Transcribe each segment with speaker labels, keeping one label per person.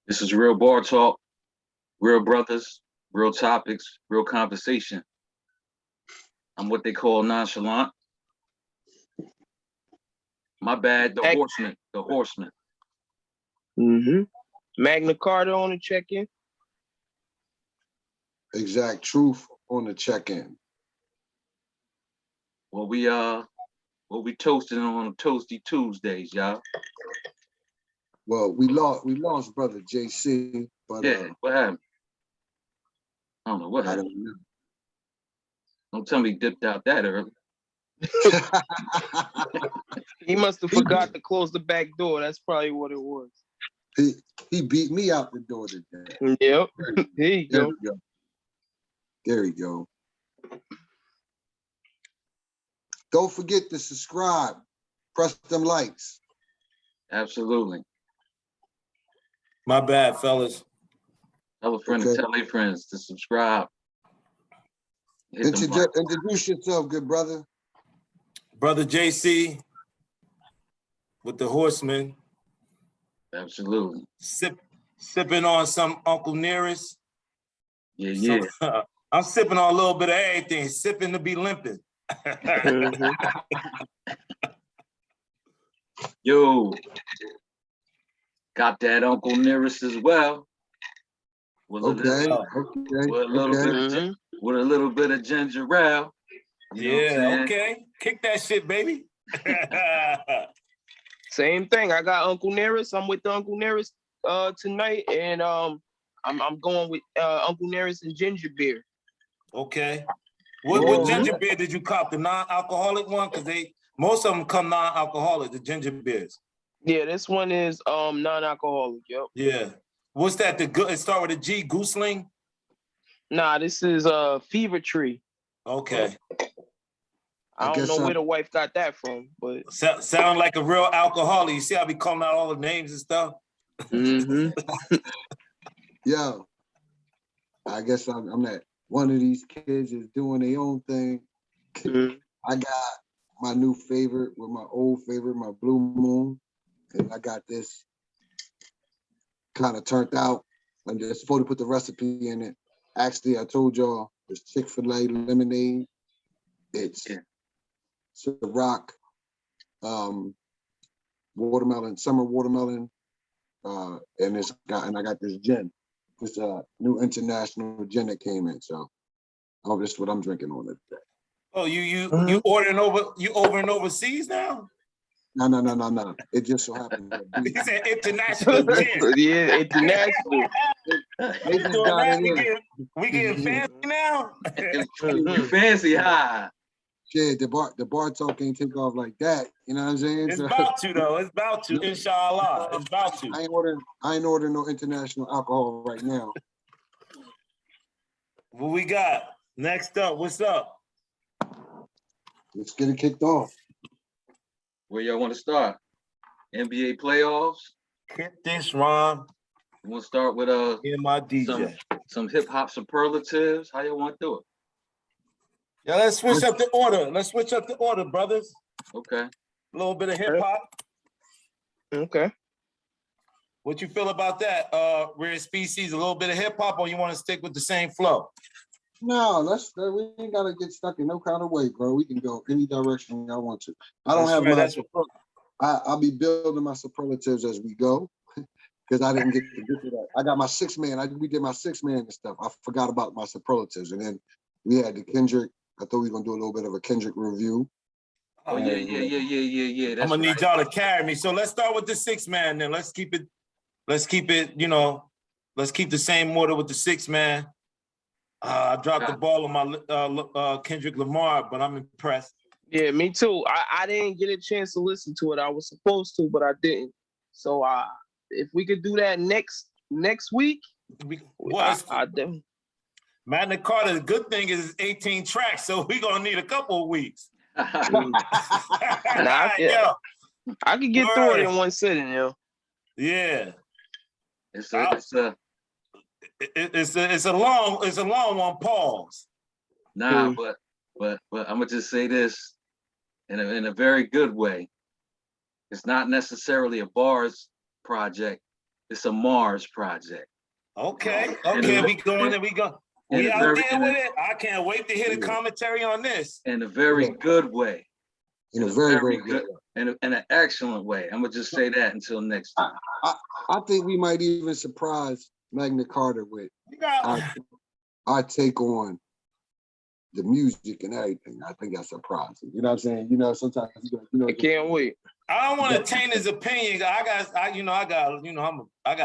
Speaker 1: This is real bar talk, real brothers, real topics, real conversation. I'm what they call nonchalant. My bad, the horseman, the horseman.
Speaker 2: Magna Carta on the check-in.
Speaker 3: Exact truth on the check-in.
Speaker 1: What we toasting on Toasty Tuesdays, y'all.
Speaker 3: Well, we lost brother JC, but
Speaker 1: yeah, what happened? I don't know what happened. Don't tell me he dipped out that early.
Speaker 2: He must have forgot to close the back door. That's probably what it was.
Speaker 3: He beat me out the door today.
Speaker 2: Yep. There you go.
Speaker 3: There you go. Don't forget to subscribe. Press them likes.
Speaker 1: Absolutely.
Speaker 4: My bad, fellas.
Speaker 1: Tell a friend to tell their friends to subscribe.
Speaker 3: Introduce yourself, good brother.
Speaker 4: Brother JC with the Horsemen.
Speaker 1: Absolutely.
Speaker 4: Sipping on some Uncle Nearest.
Speaker 1: Yeah.
Speaker 4: I'm sipping on a little bit of everything. Sipping to be limping.
Speaker 1: Yo, got that Uncle Nearest as well. With a little bit of ginger ale.
Speaker 4: Yeah, okay. Kick that shit, baby.
Speaker 2: Same thing. I got Uncle Nearest. I'm with the Uncle Nearest tonight, and I'm going with Uncle Nearest and ginger beer.
Speaker 4: Okay. What ginger beer did you cop? The non-alcoholic one? Because most of them come non-alcoholic, the ginger beers.
Speaker 2: Yeah, this one is non-alcoholic. Yep.
Speaker 4: Yeah. What's that? It start with a G, Gooseling?
Speaker 2: Nah, this is Fever Tree.
Speaker 4: Okay.
Speaker 2: I don't know where the wife got that from, but
Speaker 4: sound like a real alcoholic. You see how I be calling out all the names and stuff?
Speaker 3: Yo, I guess I'm that one of these kids is doing their own thing. I got my new favorite with my old favorite, my Blue Moon. And I got this kind of turned out. I'm just supposed to put the recipe in it. Actually, I told y'all it's Chick-fil-A lemonade. It's Ciroc, watermelon, summer watermelon, and I got this gin. This new international gin that came in. So, this is what I'm drinking on it today.
Speaker 4: Oh, you ordering over? You over and overseas now?
Speaker 3: No. It just so happened.
Speaker 4: He said international gin.
Speaker 2: Yeah, international.
Speaker 4: We getting fancy now.
Speaker 1: You fancy, huh?
Speaker 3: Shit, the bar talk ain't take off like that. You know what I'm saying?
Speaker 4: It's about to though. It's about to. Inshallah, it's about to.
Speaker 3: I ain't ordering no international alcohol right now.
Speaker 4: What we got next up? What's up?
Speaker 3: Let's get it kicked off.
Speaker 1: Where y'all want to start? NBA playoffs?
Speaker 4: Hit this, Ron.
Speaker 1: You want to start with
Speaker 4: my DJ.
Speaker 1: Some hip hop superlatives? How y'all want to do it?
Speaker 4: Yeah, let's switch up the order. Let's switch up the order, brothers.
Speaker 1: Okay.
Speaker 4: A little bit of hip hop.
Speaker 2: Okay.
Speaker 4: What you feel about that? Rare Species, a little bit of hip hop, or you want to stick with the same flow?
Speaker 3: No, we ain't gotta get stuck in no kind of way, bro. We can go any direction I want to. I don't have I'll be building my superlatives as we go. Because I didn't get to that. I got my 6-man. We did my 6-man and stuff. I forgot about my superlatives. And then we had the Kendrick. I thought we were gonna do a little bit of a Kendrick review.
Speaker 1: Oh yeah.
Speaker 4: I'm gonna need y'all to carry me. So let's start with the 6-man then. Let's keep it, let's keep the same order with the 6-man. I dropped the ball on my Kendrick Lamar, but I'm impressed.
Speaker 2: Yeah, me too. I didn't get a chance to listen to it. I was supposed to, but I didn't. So if we could do that next week, I definitely.
Speaker 4: Magna Carta, the good thing is it's 18 tracks, so we're gonna need a couple of weeks.
Speaker 2: I could get through it in one sitting, yo.
Speaker 4: Yeah.
Speaker 1: It's
Speaker 4: a long one. Pause.
Speaker 1: Nah, but I'm gonna just say this in a very good way. It's not necessarily a bars project. It's a Mars project.
Speaker 4: Okay,
Speaker 1: And
Speaker 4: we going there. We go. We out there with it. I can't wait to hear the commentary on this.
Speaker 1: In a very good way.
Speaker 3: In a very, very good way.
Speaker 1: In an excellent way. I'm gonna just say that until next time.
Speaker 3: I think we might even surprise Magna Carta with our take on the music and everything. I think that's surprising. You know what I'm saying? You know, sometimes
Speaker 2: I can't wait.
Speaker 4: I don't want to taint his opinion. I got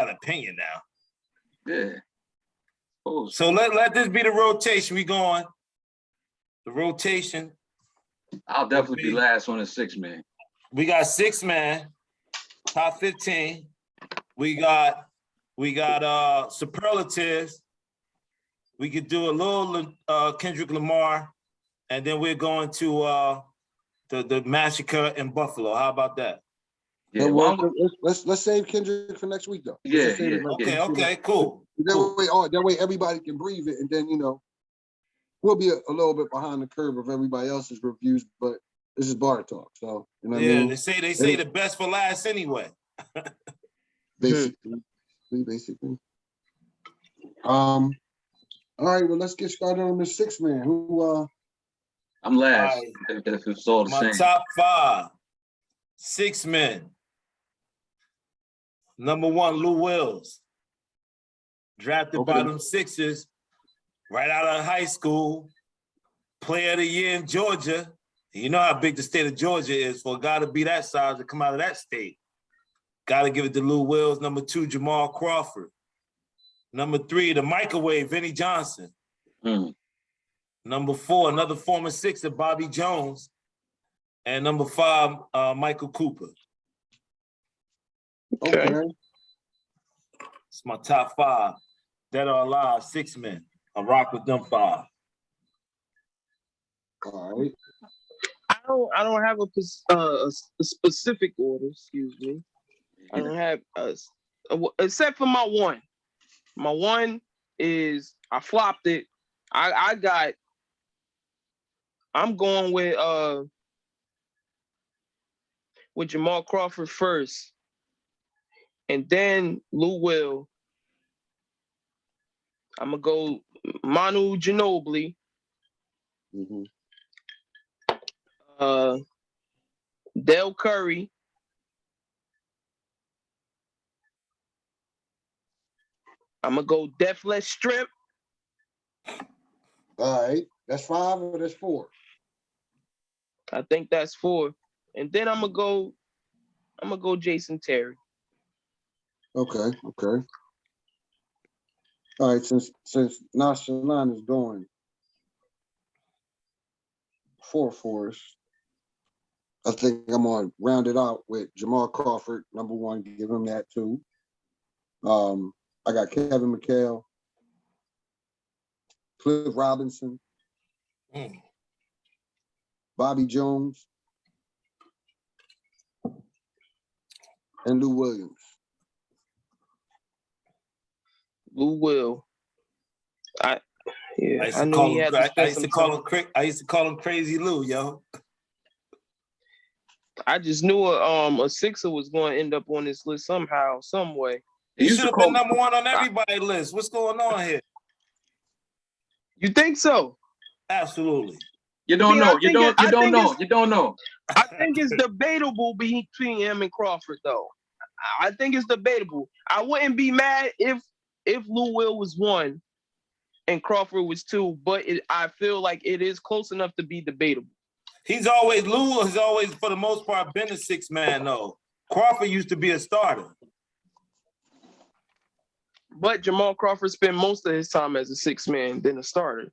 Speaker 4: opinion now.
Speaker 1: Yeah. Oh,
Speaker 4: so let this be the rotation. We going. The rotation.
Speaker 1: I'll definitely be last on the 6-man.
Speaker 4: We got 6-man, top 15. We got superlatives. We could do a little Kendrick Lamar, and then we're going to the Massacre in Buffalo. How about that?
Speaker 3: Yeah, well, let's save Kendrick for next week though.
Speaker 1: Yeah.
Speaker 4: Okay, cool.
Speaker 3: That way everybody can breathe it, and then we'll be a little bit behind the curve of everybody else's reviews, but this is bar talk, so you know what I mean?
Speaker 4: They say the best for last anyway.
Speaker 3: Basically. All right, well, let's get started on the 6-man. Who
Speaker 1: I'm last. Right. If it's all the same.
Speaker 4: My top 5, 6 men. Number 1, Lou Wills. Drafted by them Sixers right out of high school. Player of the year in Georgia. You know how big the state of Georgia is for a guy to be that size to come out of that state. Got to give it to Lou Wills. Number 2, Jamal Crawford. Number 3, the microwave, Vinnie Johnson. Number 4, another former Sixer, Bobby Jones. And number 5, Michael Cooper.
Speaker 3: Okay.
Speaker 4: It's my top 5. Dead or alive, 6 men. I rock with them 5.
Speaker 3: All right.
Speaker 2: I don't have a specific order. Excuse me. I don't have except for my 1. My 1 is I flopped it. I'm going with Jamal Crawford first, and then Lou Will. I'm gonna go Manu Ginobili. Dale Curry. I'm gonna go Deathless Strip.
Speaker 3: All right, that's 5 or that's 4?
Speaker 2: I think that's 4. And then I'm gonna go Jason Terry.
Speaker 3: Okay. All right, since Nashalan is going 4 for us, I think I'm gonna round it out with Jamal Crawford, number 1, give him that too. I got Kevin McHale, Cliff Robinson, Bobby Jones, and Lou Williams.
Speaker 2: Lou Will. I used to
Speaker 4: call him Crazy Lou, yo.
Speaker 2: I just knew a Sixer was going to end up on this list somehow, some way.
Speaker 4: He should have been number 1 on everybody's list. What's going on here?
Speaker 2: You think so?
Speaker 4: Absolutely.
Speaker 1: You don't know. You don't know.
Speaker 2: I think it's debatable between him and Crawford, though. I think it's debatable. I wouldn't be mad if Lou Will was 1 and Crawford was 2, but I feel like it is close enough to be debatable.
Speaker 4: Lou has always, for the most part, been a 6-man, though. Crawford used to be a starter.
Speaker 2: But Jamal Crawford spent most of his time as a 6-man than a starter.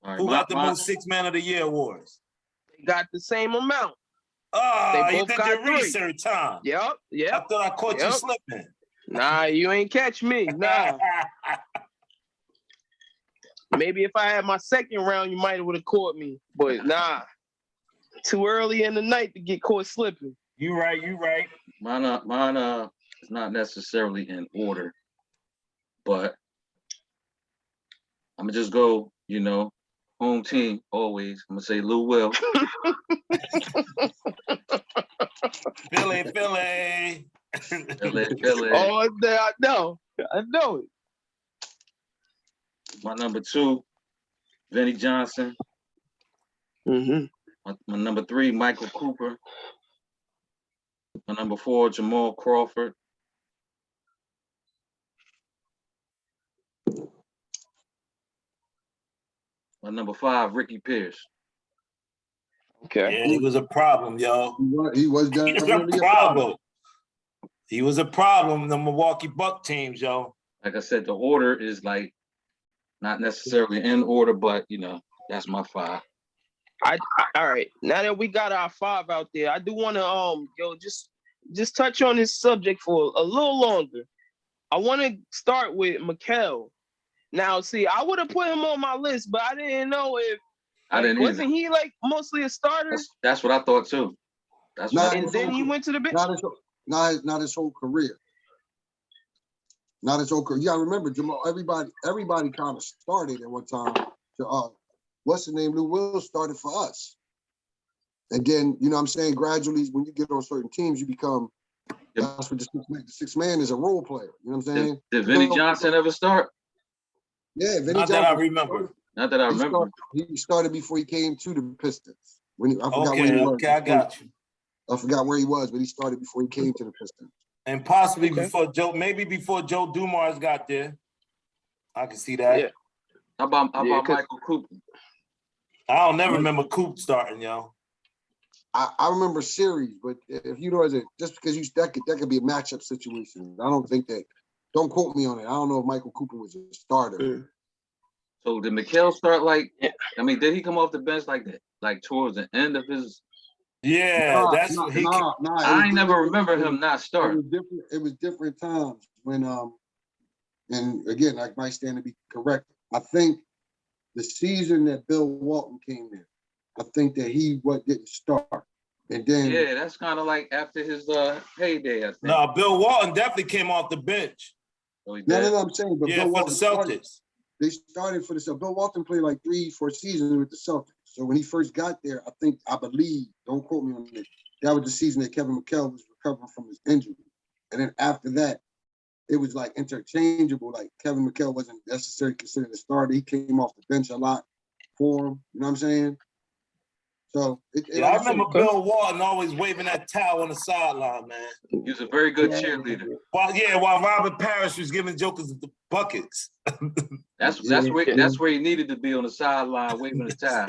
Speaker 1: Right,
Speaker 4: who got the most 6-man of the year awards?
Speaker 2: They got the same amount.
Speaker 4: Oh, you did your research, huh?
Speaker 2: Yep.
Speaker 4: I thought I caught you slipping.
Speaker 2: Nah, you ain't catch me. Nah. Maybe if I had my second round, you might have caught me. But nah. Too early in the night to get caught slipping.
Speaker 4: You right.
Speaker 1: Mine is not necessarily in order, but I'm gonna just go, home team always. I'm gonna say Lou Will.
Speaker 4: Philly.
Speaker 1: Feel it, feel it.
Speaker 2: Oh, I know it.
Speaker 1: My number 2, Vinnie Johnson.
Speaker 2: Mm-hmm.
Speaker 1: My number 3, Michael Cooper. My number 4, Jamal Crawford. My number 5, Ricky Pierce.
Speaker 2: Okay.
Speaker 4: Yeah, he was a problem, yo.
Speaker 3: He was
Speaker 4: He was
Speaker 3: definitely
Speaker 4: a problem. He was a problem. The Milwaukee Buck teams, yo.
Speaker 1: Like I said, the order is like not necessarily in order, but you know, that's my 5.
Speaker 2: All right. Now that we got our 5 out there, I do want to just touch on this subject for a little longer. I want to start with Mikal. Now, see, I would have put him on my list, but I didn't know if
Speaker 1: I didn't
Speaker 2: wasn't he like mostly a starter?
Speaker 1: That's what I thought too. That's what
Speaker 3: Not
Speaker 2: And then he went to the bench.
Speaker 3: not his whole career. Not his whole career. You gotta remember, Jamal, everybody kind of started at one time. What's the name? Lou Will started for us. And then, you know what I'm saying, gradually when you get on certain teams, you become that's what the six man is, a role player. You know what I'm saying?
Speaker 1: Did Vinnie Johnson ever start?
Speaker 3: Yeah, Vinnie
Speaker 4: Not
Speaker 3: Johnson.
Speaker 4: that I remember.
Speaker 1: Not that I remember.
Speaker 3: He started before he came to the Pistons. I forgot where he was.
Speaker 4: Okay, I got you.
Speaker 3: I forgot where he was, but he started before he came to the Pistons.
Speaker 4: And possibly before Joe Dumars got there. I can see that.
Speaker 2: Yeah.
Speaker 1: How about Michael Cooper?
Speaker 4: I don't never remember Coop starting, yo.
Speaker 3: I remember series, but if you know, just because that could be a matchup situation. I don't think that. Don't quote me on it. I don't know if Michael Cooper was a starter.
Speaker 1: So did Mikal start like? I mean, did he come off the bench like that, like towards the end of his?
Speaker 4: Yeah,
Speaker 1: I never remember him not starting.
Speaker 3: It was different times when and again, I might stand to be correct. I think the season that Bill Walton came in, I think that he didn't start. And then
Speaker 1: that's kind of like after his heyday, I think.
Speaker 4: No, Bill Walton definitely came off the bench.
Speaker 1: Oh,
Speaker 3: no, I'm saying, but Bill
Speaker 4: for
Speaker 3: Walton
Speaker 4: the Celtics.
Speaker 3: They started for the Celtics. Bill Walton played like 3-4 seasons with the Celtics. So when he first got there, I believe, don't quote me on it, that was the season that Kevin McHale was recovering from his injury. And then after that, it was like interchangeable. Like Kevin McHale wasn't necessarily considered a starter. He came off the bench a lot for him. You know what I'm saying? So
Speaker 4: I remember Bill Walton always waving that towel on the sideline, man.
Speaker 1: He was a very good cheerleader.
Speaker 4: While Robert Parrish was giving jokers the buckets.
Speaker 1: That's where he needed to be, on the sideline waving the towel.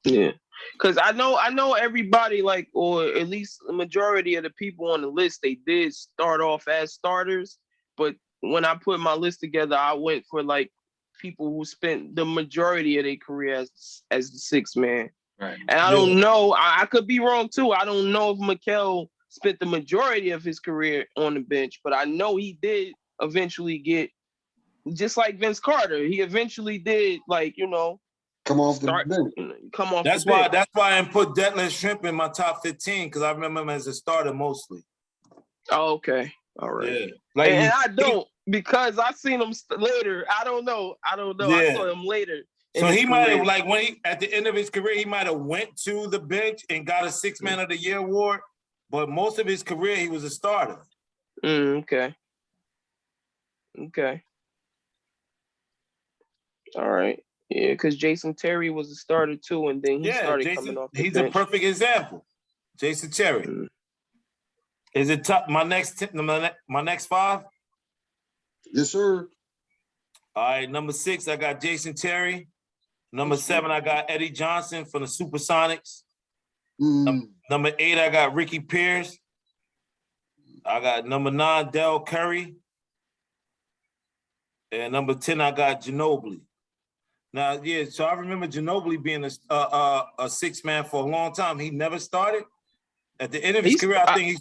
Speaker 2: Yeah, because I know everybody, like, or at least the majority of the people on the list, they did start off as starters. But when I put my list together, I went for like people who spent the majority of their career as the sixth man.
Speaker 1: Right.
Speaker 2: And I don't know, I could be wrong too. I don't know if Mikal spent the majority of his career on the bench, but I know he did eventually get, just like Vince Carter, he eventually did, like, you know,
Speaker 3: come off the bench.
Speaker 2: Come off.
Speaker 4: That's why I put Detlef Shrimp in my top 15, because I remember him as a starter mostly.
Speaker 2: Oh, okay. All right.
Speaker 4: Yeah. Like,
Speaker 2: and I don't, because I seen him later. I don't know.
Speaker 4: Yeah.
Speaker 2: I saw him later.
Speaker 4: So he might have, like, when he, at the end of his career, he might have went to the bench and got a Sixth Man of the Year award, but most of his career he was a starter.
Speaker 2: Okay. All right. Yeah, because Jason Terry was a starter too, and then he started coming off the bench.
Speaker 4: He's a perfect example. Jason Terry. Is it top? My next 5?
Speaker 3: Yes, sir.
Speaker 4: All right, number 6, I got Jason Terry. Number 7, I got Eddie Johnson from the Supersonics. Number 8, I got Ricky Pierce. I got number 9, Del Curry. And number 10, I got Ginobili. Now, yeah, so I remember Ginobili being a sixth man for a long time. He never started. At the end of his career, I think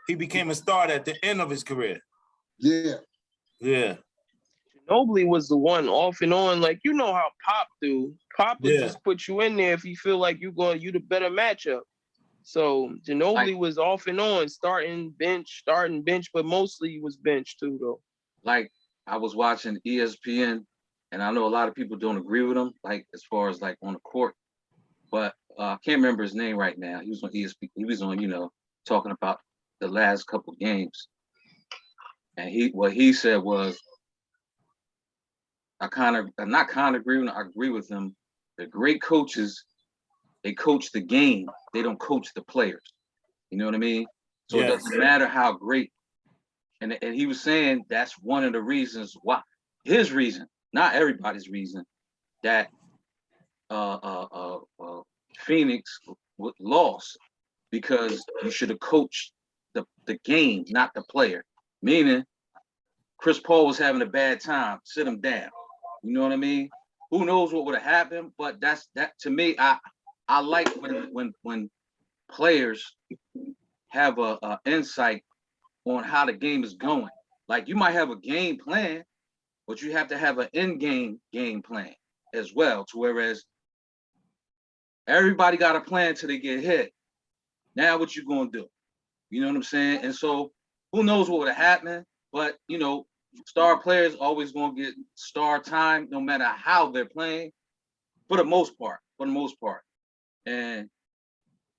Speaker 4: he became a starter at the end of his career.
Speaker 3: Yeah.
Speaker 4: Yeah.
Speaker 2: Ginobili was the one off and on, like, you know how Pop do. Pop would just put you in there if you feel like you the better matchup. So Ginobili was off and on, starting bench, but mostly he was bench too, though.
Speaker 1: Like, I was watching ESPN, and I know a lot of people don't agree with him, like, as far as like on the court, but I can't remember his name right now. He was on ESPN. He was on, talking about the last couple games, And what he said was, I agree with him. The great coaches, they coach the game. They don't coach the players. You know what I mean? So
Speaker 4: Yes.
Speaker 1: it doesn't matter how great. And he was saying that's one of the reasons why, his reason, not everybody's reason, that Phoenix lost, because you should have coached the game, not the player. Meaning, Chris Paul was having a bad time. Sit him down. You know what I mean? Who knows what would have happened? But that to me, I like when players have a insight on how the game is going. Like, you might have a game plan, but you have to have an in-game game plan as well. To whereas everybody got a plan till they get hit. Now what you gonna do? You know what I'm saying? And so who knows what would have happened? But star players always gonna get star time no matter how they're playing, for the most part. And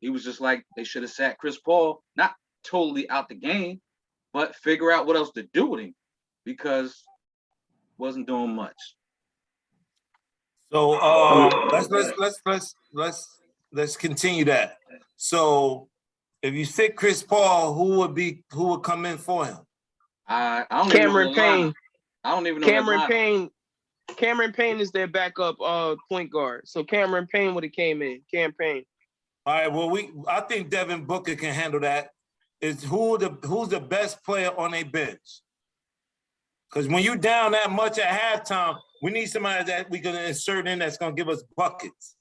Speaker 1: he was just like, they should have sat Chris Paul, not totally out the game, but figure out what else to do with him, because wasn't doing much.
Speaker 4: So let's continue that. So if you sit Chris Paul, who would come in for him?
Speaker 1: I don't
Speaker 2: Cameron
Speaker 1: even know
Speaker 2: Payne.
Speaker 1: I don't even know.
Speaker 2: Cameron Payne is their backup point guard. So Cameron Payne would have came in. Cam Payne.
Speaker 4: All right. Well, I think Devin Booker can handle that. Who's the best player on a bench? Because when you down that much at halftime, we need somebody that we can insert in that's gonna give us buckets.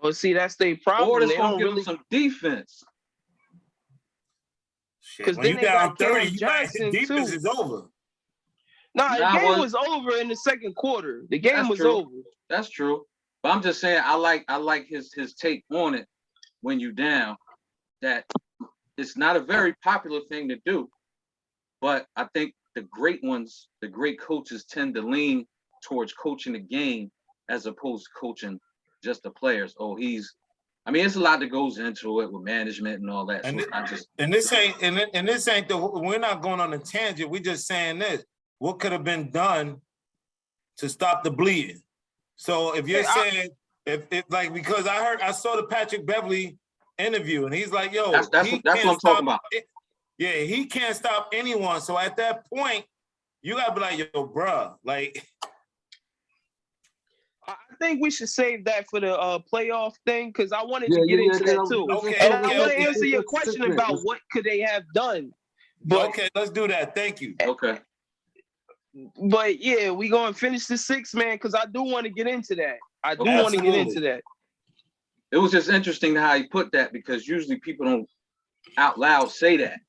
Speaker 2: Oh, see, that's their problem.
Speaker 1: Or that's
Speaker 2: They
Speaker 1: gonna
Speaker 2: don't
Speaker 1: give
Speaker 2: really
Speaker 1: them some defense.
Speaker 4: Shit, when you down 30, defense is over.
Speaker 2: No, the game was over in the second quarter. The game was over.
Speaker 1: That's true. But I'm just saying, I like his take on it when you down. That it's not a very popular thing to do, but I think the great ones, the great coaches, tend to lean towards coaching the game as opposed to coaching just the players. It's a lot that goes into it with management and all that.
Speaker 4: We're not going on a tangent. We're just saying this. What could have been done to stop the bleeding? So if you're saying, because I saw the Patrick Beverly interview, and he's like, yo,
Speaker 1: that's what I'm talking about.
Speaker 4: Yeah, he can't stop anyone. So at that point, you gotta be like, yo, bruh, like.
Speaker 2: I think we should save that for the playoff thing, because I wanted to get into that too. I want to answer your question about what could they have done. But,
Speaker 4: okay, let's do that. Thank you.
Speaker 1: Okay.
Speaker 2: But yeah, we gonna finish the 6 man, because I do want to get into that.
Speaker 1: It was just interesting how he put that, because usually people don't out loud say that.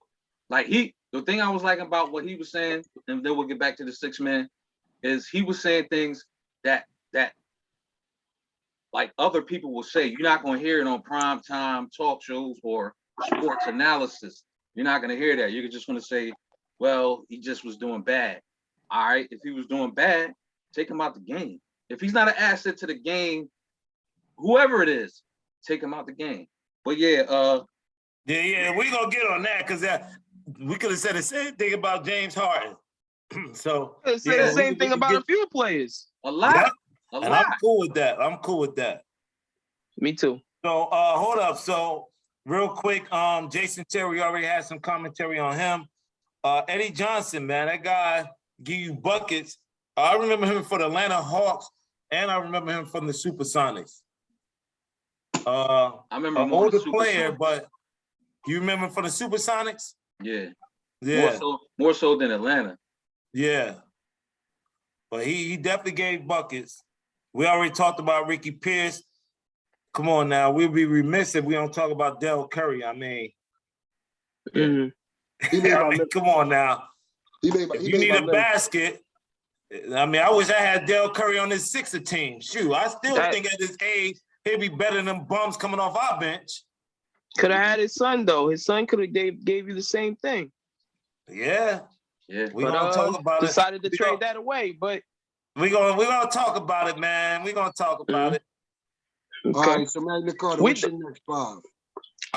Speaker 1: Like the thing I was like about what he was saying, and then we'll get back to the 6 man, is he was saying things that like other people will say. You're not going to hear it on prime time talk shows or sports analysis. You're not going to hear that. You're just going to say, well, he just was doing bad. All right, if he was doing bad, take him out the game. If he's not an asset to the game, whoever it is, take him out the game. But yeah,
Speaker 4: we're gonna get on that, because we could have said the same thing about James Harden. So
Speaker 2: the same thing about a few players.
Speaker 1: A lot.
Speaker 4: Yeah. And I'm cool with that.
Speaker 2: Me too.
Speaker 4: So hold up. So real quick, Jason Terry already had some commentary on him. Eddie Johnson, man, that guy give you buckets. I remember him for the Atlanta Hawks, and I remember him from the Supersonics.
Speaker 1: I remember
Speaker 4: an older player, but you remember him from the Supersonics?
Speaker 1: Yeah.
Speaker 4: Yeah.
Speaker 1: More so than Atlanta.
Speaker 4: Yeah. But he definitely gave buckets. We already talked about Ricky Pierce. Come on now, we'll be remiss if we don't talk about Del Curry. I mean, come on now. If you need a basket, I wish I had Del Curry on this Sixer team. Shoot, I still think at his age, he'd be better than them bums coming off our bench.
Speaker 2: Could have had his son, though. His son could have gave you the same thing.
Speaker 4: Yeah.
Speaker 1: Yeah.
Speaker 4: We're going to talk about
Speaker 2: decided to trade that away, but
Speaker 4: we're gonna talk about it, man. We're gonna talk about it.
Speaker 3: Okay. All right, so Magna Carta, what's your next 5?
Speaker 2: All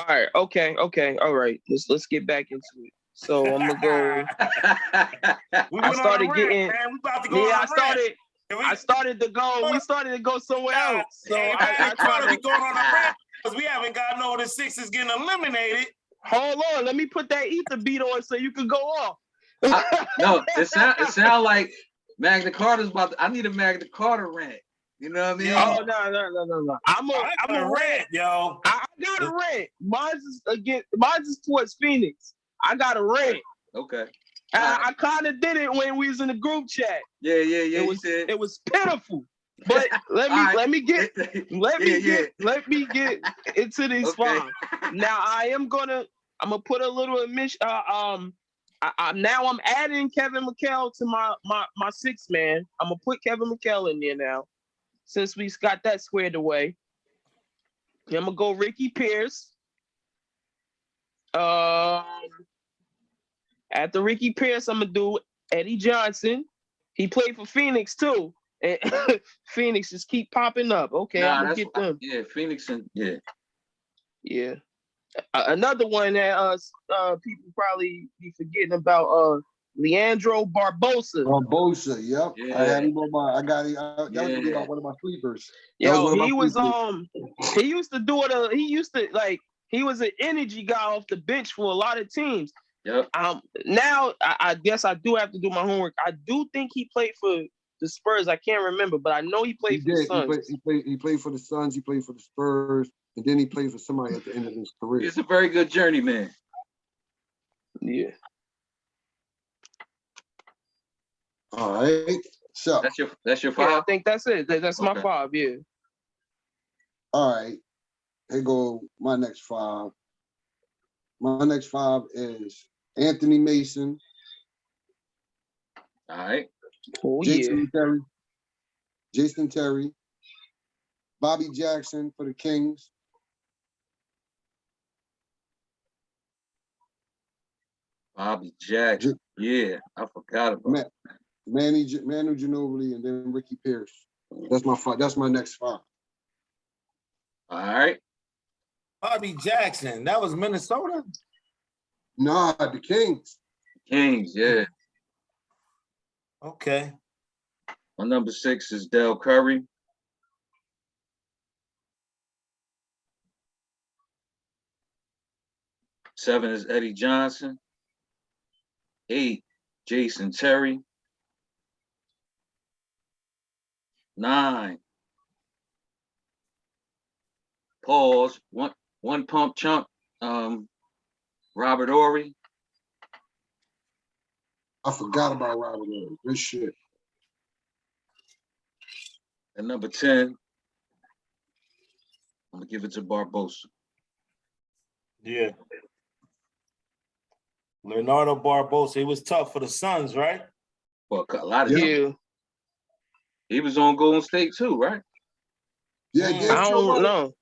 Speaker 2: right, okay. All right. Let's get back into it. So I'm gonna go.
Speaker 4: We
Speaker 2: I
Speaker 4: went
Speaker 2: started
Speaker 4: on a rant,
Speaker 2: getting.
Speaker 4: man. We about to go
Speaker 2: Yeah,
Speaker 4: on a rant.
Speaker 2: I started to go. We started to go somewhere else. So
Speaker 4: hey, man,
Speaker 2: I tried
Speaker 4: we
Speaker 2: to.
Speaker 4: going on a rant because we haven't gotten over the Sixers getting eliminated.
Speaker 2: Hold on, let me put that ether beat on so you can go off.
Speaker 1: No, it sound like Magna Carta's about to, I need a Magna Carta rant. You know what I mean?
Speaker 2: Oh no. I'm a rant,
Speaker 4: yo.
Speaker 2: I got a rant. Mine's is towards Phoenix. I got a rant.
Speaker 1: Okay.
Speaker 2: I kind of did it when we was in the group chat.
Speaker 1: Yeah.
Speaker 2: It was pitiful. But let me get into this farm. Now I'm gonna put a little admission. Now I'm adding Kevin McHale to my six man. I'm gonna put Kevin McHale in there now, since we got that squared away. I'm gonna go Ricky Pierce. After Ricky Pierce, I'm gonna do Eddie Johnson. He played for Phoenix too. And Phoenix just keep popping up. Okay, I'm gonna get them.
Speaker 1: Yeah, Phoenix and
Speaker 2: Yeah. Another one that people probably be forgetting about, Leandro Barbosa.
Speaker 3: Barbosa, yep.
Speaker 1: Yeah.
Speaker 3: I had him on my. I got it. That was gonna be about one of my sleepers.
Speaker 2: He used to do it. He was an energy guy off the bench for a lot of teams.
Speaker 1: Yep.
Speaker 2: Now I guess I do have to do my homework. I do think he played for the Spurs. I can't remember, but I know he played for the Suns.
Speaker 3: He played for the Suns. He played for the Spurs, and then he played for somebody at the end of his career.
Speaker 1: He's a very good journeyman.
Speaker 2: Yeah.
Speaker 3: All right. So
Speaker 1: that's your 5?
Speaker 2: Yeah, I think that's it. That's my 5. Yeah.
Speaker 3: All right. Here go my next 5. My next 5 is Anthony Mason.
Speaker 1: All right.
Speaker 2: Oh,
Speaker 3: Jason Terry. Bobby Jackson for the Kings.
Speaker 1: Bobby Jackson. Yeah, I forgot about
Speaker 3: Manu Ginobili, and then Ricky Pierce. That's my 5. That's my next 5.
Speaker 1: All right.
Speaker 4: Bobby Jackson. That was Minnesota?
Speaker 3: Nah, the Kings.
Speaker 1: Kings, yeah.
Speaker 4: Okay.
Speaker 1: My number 6 is Del Curry. Seven is Eddie Johnson. 8, Jason Terry. 9, pause, one pump chump, Robert Horry.
Speaker 3: I forgot about Robert Horry. Good shit.
Speaker 1: And number 10, I'm gonna give it to Barbosa.
Speaker 4: Yeah. Leonardo Barbosa. He was tough for the Suns, right?
Speaker 1: Well, a lot of
Speaker 2: yeah.
Speaker 1: He was on Golden State too, right?
Speaker 3: Yeah,
Speaker 2: I don't know.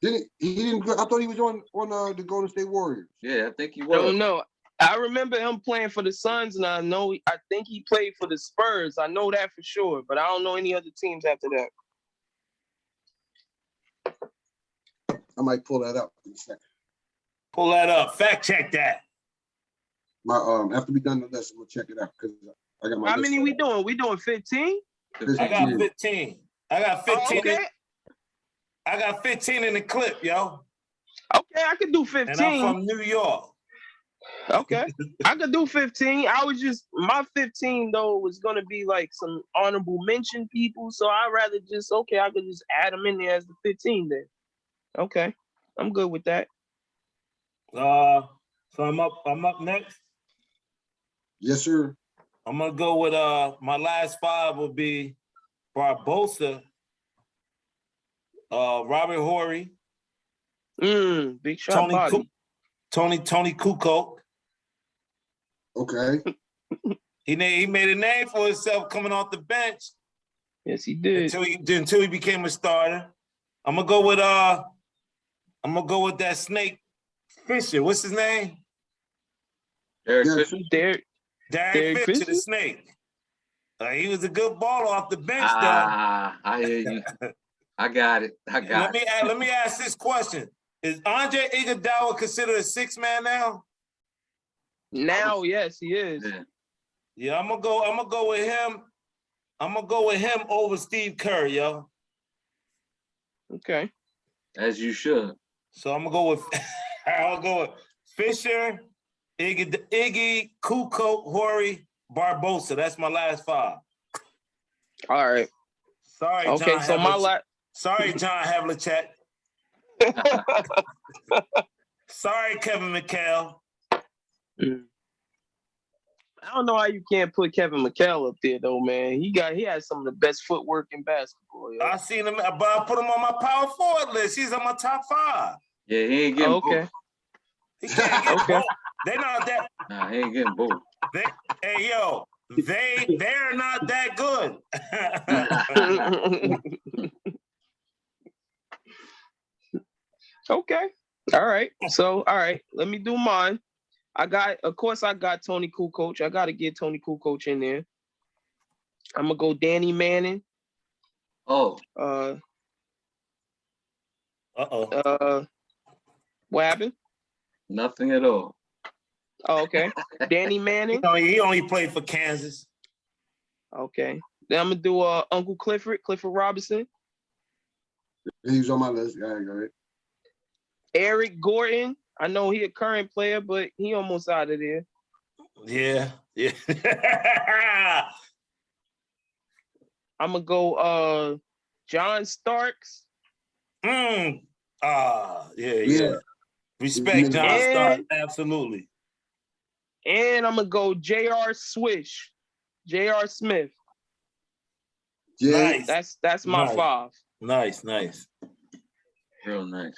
Speaker 3: He didn't. I thought he was on the Golden State Warriors.
Speaker 1: Yeah, I think he
Speaker 2: I
Speaker 1: was.
Speaker 2: don't know. I remember him playing for the Suns, and I think he played for the Spurs. I know that for sure, but I don't know any other teams after that.
Speaker 3: I might pull that up in a second.
Speaker 4: Pull that up. Fact check that.
Speaker 3: After we done the list, I'm gonna check it out because I got my.
Speaker 2: How many we doing? We doing 15?
Speaker 4: I got 15. I got 15.
Speaker 2: Oh, okay.
Speaker 4: I got 15 in the clip, yo.
Speaker 2: Okay, I could do 15.
Speaker 4: And I'm from New York.
Speaker 2: Okay, I could do 15. My 15 though was gonna be like some honorable mention people, so I'd rather I could just add them in there as the 15 then. Okay, I'm good with that.
Speaker 4: So I'm up next.
Speaker 3: Yes, sir.
Speaker 4: I'm gonna go with my last 5 will be Barbosa, Robert Horry,
Speaker 2: big shot
Speaker 4: Tony Kukoc.
Speaker 3: Okay.
Speaker 4: He made a name for himself coming off the bench.
Speaker 2: Yes, he did.
Speaker 4: Until he became a starter. I'm gonna go with that snake Fisher. What's his name?
Speaker 1: Derek Fisher.
Speaker 4: Derek Fisher, the snake. He was a good baller off the bench, though.
Speaker 1: I hear you. I got it.
Speaker 4: Let me ask this question: is Andre Iguodala considered a 6-man now?
Speaker 2: Now, yes, he is.
Speaker 1: Yeah.
Speaker 4: Yeah, I'm gonna go with him. I'm gonna go with him over Steve Kerr, yo.
Speaker 2: Okay.
Speaker 1: As you should.
Speaker 4: So I'm gonna go with I'll go with Fisher, Iggy, Kukoc, Horry, Barbosa. That's my last 5.
Speaker 2: All right.
Speaker 4: Sorry,
Speaker 2: Okay,
Speaker 4: John
Speaker 2: so my
Speaker 4: Havlicek. Sorry, John Havlicek. Sorry, Kevin McHale.
Speaker 2: I don't know how you can't put Kevin McHale up there though, man. He has some of the best footwork in basketball. Yo.
Speaker 4: I seen him, but I put him on my power forward list. He's on my top 5.
Speaker 1: Yeah, he ain't getting
Speaker 2: Okay.
Speaker 1: both.
Speaker 4: He can't get
Speaker 2: Okay.
Speaker 4: both. They're not that.
Speaker 1: Nah, he ain't getting both.
Speaker 4: Hey, yo, they're not that good.
Speaker 2: Okay. All right. So, all right. Let me do mine. Of course, I got Tony Kukoc. I got to get Tony Kukoc in there. I'm gonna go Danny Manning.
Speaker 1: Oh,
Speaker 2: What happened?
Speaker 1: nothing at all.
Speaker 2: Oh, okay. Danny Manning.
Speaker 4: He only played for Kansas.
Speaker 2: Okay. Then I'm gonna do Uncle Clifford Robinson.
Speaker 3: He's on my list. Go ahead.
Speaker 2: Eric Gordon. I know he a current player, but he almost out of there.
Speaker 4: Yeah.
Speaker 2: I'm gonna go John Starks.
Speaker 4: Yeah. Respect John Starks, absolutely.
Speaker 2: And I'm gonna go J.R. Swish. J.R. Smith.
Speaker 3: Yeah.
Speaker 4: Nice.
Speaker 2: That's my 5.
Speaker 4: Nice.
Speaker 1: Real nice.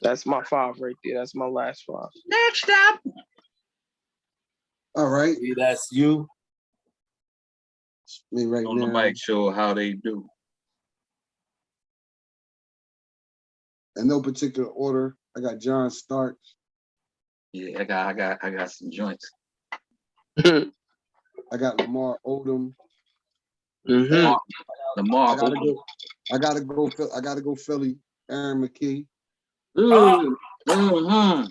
Speaker 2: That's my 5 right there. That's my last 5.
Speaker 1: Next up.
Speaker 3: All right.
Speaker 4: See, that's you.
Speaker 3: Me right
Speaker 1: On
Speaker 3: now.
Speaker 1: the mic show how they do.
Speaker 3: In no particular order, I got John Starks.
Speaker 1: Yeah, I got some joints.
Speaker 3: I got Lamar Odom.
Speaker 2: Mm-hmm.
Speaker 1: Lamar.
Speaker 3: I gotta go Philly. Aaron McKee.
Speaker 1: Mm-hmm.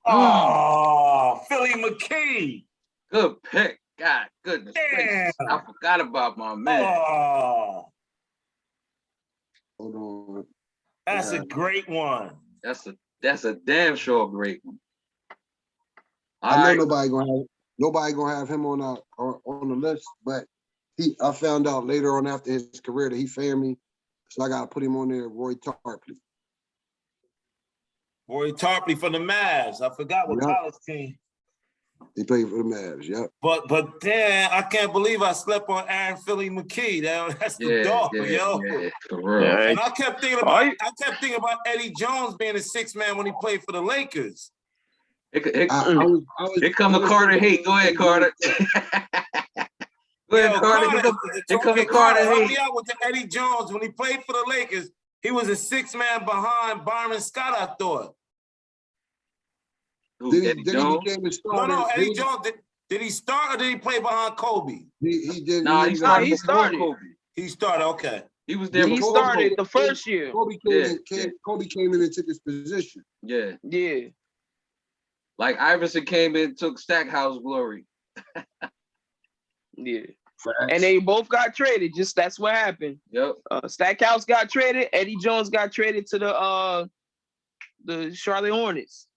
Speaker 4: Oh, Philly McKee.
Speaker 1: Good pick. God, goodness gracious. I forgot about my man.
Speaker 4: Oh,
Speaker 3: Hold on.
Speaker 4: that's a great one.
Speaker 1: That's a damn sure great one.
Speaker 3: I know nobody gonna have him on the list, but I found out later on after his career that he failed me, so I gotta put him on there. Roy Tarpley.
Speaker 4: Roy Tarpley for the Mavs. I forgot what college team.
Speaker 3: He played for the Mavs. Yep.
Speaker 4: But damn, I can't believe I slept on Aaron Philly McKee. That's the dog, yo.
Speaker 1: Yeah, for real.
Speaker 4: And I kept thinking about Eddie Jones being a 6-man when he played for the Lakers.
Speaker 1: Here come the Carter hate. Go ahead, Carter. Go ahead, Carter. Here come the Carter
Speaker 4: help
Speaker 1: hate.
Speaker 4: me out with the Eddie Jones. When he played for the Lakers, he was a 6-man behind Byron Scott, I thought.
Speaker 1: Eddie Jones?
Speaker 4: No, Eddie Jones. Did he start or did he play behind Kobe?
Speaker 3: He did.
Speaker 1: Nah, he started before Kobe.
Speaker 4: He started, okay.
Speaker 1: He was there.
Speaker 2: He started the first year.
Speaker 3: Kobe came in and took his position.
Speaker 1: Yeah.
Speaker 2: Yeah.
Speaker 1: Like Iverson came in and took Stackhouse glory.
Speaker 2: Yeah. And they both got traded. Just that's what happened.
Speaker 1: Yep.
Speaker 2: Stackhouse got traded. Eddie Jones got traded to the Charlotte Hornets.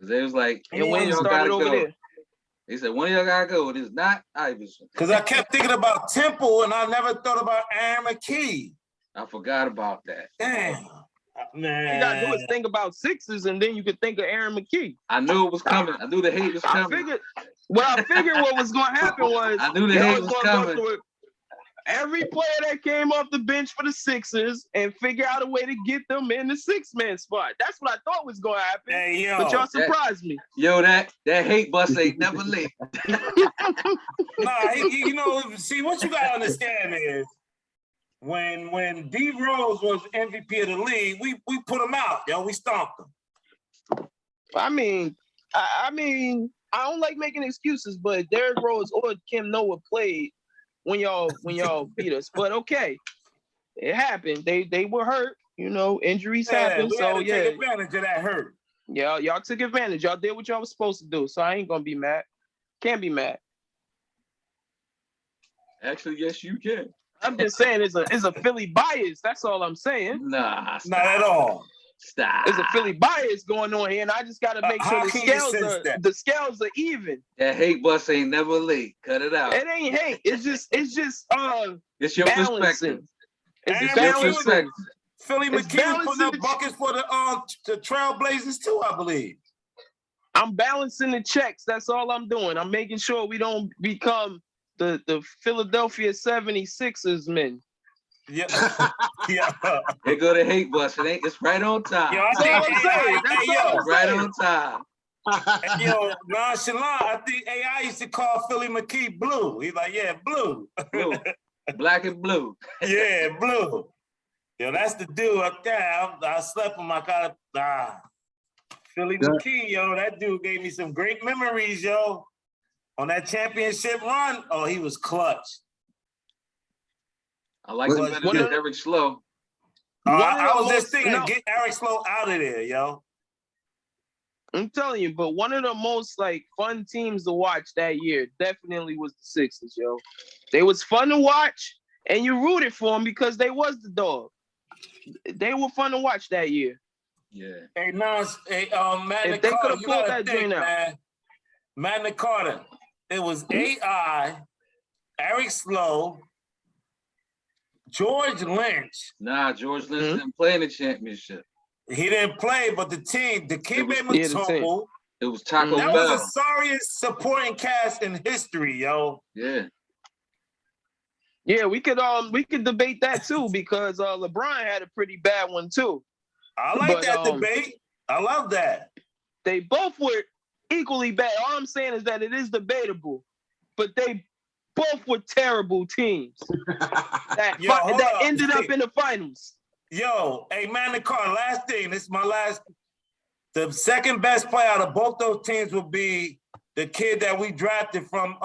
Speaker 1: They was like,
Speaker 2: and Wayne started over there.
Speaker 1: He said, one of y'all gotta go. It is not Iverson.
Speaker 4: Because I kept thinking about Temple and I never thought about Aaron McKee.
Speaker 1: I forgot about that.
Speaker 4: Damn. Man.
Speaker 2: You gotta do is think about Sixers and then you could think of Aaron McKee.
Speaker 1: I knew it was coming. I knew the hate was coming.
Speaker 2: I figured what was gonna happen was
Speaker 1: I knew the hate was coming.
Speaker 2: Every player that came off the bench for the Sixers and figure out a way to get them in the 6-man spot. That's what I thought was gonna happen.
Speaker 4: Hey, yo,
Speaker 2: but y'all surprised me.
Speaker 1: Yo, that hate bus ain't never late.
Speaker 4: See, what you gotta understand is when D Rose was MVP of the league, we put him out, yo. We stomped him.
Speaker 2: I mean, I don't like making excuses, but Derrick Rose or Kim Noah played when y'all beat us. But okay, it happened. They were hurt. injuries
Speaker 4: Yeah,
Speaker 2: happen.
Speaker 4: we had
Speaker 2: So
Speaker 4: to take advantage of that hurt.
Speaker 2: yeah, y'all took advantage. Y'all did what y'all was supposed to do. So I ain't gonna be mad. Can't be mad.
Speaker 1: Actually, yes, you can.
Speaker 2: I'm just saying it's a Philly bias. That's all I'm saying.
Speaker 1: Nah,
Speaker 4: Not at all.
Speaker 1: Stop.
Speaker 2: There's a Philly bias going on here, and I just gotta make sure
Speaker 4: How
Speaker 2: the
Speaker 4: can you
Speaker 2: scales
Speaker 4: sense
Speaker 2: are
Speaker 4: that?
Speaker 2: the scales are even.
Speaker 1: That hate bus ain't never late. Cut it out.
Speaker 2: It ain't hate. It's just
Speaker 1: It's your perspective.
Speaker 2: balancing. It's
Speaker 4: And
Speaker 1: Your
Speaker 2: balancing.
Speaker 1: perspective.
Speaker 4: Philly
Speaker 2: It's
Speaker 4: McKee was putting
Speaker 2: balancing
Speaker 4: up buckets for the Trailblazers too, I believe.
Speaker 2: I'm balancing the checks. That's all I'm doing. I'm making sure we don't become the Philadelphia 76ers men.
Speaker 4: Yeah, yeah.
Speaker 1: They go to hate bus. It's right on time.
Speaker 4: Yo, I
Speaker 2: That's all
Speaker 4: think
Speaker 2: I'm saying. That's all I'm
Speaker 1: It's right
Speaker 2: saying.
Speaker 1: on time.
Speaker 4: yo, nonchalant. I think AI used to call Philly McKee Blue. He's like, yeah, Blue.
Speaker 1: Blue. Black and blue.
Speaker 4: Yeah, Blue. Yo, that's the dude up there. I slept with my Philly McKee, yo. That dude gave me some great memories, yo. On that championship run, oh, he was clutch.
Speaker 1: I like him better than Eric Slow.
Speaker 4: I was just thinking, get Eric Slow out of there, yo.
Speaker 2: I'm telling you, but one of the most fun teams to watch that year definitely was the Sixers, yo. They was fun to watch, and you rooted for them because they was the dog. They were fun to watch that year.
Speaker 1: Yeah.
Speaker 4: Hey, Nas, Magna
Speaker 2: If they could
Speaker 4: Carta,
Speaker 2: have
Speaker 4: you
Speaker 2: pulled
Speaker 4: gotta
Speaker 2: that
Speaker 4: think,
Speaker 2: joint out.
Speaker 4: man. Magna Carta, it was AI, Eric Slow, George Lynch.
Speaker 1: Nah, George Lynch didn't play in the championship.
Speaker 4: He didn't play, but the team, the Dikembe Mutombo.
Speaker 1: It was Taco
Speaker 4: That
Speaker 1: Bell.
Speaker 4: was the sorriest supporting cast in history, yo.
Speaker 1: Yeah.
Speaker 2: Yeah, we could debate that too because LeBron had a pretty bad one too.
Speaker 4: I like that debate. I love that.
Speaker 2: They both were equally bad. All I'm saying is that it is debatable, but they both were terrible teams that ended up in the finals.
Speaker 4: Yo, hey, Magna Carta, last thing. This is my last. The second best player out of both those teams will be the kid that we drafted from.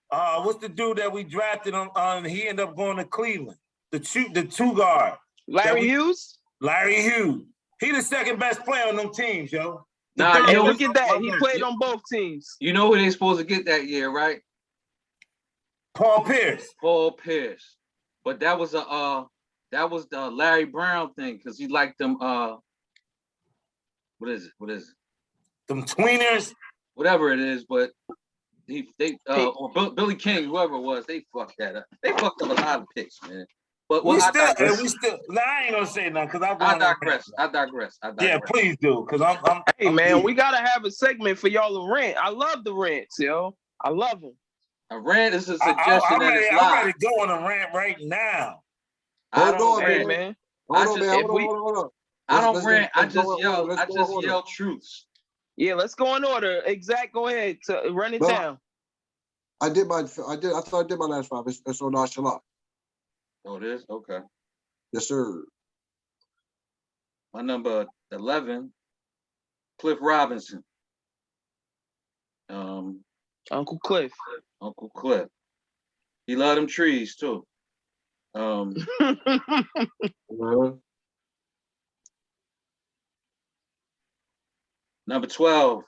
Speaker 4: What's the dude that we drafted on? He ended up going to Cleveland. The two guard.
Speaker 2: Larry Hughes.
Speaker 4: Larry Hughes. He the second best player on them teams, yo.
Speaker 1: Nah,
Speaker 2: look at that. He played on both teams.
Speaker 1: You know who they supposed to get that year, right?
Speaker 4: Paul Pierce.
Speaker 1: Paul Pierce. But that was the Larry Brown thing because he liked them. What is it?
Speaker 4: Them tweeners.
Speaker 1: Whatever it is, but or Billy King, whoever it was, they fucked that up. They fucked up a lot of picks, man. But
Speaker 4: I ain't gonna say nothing because
Speaker 1: I digress.
Speaker 4: Yeah, please do, because I'm.
Speaker 2: Hey, man, we gotta have a segment for y'all to rant. I love the rants, yo. I love them.
Speaker 1: A rant is a suggestion
Speaker 4: I'm
Speaker 1: that is
Speaker 4: ready,
Speaker 1: live.
Speaker 4: I'm ready to go on a rant right now.
Speaker 3: Hold on,
Speaker 2: Hey,
Speaker 3: man.
Speaker 2: man.
Speaker 3: Hold on.
Speaker 1: I don't rant. I just yell truths.
Speaker 2: Yeah, let's go in order. Exact. Go ahead. Run it down.
Speaker 3: I thought I did my last five. It's on nonchalant.
Speaker 1: Oh, it is? Okay.
Speaker 3: Yes, sir.
Speaker 1: My number 11, Cliff Robinson.
Speaker 2: Uncle Cliff.
Speaker 1: Uncle Cliff. He loved them trees too. Number 12,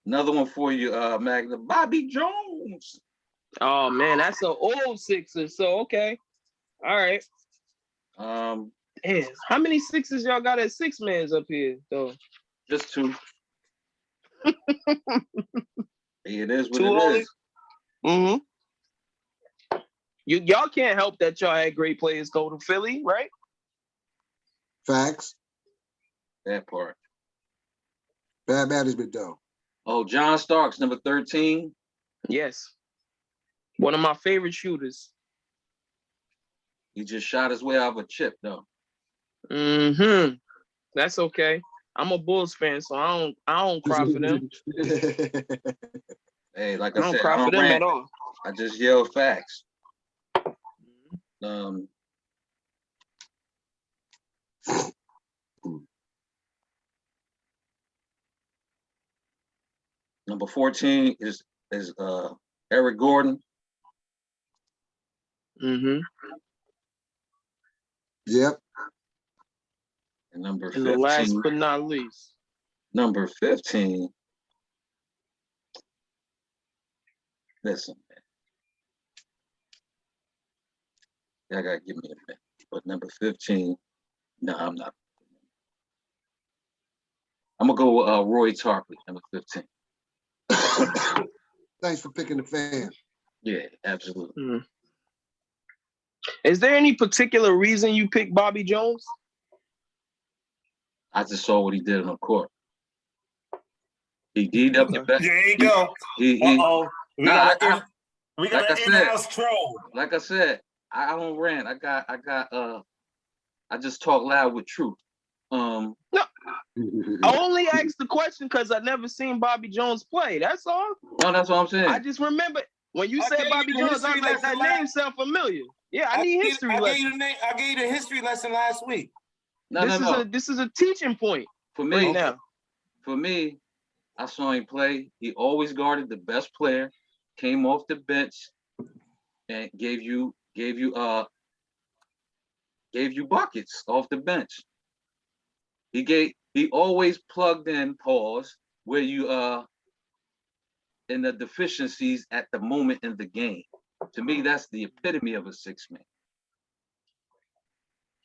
Speaker 1: another one for you, Magna. Bobby Jones.
Speaker 2: Oh man, that's an old Sixer. So okay. All right. Damn. How many Sixers y'all got at six mans up here though?
Speaker 1: Just two. It is what
Speaker 2: Two
Speaker 1: it is.
Speaker 2: Mm-hmm. Y'all can't help that y'all had great players go to Philly, right?
Speaker 3: Facts.
Speaker 1: That part.
Speaker 3: Bad management though.
Speaker 1: Oh, John Starks, number 13.
Speaker 2: Yes. One of my favorite shooters.
Speaker 1: He just shot his way out of a chip though.
Speaker 2: Mm-hmm. That's okay. I'm a Bulls fan, so I don't cry for them.
Speaker 1: Hey, like
Speaker 2: I
Speaker 1: I
Speaker 2: don't
Speaker 1: said,
Speaker 2: cry
Speaker 1: I
Speaker 2: for
Speaker 1: don't
Speaker 2: them
Speaker 1: rant.
Speaker 2: at all.
Speaker 1: I just yell facts. Number 14 is Eric Gordon.
Speaker 2: Mm-hmm.
Speaker 3: Yep.
Speaker 1: And number
Speaker 2: And the last
Speaker 1: 15.
Speaker 2: but not least.
Speaker 1: Number 15. Listen, man. Y'all gotta give me a minute. But number 15, no, I'm not. I'm gonna go with Roy Tarpley, number 15.
Speaker 3: Thanks for picking the fan.
Speaker 1: Yeah, absolutely.
Speaker 2: Is there any particular reason you picked Bobby Jones?
Speaker 1: I just saw what he did on the court. He D'd up the best.
Speaker 4: There you go. Uh-oh. We got an in-house troll.
Speaker 1: Like I said, I don't rant. I just talk loud with truth.
Speaker 2: No, I only asked the question because I never seen Bobby Jones play. That's all.
Speaker 1: No, that's what I'm saying.
Speaker 2: I just remember when you said Bobby Jones, I was like, that name sound familiar. Yeah, I need history lesson.
Speaker 4: I gave you the history lesson last week.
Speaker 2: This is a teaching point
Speaker 1: for me
Speaker 2: right now.
Speaker 1: For me, I saw him play. He always guarded the best player, came off the bench, and gave you buckets off the bench. He always plugged in pause where you in the deficiencies at the moment in the game. To me, that's the epitome of a six man.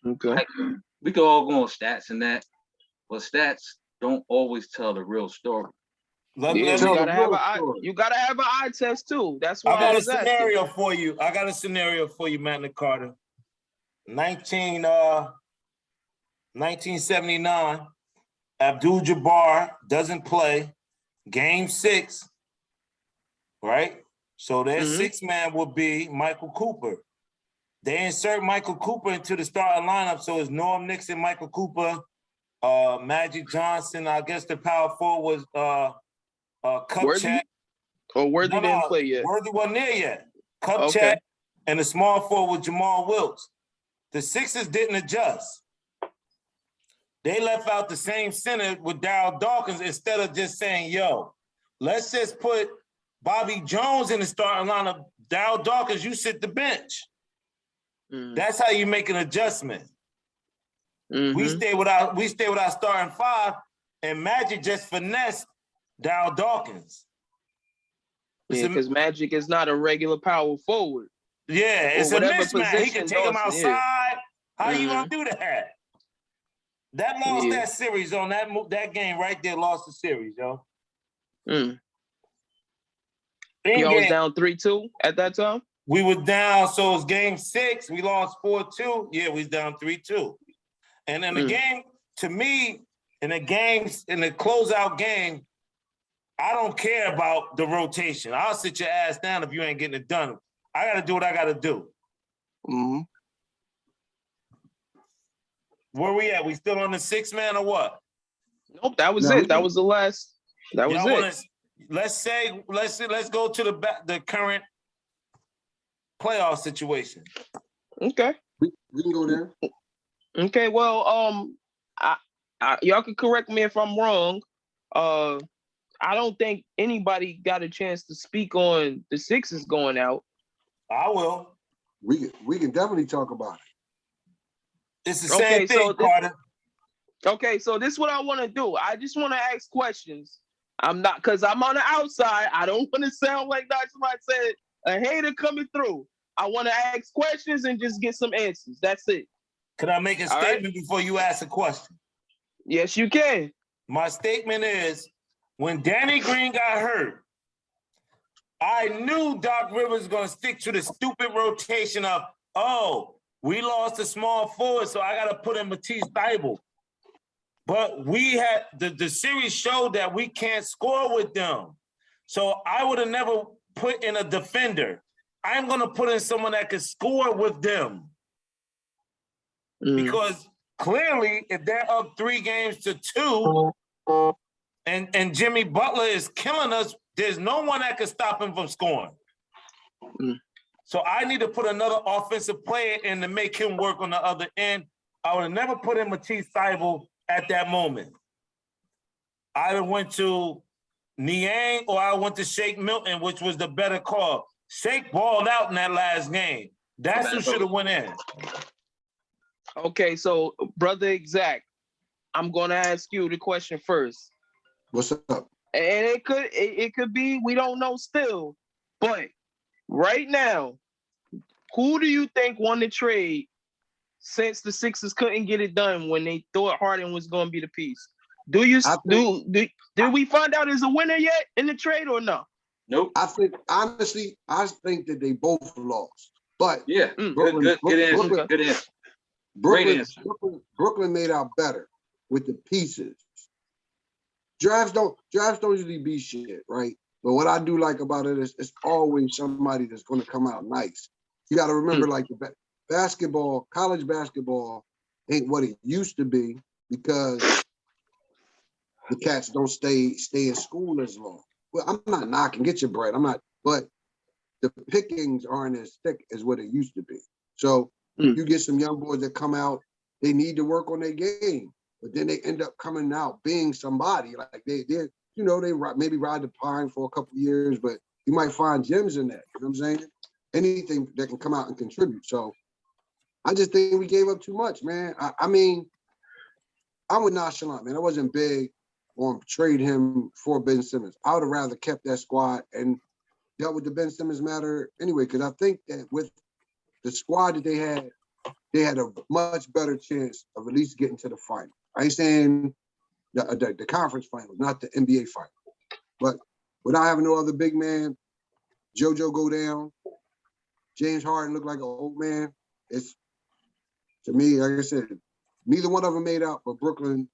Speaker 2: Okay.
Speaker 1: Like, we could all go on stats and that, but stats don't always tell the real story.
Speaker 2: You gotta have an eye test too. That's why
Speaker 4: I got a scenario for you. I got a scenario for you, Matt Carter. 1979, Abdul-Jabbar doesn't play. Game 6, right? So their sixth man would be Michael Cooper. They insert Michael Cooper into the starting lineup, so it's Norm Nixon, Michael Cooper, Magic Johnson. I guess the power forward was Kupchak.
Speaker 2: Worthy didn't play yet.
Speaker 4: Worthy wasn't there yet. Kupchak and the small forward was Jamal Wilkes. The Sixers didn't adjust. They left out the same center with Darryl Dawkins instead of just saying, yo, let's just put Bobby Jones in the starting lineup. Darryl Dawkins, you sit the bench. That's how you make an adjustment. We stay with our starting 5, and Magic just finessed Darryl Dawkins.
Speaker 2: Yeah, because Magic is not a regular power forward.
Speaker 4: Yeah, it's a mismatch. He can take him outside. Yeah. How you gonna do that? That lost that series on that game right there. Lost the series, yo.
Speaker 2: Y'all was down 3-2 at that time.
Speaker 4: We were down, so it's game 6. We lost 4-2. Yeah, we was down 3-2. And in the game, to me, in the closeout game, I don't care about the rotation. I'll sit your ass down if you ain't getting it done. I got to do what I got to do. Where we at? We still on the 6 man or what?
Speaker 2: Nope, that was it. That was the last. That was it.
Speaker 4: Let's go to the current playoff situation.
Speaker 2: Okay.
Speaker 3: We can go there.
Speaker 2: Okay, well, y'all can correct me if I'm wrong. I don't think anybody got a chance to speak on the Sixers going out.
Speaker 4: I will.
Speaker 3: We can definitely talk about it.
Speaker 4: It's the same thing, Carter.
Speaker 2: Okay, so this is what I want to do. I just want to ask questions. Because I'm on the outside. I don't want to sound like somebody said, a hater coming through. I want to ask questions and just get some answers. That's it.
Speaker 4: Can I make a statement before you ask a question?
Speaker 2: Yes, you can.
Speaker 4: My statement is, when Danny Green got hurt, I knew Doc Rivers was going to stick to the stupid rotation of, we lost a small forward, so I got to put in Matisse Thybulle. But we had, the series showed that we can't score with them. So I would have never put in a defender. I'm going to put in someone that could score with them. Because clearly, if they're up 3-2, and Jimmy Butler is killing us, there's no one that can stop him from scoring. So I need to put another offensive player in to make him work on the other end. I would have never put in Matisse Thybulle at that moment. I either went to Niang or I went to Shake Milton, which was the better call. Shake balled out in that last game. That's who should have went in.
Speaker 2: Okay, so brother Exact, I'm gonna ask you the question first.
Speaker 3: What's up?
Speaker 2: And it could be we don't know still, but right now, who do you think won the trade since the Sixers couldn't get it done when they thought Harden was going to be the piece? Do you did we find out there's a winner yet in the trade or no?
Speaker 1: Nope.
Speaker 3: I think honestly, I think that they both lost. But
Speaker 1: Yeah.
Speaker 3: Brooklyn,
Speaker 1: Good answer.
Speaker 3: Brooklyn,
Speaker 1: Good answer. Great answer.
Speaker 3: Brooklyn made out better with the pieces. Drafts don't usually be shit, right? But what I do like about it is it's always somebody that's going to come out nice. You got to remember, like the basketball, college basketball ain't what it used to be because the cats don't stay in school as long. Well, I'm not knocking, get your bread. I'm not, but the pickings aren't as thick as what it used to be. So you get some young boys that come out, they need to work on their game, but then they end up coming out being somebody. Like they maybe ride the pine for a couple years, but you might find gems in that. You know what I'm saying? Anything that can come out and contribute. So I just think we gave up too much, man. I mean, I'm with nonchalant, man. I wasn't big on trade him for Ben Simmons. I would have rather kept that squad and dealt with the Ben Simmons matter anyway, because I think that with the squad that they had a much better chance of at least getting to the final. I ain't saying the conference final, not the NBA final. But without having no other big man, JoJo go down, James Harden look like an old man. It's, to me, like I said, neither one of them made out, but Brooklyn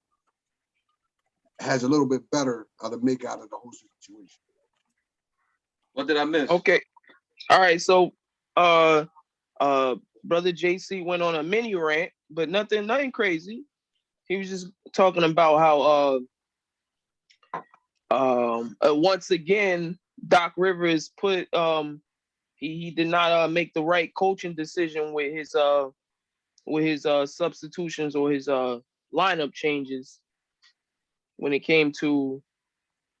Speaker 3: has a little bit better of the make out of the whole situation.
Speaker 1: What did I miss?
Speaker 2: Okay. All right. So brother JC went on a mini rant, but nothing crazy. He was just talking about how once again Doc Rivers put he did not make the right coaching decision with his substitutions or his lineup changes when it came to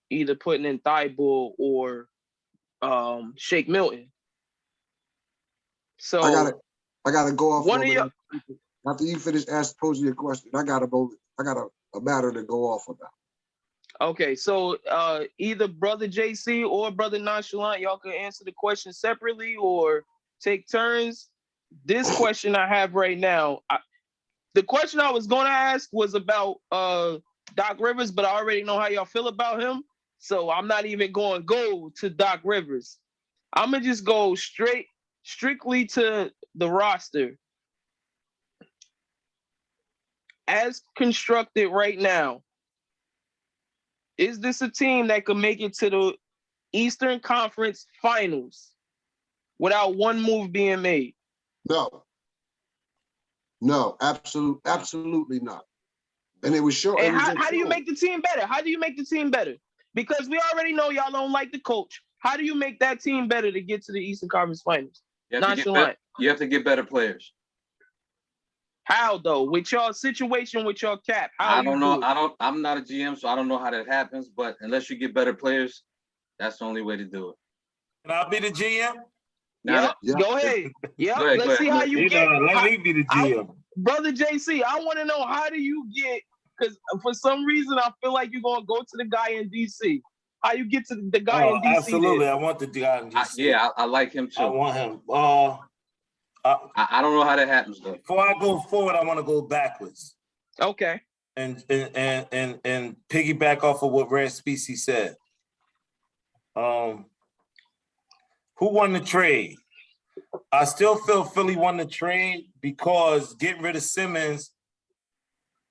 Speaker 2: either putting in Thibault or Shake Milton. So
Speaker 3: I gotta go off
Speaker 2: one of your,
Speaker 3: after you finish posing your question. I got a matter to go off about.
Speaker 2: Okay, so either Brother JC or Brother Nonchalant, y'all can answer the question separately or take turns. This question I have right now, the question I was going to ask was about Doc Rivers, but I already know how y'all feel about him, so I'm not even going to go to Doc Rivers. I'm going to just go strictly to the roster. As constructed right now, is this a team that could make it to the Eastern Conference Finals without one move being made?
Speaker 3: No, absolutely not. And it was short.
Speaker 2: And how do you make the team better? How do you make the team better? Because we already know y'all don't like the coach. How do you make that team better to get to the Eastern Conference Finals?
Speaker 1: You have to get better players.
Speaker 2: How though? With your situation, with your cap?
Speaker 1: I don't know. I'm not a GM, so I don't know how that happens. But unless you get better players, that's the only way to do it.
Speaker 4: Can I be the GM?
Speaker 2: Yeah. Go ahead. Yeah, let's see how you get.
Speaker 4: Let me be the GM.
Speaker 2: Brother JC, I want to know, how do you get, because for some reason I feel like you're going to go to the guy in DC. How you get to the guy in DC?
Speaker 4: Absolutely, I want the guy in DC.
Speaker 1: I like him too.
Speaker 4: I want him.
Speaker 1: I don't know how that happens though.
Speaker 4: Before I go forward, I want to go backwards.
Speaker 2: Okay.
Speaker 4: And piggyback off of what Rare Species said. Who won the trade? I still feel Philly won the trade because getting rid of Simmons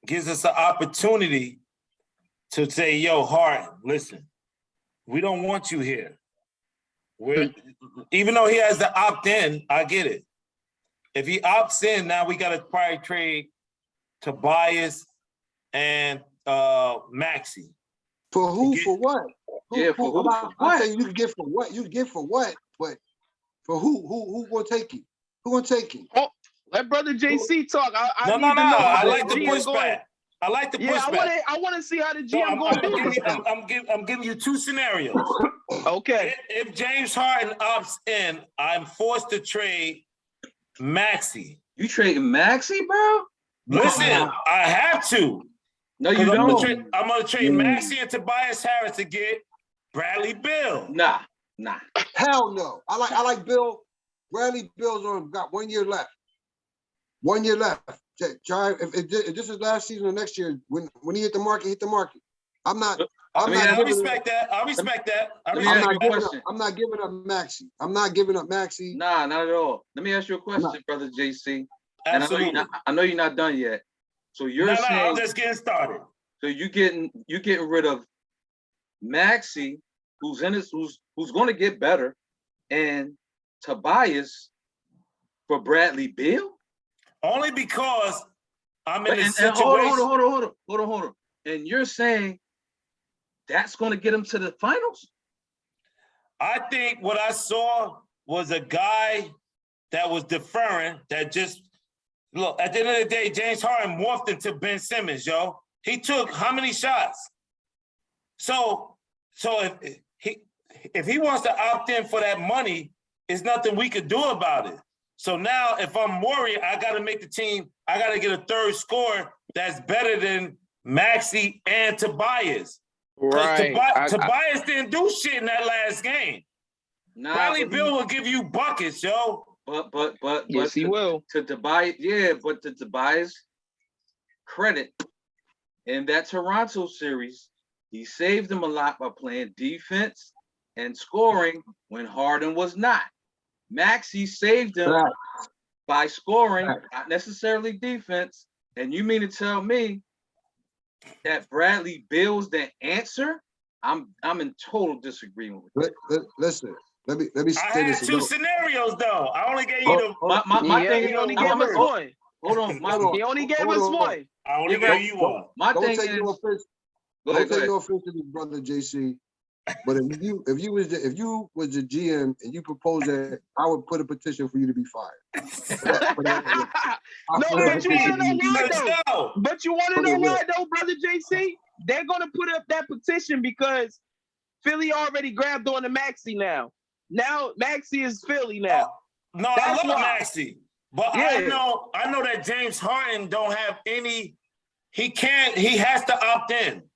Speaker 4: gives us an opportunity to say, yo, Hart, listen, we don't want you here. Even though he has to opt in, I get it. If he opts in, now we got to probably trade Tobias and Maxey.
Speaker 3: For who? For what?
Speaker 1: For who?
Speaker 3: I say you can get for what? You can get for what? But for who? Who gonna take you? Who gonna take you?
Speaker 2: Oh, let Brother JC talk.
Speaker 4: No. I like the pushback. I like the pushback.
Speaker 2: I want to see how the GM going to do this.
Speaker 4: I'm giving you two scenarios.
Speaker 2: Okay.
Speaker 4: If James Harden opts in, I'm forced to trade Maxey.
Speaker 1: You trading Maxey, bro?
Speaker 4: Listen, I have to.
Speaker 1: No, you
Speaker 4: Because
Speaker 1: don't.
Speaker 4: I'm gonna trade Maxey and Tobias Harris to get Bradley Beal.
Speaker 1: Nah.
Speaker 3: Hell no. I like Bill. Bradley Bill's got 1 year left. 1 year left. Try if this is last season or next year, when he hit the market, I'm not
Speaker 4: I respect that. I respect that.
Speaker 1: I'm
Speaker 3: not giving up Maxey. I'm not giving up Maxey.
Speaker 1: Nah, not at all. Let me ask you a question, brother JC.
Speaker 4: Absolutely.
Speaker 1: And I know you're not done yet. So you're saying
Speaker 4: I'm just getting started.
Speaker 1: So you getting rid of Maxey, who's going to get better, and Tobias for Bradley Beal?
Speaker 4: Only because I'm in a situation.
Speaker 1: Hold on. And you're saying that's going to get him to the finals?
Speaker 4: I think what I saw was a guy that was deferring, that just look. At the end of the day, James Harden morphed into Ben Simmons, yo. He took how many shots? So if he wants to opt in for that money, there's nothing we could do about it. So now, if I'm Maury, I got to make the team. I got to get a third scorer that's better than Maxey and Tobias.
Speaker 2: Right.
Speaker 4: Tobias didn't do shit in that last game.
Speaker 1: Nah,
Speaker 4: Bradley Beal will give you buckets, yo.
Speaker 1: But
Speaker 2: yes, he will.
Speaker 1: To Tobias, but to Tobias' credit, in that Toronto series, he saved them a lot by playing defense and scoring when Harden was not. Maxey saved them by scoring, not necessarily defense. And you mean to tell me that Bradley Beal's the answer? I'm in total disagreement with that.
Speaker 3: Listen, let me say
Speaker 4: I
Speaker 3: this.
Speaker 4: had two scenarios though. I only gave you
Speaker 1: my thing.
Speaker 2: He only gave us one.
Speaker 1: Hold on.
Speaker 2: He only gave us one.
Speaker 4: I only gave you one.
Speaker 1: My
Speaker 3: don't
Speaker 1: thing
Speaker 3: take
Speaker 1: is.
Speaker 3: no offense.
Speaker 1: Go
Speaker 3: Don't
Speaker 1: ahead.
Speaker 3: take no offense to me, brother JC. But if you was the GM and you proposed that, I would put a petition for you to be fired.
Speaker 2: But you want to know why though? But you want to know why though, brother JC? They're gonna put up that petition because Philly already grabbed on to Maxey now. Now Maxey is Philly now.
Speaker 4: No, I love Maxey, but I know that James Harden don't have any. He has to opt in.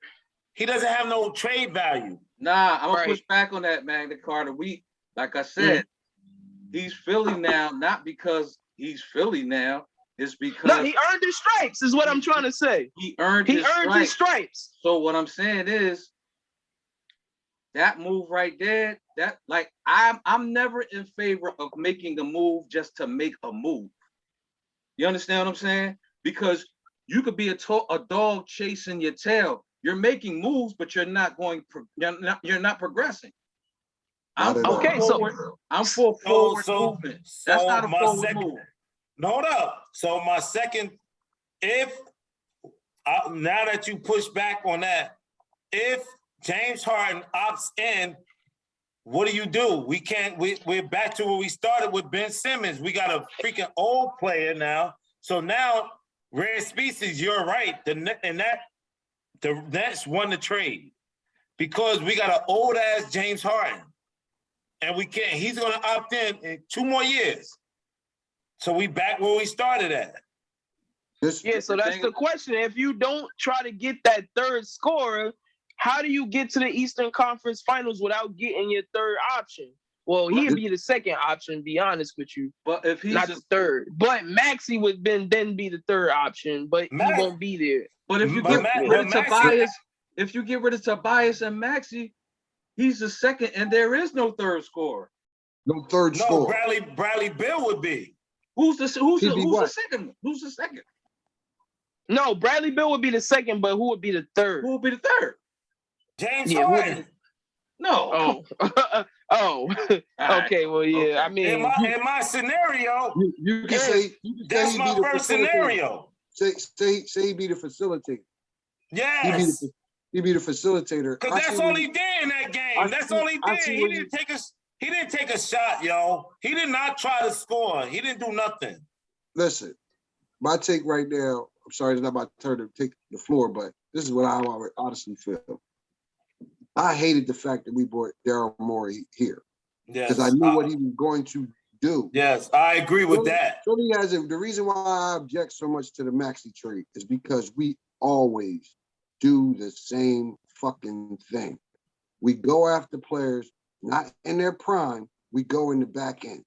Speaker 4: He doesn't have no trade value.
Speaker 1: Nah, I'm gonna push back on that, Magna Carta. Like I said, he's Philly now, not because he's Philly now. It's because
Speaker 2: he earned his stripes, is what I'm trying to say.
Speaker 1: He earned his stripes. So what I'm saying is that move right there, that like I'm never in favor of making a move just to make a move. You understand what I'm saying? Because you could be a dog chasing your tail. You're making moves, but you're not progressing. I'm for forward movement. That's not a forward move.
Speaker 4: Hold up. So my second, now that you push back on that, if James Harden opts in, what do? We're back to where we started with Ben Simmons. We got a freaking old player now. So now, rare species, you're right. The Nets won the trade because we got an old ass James Harden, and he's gonna opt in 2 more years. So we back where we started at.
Speaker 2: So that's the question. If you don't try to get that third scorer, how do you get to the Eastern Conference Finals without getting your third option? Well, he'd be the second option, to be honest with you.
Speaker 1: But if he's
Speaker 2: not the third. But Maxey would then be the third option, but he won't be there.
Speaker 1: But if you get rid of Tobias, and Maxey, he's the second, and there is no third scorer.
Speaker 3: No third scorer.
Speaker 4: Bradley Beal would be.
Speaker 1: Who's the second? Who's the second?
Speaker 2: No, Bradley Beal would be the second, but who would be the third?
Speaker 1: Who would be the third?
Speaker 4: James Harden.
Speaker 1: No.
Speaker 2: Okay. Well, yeah. I mean,
Speaker 4: in my scenario,
Speaker 3: you can say
Speaker 4: that's my first scenario.
Speaker 3: Say he be the facilitator.
Speaker 4: Yes.
Speaker 3: He be the facilitator.
Speaker 4: Because that's all he did in that game. That's all he did. He didn't take a shot, yo. He did not try to score. He didn't do nothing.
Speaker 3: Listen, my take right now. I'm sorry, it's not my turn to take the floor, but this is what I honestly feel. I hated the fact that we brought Daryl Morey here because I knew what he was going to do.
Speaker 4: Yes, I agree with that.
Speaker 3: The reason why I object so much to the Maxey trade is because we always do the same fucking thing. We go after players not in their prime. We go in the back end.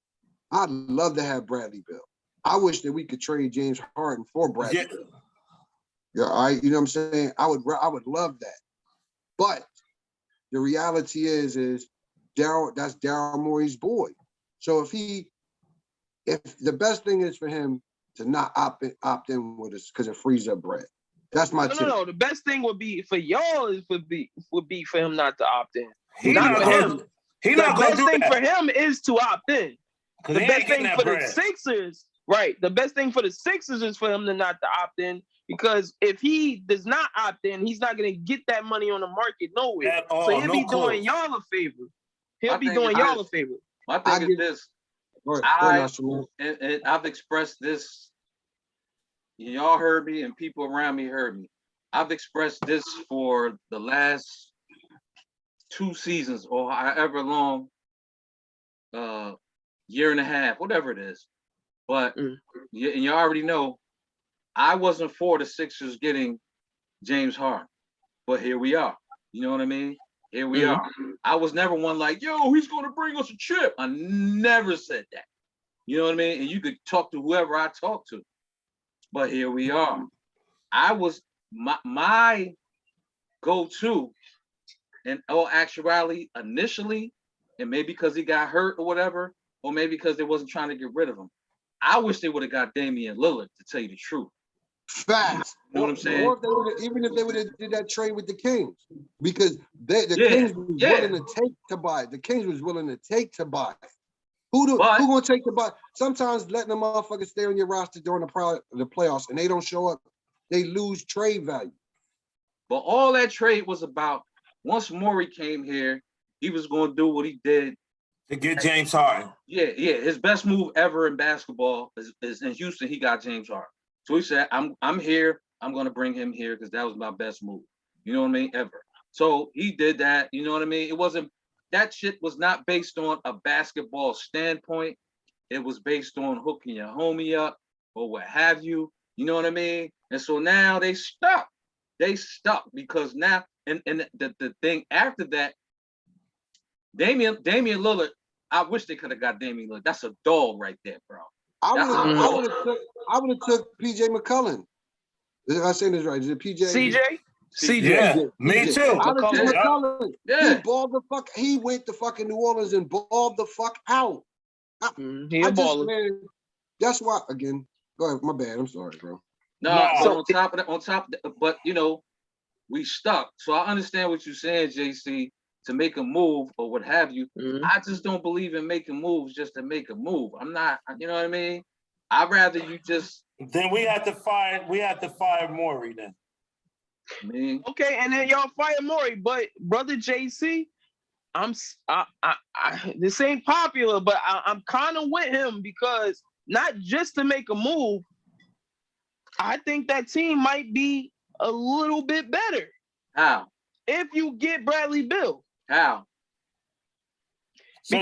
Speaker 3: I'd love to have Bradley Beal. I wish that we could trade James Harden for Bradley Beal. Yeah, all right. You know what I'm saying? I would love that. But the reality is Daryl, that's Daryl Morey's boy. So if the best thing is for him to not opt in with us because it frees up bread. That's my tip.
Speaker 2: No. The best thing would be for y'all would be for him not to opt in.
Speaker 4: He not gonna do
Speaker 2: The best thing for him is to opt in. The best thing for the Sixers, right? The best thing for the Sixers is for him to not to opt in, because if he does not opt in, he's not gonna get that money on the market nowhere. So he'll be doing y'all a favor. My
Speaker 1: thing is this. And I've expressed this. Y'all heard me, and people around me heard me. I've expressed this for the last 2 seasons or however long, year and a half, whatever it is. But and you already know, I wasn't for the Sixers getting James Harden, but here we are. You know what I mean? Here we are. I was never one like, yo, he's going to bring us a chip. I never said that. You know what I mean? And you could talk to whoever I talk to. But here we are. I was my go-to in all actuality initially, and maybe because he got hurt or whatever, or maybe because they wasn't trying to get rid of him. I wish they would have got Damian Lillard, to tell you the truth.
Speaker 3: Facts.
Speaker 1: You know what I'm saying?
Speaker 3: Or even if they would have did that trade with the Kings, because the Kings was willing to take to buy. The Kings was willing to take to buy. Who gonna take the buy? Sometimes letting the motherfuckers stay on your roster during the playoffs and they don't show up, they lose trade value.
Speaker 1: But all that trade was about, once Morey came here, he was going to do what he did
Speaker 4: to get James Harden.
Speaker 1: Yeah. His best move ever in basketball is in Houston. He got James Harden. So he said, I'm here. I'm going to bring him here because that was my best move. You know what I mean? Ever. So he did that. You know what I mean? That shit was not based on a basketball standpoint. It was based on hooking your homie up or what have you. You know what I mean? And so now they stuck. Because now, and the thing after that, Damian Lillard, I wish they could have got Damian Lillard. That's a dog right there, bro.
Speaker 3: I would have took PJ McCullum. If I say this right, is it PJ?
Speaker 2: CJ.
Speaker 4: Yeah, me too.
Speaker 3: I would have took McCullum.
Speaker 1: Yeah.
Speaker 3: He balled the fuck. He went to fucking New Orleans and balled the fuck out. That's why. Again, go ahead. My bad. I'm sorry, bro.
Speaker 1: No. So on top of that, but you know, we stuck. So I understand what you're saying, JC. To make a move or what have you. I just don't believe in making moves just to make a move. I'm not, you know what I mean? I'd rather you just.
Speaker 4: Then we have to fire Morey then.
Speaker 2: Okay, and then y'all fire Morey, but brother JC, this ain't popular, but I'm kind of with him, because not just to make a move, I think that team might be a little bit better.
Speaker 1: How?
Speaker 2: If you get Bradley Beal.
Speaker 1: How?
Speaker 4: So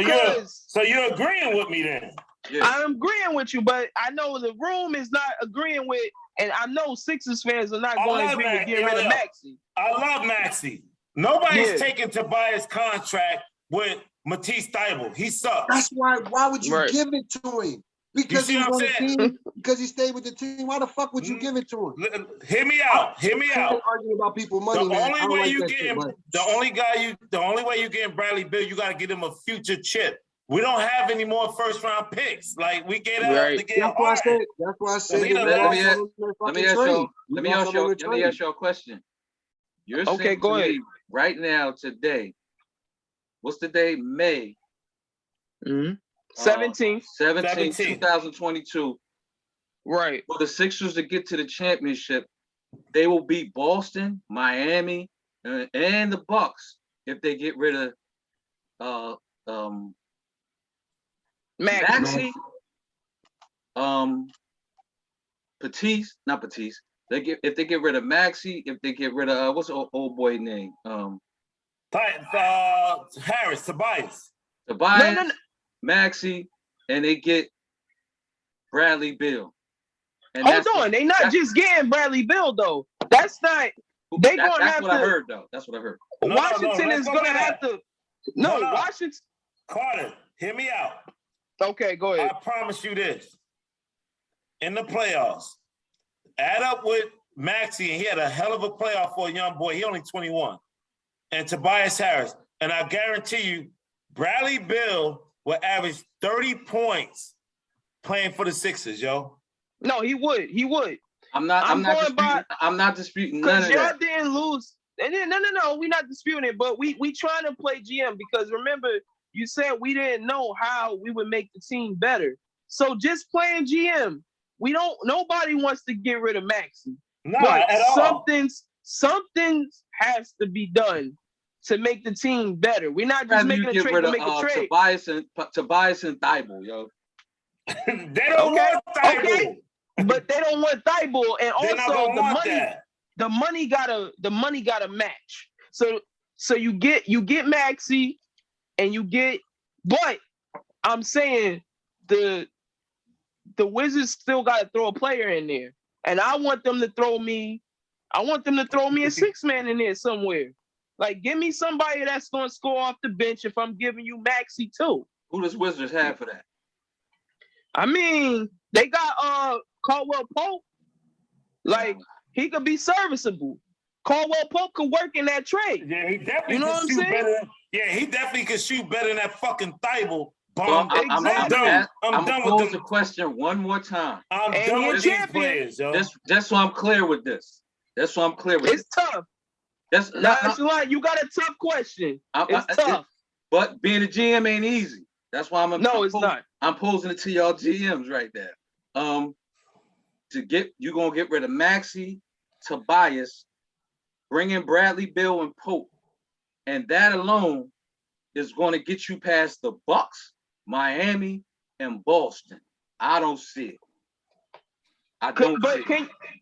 Speaker 4: you're agreeing with me then?
Speaker 1: Yeah.
Speaker 2: I'm agreeing with you, but I know the room is not agreeing with, and I know Sixers fans are not going to agree with getting rid of Maxey.
Speaker 4: I love Maxey. Nobody's taking Tobias' contract with Matisse Thybulle. He sucks.
Speaker 3: That's why. Why would you give it to him? Because he's on the team. Because he stayed with the team. Why the fuck would you give it to him?
Speaker 4: Hear me out.
Speaker 3: Arguing about people money.
Speaker 4: The only way you getting Bradley Beal, you got to get him a future chip. We don't have any more first round picks. Like we get out to get.
Speaker 3: That's why I said.
Speaker 1: Let me ask you a question. You're saying
Speaker 2: go ahead.
Speaker 1: Right now, today, what's the day? May
Speaker 2: 17th,
Speaker 1: 2022.
Speaker 2: Right.
Speaker 1: For the Sixers to get to the championship, they will beat Boston, Miami, and the Bucks if they get rid of Maxey, not Patisse. If they get rid of Maxey, if they get rid of what's the old boy name?
Speaker 4: Tobias.
Speaker 1: No. Maxey, and they get Bradley Beal. And
Speaker 2: hold on, they not just getting Bradley Beal though. That's not. They gonna
Speaker 1: That's
Speaker 2: have
Speaker 1: what I
Speaker 2: to.
Speaker 1: heard, though. That's what I heard.
Speaker 4: No,
Speaker 2: Washington
Speaker 4: let's
Speaker 2: is
Speaker 4: go
Speaker 2: gonna
Speaker 4: back.
Speaker 2: have to. No,
Speaker 4: Hold on.
Speaker 2: Washington.
Speaker 4: Carter, hear me out.
Speaker 2: Okay, go ahead.
Speaker 4: I promise you this. In the playoffs, add up with Maxey, and he had a hell of a playoff for a young boy. He only 21. And Tobias Harris. And I guarantee you, Bradley Beal will average 30 points playing for the Sixers, yo.
Speaker 2: No, he would. He would.
Speaker 1: I'm not disputing none
Speaker 2: Because
Speaker 1: of
Speaker 2: y'all
Speaker 1: that.
Speaker 2: didn't lose. And then, no, we're not disputing it, but we trying to play GM because remember, you said we didn't know how we would make the team better. So just playing GM, nobody wants to get rid of Maxey.
Speaker 4: No,
Speaker 2: But
Speaker 4: at all.
Speaker 2: something has to be done to make the team better. We're not just making a trade to make a trade.
Speaker 1: Tobias and Thibault, yo.
Speaker 4: They don't want Thibault.
Speaker 2: Okay. But they don't want Thibault, and
Speaker 4: They're not
Speaker 2: also
Speaker 4: gonna want that.
Speaker 2: the money gotta match. So you get Maxey, and you get. But I'm saying the Wizards still gotta throw a player in there, and I want them to throw me a six-man in there somewhere. Like, give me somebody that's gonna score off the bench if I'm giving you Maxey too.
Speaker 1: Who does Wizards have for that?
Speaker 2: I mean, they got Caldwell Pope. Like, he could be serviceable. Caldwell Pope could work in that trade.
Speaker 4: Yeah, he definitely
Speaker 2: You know
Speaker 4: could
Speaker 2: what I'm
Speaker 4: shoot
Speaker 2: saying?
Speaker 4: better. Yeah, he definitely could shoot better than that fucking Thibault.
Speaker 1: Well,
Speaker 4: I'm done
Speaker 1: I'm
Speaker 4: with
Speaker 1: pose
Speaker 4: them.
Speaker 1: the question one more time.
Speaker 4: I'm
Speaker 2: And
Speaker 4: done
Speaker 2: he a
Speaker 4: with these
Speaker 2: champion.
Speaker 4: players, yo.
Speaker 1: Just so I'm clear with this. That's so I'm clear with
Speaker 2: It's
Speaker 1: this.
Speaker 2: tough.
Speaker 1: That's
Speaker 2: Shalon, you got a tough question. It's tough.
Speaker 1: But being a GM ain't easy. That's why
Speaker 2: It's not.
Speaker 1: I'm posing it to y'all GMs right there. You're gonna get rid of Maxey, Tobias, bring in Bradley, Beal, and Pope, and that alone is going to get you past the Bucks, Miami, and Boston. I don't see it.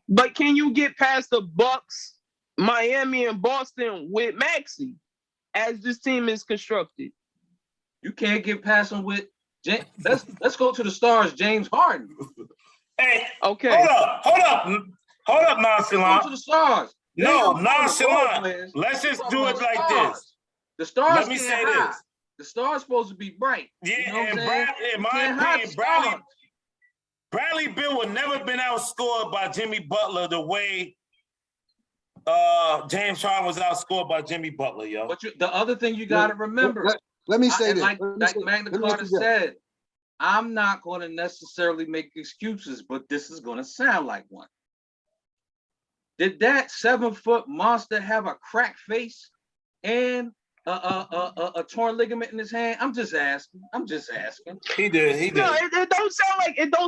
Speaker 2: But can you get past the Bucks, Miami, and Boston with Maxey as this team is constructed?
Speaker 1: You can't get past them with. Let's go to the stars. James Harden.
Speaker 4: Hey,
Speaker 2: Okay.
Speaker 4: hold up,
Speaker 1: Go to
Speaker 4: nonchalant.
Speaker 1: the stars.
Speaker 4: No,
Speaker 1: They are the role
Speaker 4: nonchalant.
Speaker 1: players.
Speaker 4: Let's just
Speaker 1: We're
Speaker 4: do it
Speaker 1: talking
Speaker 4: like
Speaker 1: about
Speaker 4: this.
Speaker 1: stars. The stars
Speaker 4: Let me
Speaker 1: can't
Speaker 4: say
Speaker 1: hide.
Speaker 4: this.
Speaker 1: The stars supposed to be bright.
Speaker 4: Yeah,
Speaker 1: You know what I'm
Speaker 4: and
Speaker 1: saying?
Speaker 4: in
Speaker 1: You
Speaker 4: my
Speaker 1: can't hide
Speaker 4: opinion,
Speaker 1: the
Speaker 4: Bradley
Speaker 1: stars.
Speaker 4: Bradley Beal would never been outscored by Jimmy Butler the way James Harden was outscored by Jimmy Butler, yo.
Speaker 1: But the other thing you got to remember,
Speaker 3: Let me say
Speaker 1: and
Speaker 3: this.
Speaker 1: like Magna
Speaker 3: let me
Speaker 1: Carta
Speaker 3: interject.
Speaker 1: said, I'm not going to necessarily make excuses, but this is going to sound like one. Did that 7-foot monster have a cracked face and a torn ligament in his hand? I'm just asking.
Speaker 4: He did.
Speaker 2: No, it don't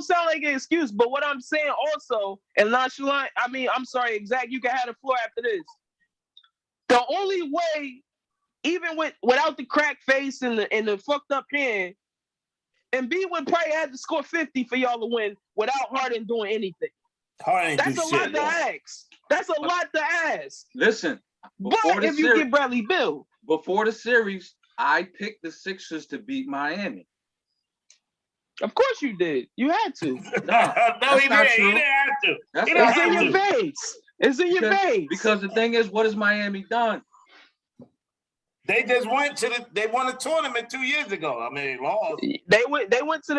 Speaker 2: sound like an excuse. But what I'm saying also, and nonchalant, I mean, I'm sorry, Exact, you can have the floor after this. The only way, even without the cracked face and the fucked up hand, Embiid would probably have to score 50 for y'all to win without Harden doing anything.
Speaker 4: Harden ain't
Speaker 2: That's
Speaker 4: do
Speaker 2: a
Speaker 4: shit,
Speaker 2: lot to
Speaker 4: yo.
Speaker 2: ask. That's a lot to ask.
Speaker 1: Listen,
Speaker 2: But if you get Bradley Beal,
Speaker 1: before the series, I picked the Sixers to beat Miami.
Speaker 2: of course you did. You had to.
Speaker 4: No, he
Speaker 1: not
Speaker 4: didn't.
Speaker 1: true.
Speaker 4: He didn't have to.
Speaker 1: That's
Speaker 4: He
Speaker 1: not
Speaker 4: didn't
Speaker 2: It's
Speaker 4: have
Speaker 2: in
Speaker 4: to.
Speaker 2: your face. It's in your face.
Speaker 1: Because the thing is, what has Miami done?
Speaker 4: They just won a tournament 2 years ago. I mean, they lost.
Speaker 2: They went to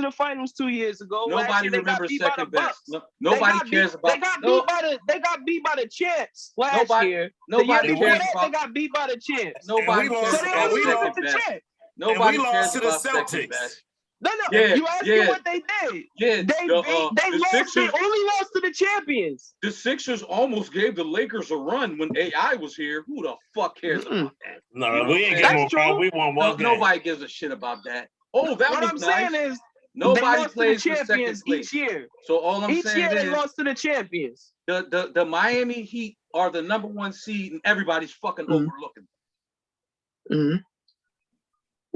Speaker 2: the finals 2 years ago. Last
Speaker 1: Nobody
Speaker 2: year they got
Speaker 1: remembers
Speaker 2: beat by the
Speaker 1: second best.
Speaker 2: Bucks.
Speaker 1: No, nobody cares about.
Speaker 2: They got beat by the champs last year.
Speaker 1: Nobody
Speaker 2: the year before
Speaker 1: cares
Speaker 2: that,
Speaker 1: about.
Speaker 2: they got beat by the champs.
Speaker 1: Nobody
Speaker 4: And we
Speaker 1: cares
Speaker 4: lost-
Speaker 2: So they
Speaker 1: about
Speaker 2: only
Speaker 1: second
Speaker 2: lost the
Speaker 1: best.
Speaker 2: champ.
Speaker 1: Nobody
Speaker 4: And we
Speaker 1: cares
Speaker 4: lost to the
Speaker 1: about second
Speaker 4: Celtics.
Speaker 1: best.
Speaker 2: No.
Speaker 1: Yeah,
Speaker 2: You asked me
Speaker 1: yeah.
Speaker 2: what they did.
Speaker 1: Yeah,
Speaker 2: They
Speaker 1: the
Speaker 2: lost. They
Speaker 1: Sixers.
Speaker 2: only lost to the champions.
Speaker 1: The Sixers almost gave the Lakers a run when AI was here. Who the fuck cares
Speaker 2: Mm-mm.
Speaker 1: about that?
Speaker 4: No,
Speaker 1: You know
Speaker 4: we
Speaker 1: what
Speaker 4: ain't
Speaker 1: I'm
Speaker 4: getting
Speaker 2: saying?
Speaker 4: more points. We won one game.
Speaker 1: Nobody gives a shit about that. Oh, that
Speaker 2: What
Speaker 1: was
Speaker 2: I'm
Speaker 1: nice.
Speaker 2: saying is
Speaker 1: Nobody
Speaker 2: they lost to the
Speaker 1: plays for second
Speaker 2: champions
Speaker 1: place.
Speaker 2: each year.
Speaker 1: So all I'm
Speaker 2: Each
Speaker 1: saying
Speaker 2: year they
Speaker 1: is
Speaker 2: lost to the champions.
Speaker 1: the Miami Heat are the number one seed and everybody's fucking
Speaker 2: Mhm.
Speaker 1: overlooking.
Speaker 2: Mm-hmm.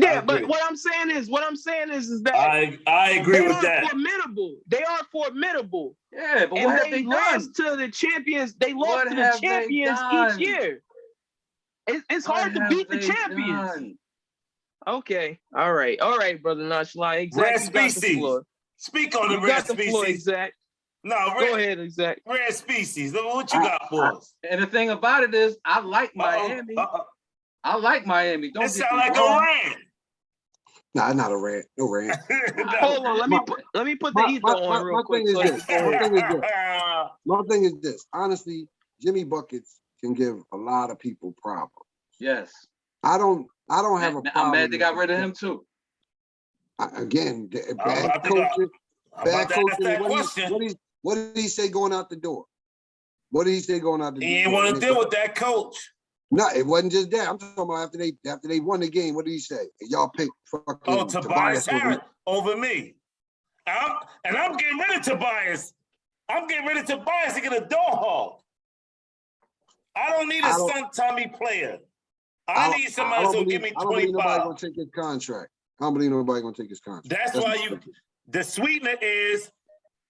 Speaker 4: I
Speaker 2: Yeah,
Speaker 4: agree.
Speaker 2: but what I'm saying is that
Speaker 4: I agree
Speaker 2: they
Speaker 4: with
Speaker 2: are
Speaker 4: that.
Speaker 2: formidable. They are formidable.
Speaker 1: Yeah, but
Speaker 2: And
Speaker 1: what have
Speaker 2: they
Speaker 1: they done?
Speaker 2: lost to the champions. They lost
Speaker 1: What
Speaker 2: to the
Speaker 1: have they
Speaker 2: champions
Speaker 1: done?
Speaker 2: each year. It's
Speaker 1: What
Speaker 2: hard to
Speaker 1: have
Speaker 2: beat the
Speaker 1: they
Speaker 2: champions.
Speaker 1: done?
Speaker 2: Okay. All right, brother Nonchalant.
Speaker 4: Red
Speaker 2: Exact. You got the
Speaker 4: species.
Speaker 2: floor.
Speaker 4: Speak on the
Speaker 2: You
Speaker 4: red
Speaker 2: got the floor,
Speaker 4: species.
Speaker 2: Exact.
Speaker 4: No,
Speaker 2: Go ahead, Exact.
Speaker 4: Rare species. What you got for us?
Speaker 1: And the thing about it is, I like Miami. I like Miami. Don't
Speaker 4: It
Speaker 1: get
Speaker 4: sound
Speaker 1: me
Speaker 4: like a
Speaker 1: wrong.
Speaker 4: rant.
Speaker 3: Nah, not a rant. No rant.
Speaker 2: Hold on, let me put the ether on real quick.
Speaker 3: My thing is this. Honestly, Jimmy Buckets can give a lot of people problems.
Speaker 1: Yes.
Speaker 3: I don't have a problem.
Speaker 1: I'm mad they got rid of him too.
Speaker 3: Again, bad
Speaker 4: about to
Speaker 3: coaching.
Speaker 4: I'm about to ask that question.
Speaker 3: What did he say going out the door? What did he say going out the door?
Speaker 4: He ain't want to deal with that coach.
Speaker 3: No, it wasn't just that. I'm talking about after they won the game. What did he say? Y'all picked fucking
Speaker 4: Tobias Harris over me. And I'm getting rid of Tobias. I'm getting rid of Tobias to get a door hog. I don't need a Sun Tommy player. I need somebody that's gonna give me 25.
Speaker 3: I don't believe nobody gonna take his contract. I don't believe nobody gonna take his contract.
Speaker 4: That's why the sweetener is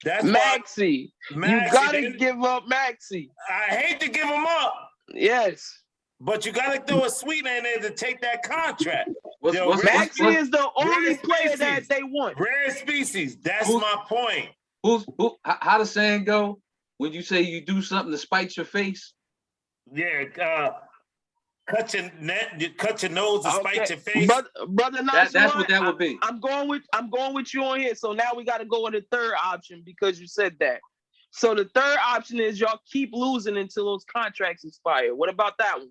Speaker 2: Maxey. You gotta give up Maxey.
Speaker 4: I hate to give him up.
Speaker 2: Yes.
Speaker 4: But you gotta throw a sweetener in there to take that contract.
Speaker 2: Maxey is the only player that they want.
Speaker 4: Rare species. That's my point.
Speaker 1: How the saying go? When you say you do something to spite your face?
Speaker 4: Yeah, cut your nose to spite your face.
Speaker 2: Brother,
Speaker 1: that's what that would be.
Speaker 2: I'm going with you on here. So now we got to go with the third option because you said that. So the third option is y'all keep losing until those contracts expire. What about that one?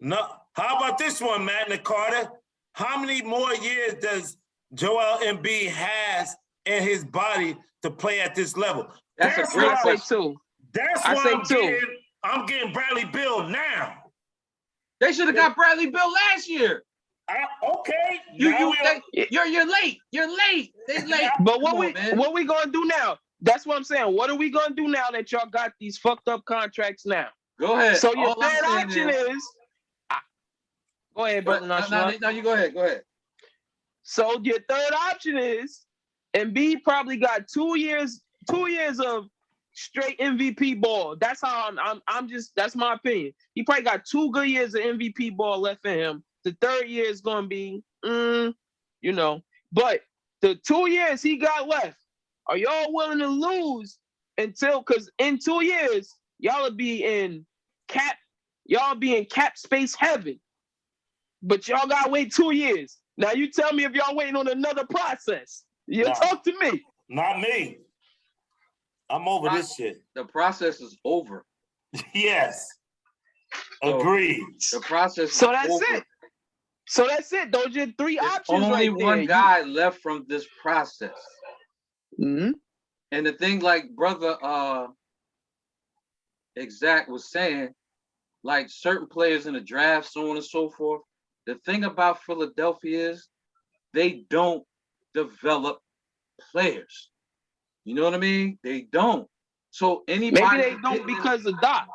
Speaker 4: No. How about this one, Matt Carter? How many more years does Joel Embiid has in his body to play at this level?
Speaker 1: That's a great question.
Speaker 4: That's why I'm getting Bradley Beal now.
Speaker 1: They should have got Bradley Beal last year.
Speaker 4: Okay.
Speaker 1: You're late. You're late. They late.
Speaker 2: But what we gonna do now? That's what I'm saying. What are we gonna do now that y'all got these fucked up contracts now?
Speaker 1: Go ahead.
Speaker 2: So your third option is go ahead, brother.
Speaker 1: No, you go ahead. Go ahead. So
Speaker 2: your third option is Embiid probably got 2 years of straight MVP ball. That's how that's my opinion. He probably got 2 good years of MVP ball left in him. The third year is gonna be, but the 2 years he got left, are y'all willing to lose because in 2 years, y'all will be in cap space heaven. But y'all gotta wait 2 years. Now you tell me if y'all waiting on another process. Talk to me.
Speaker 4: Not me. I'm over this shit.
Speaker 1: The process is over.
Speaker 4: Yes. Agreed.
Speaker 1: The process is
Speaker 2: so that's
Speaker 1: over.
Speaker 2: it. So that's it. Those are your three options.
Speaker 1: Only one guy left from this process.
Speaker 2: Mm-hmm.
Speaker 1: And the thing, like brother Exact was saying, like certain players in the draft, so on and so forth. The thing about Philadelphia is they don't develop players. You know what I mean? They don't. So anybody
Speaker 2: maybe they don't because of Doc.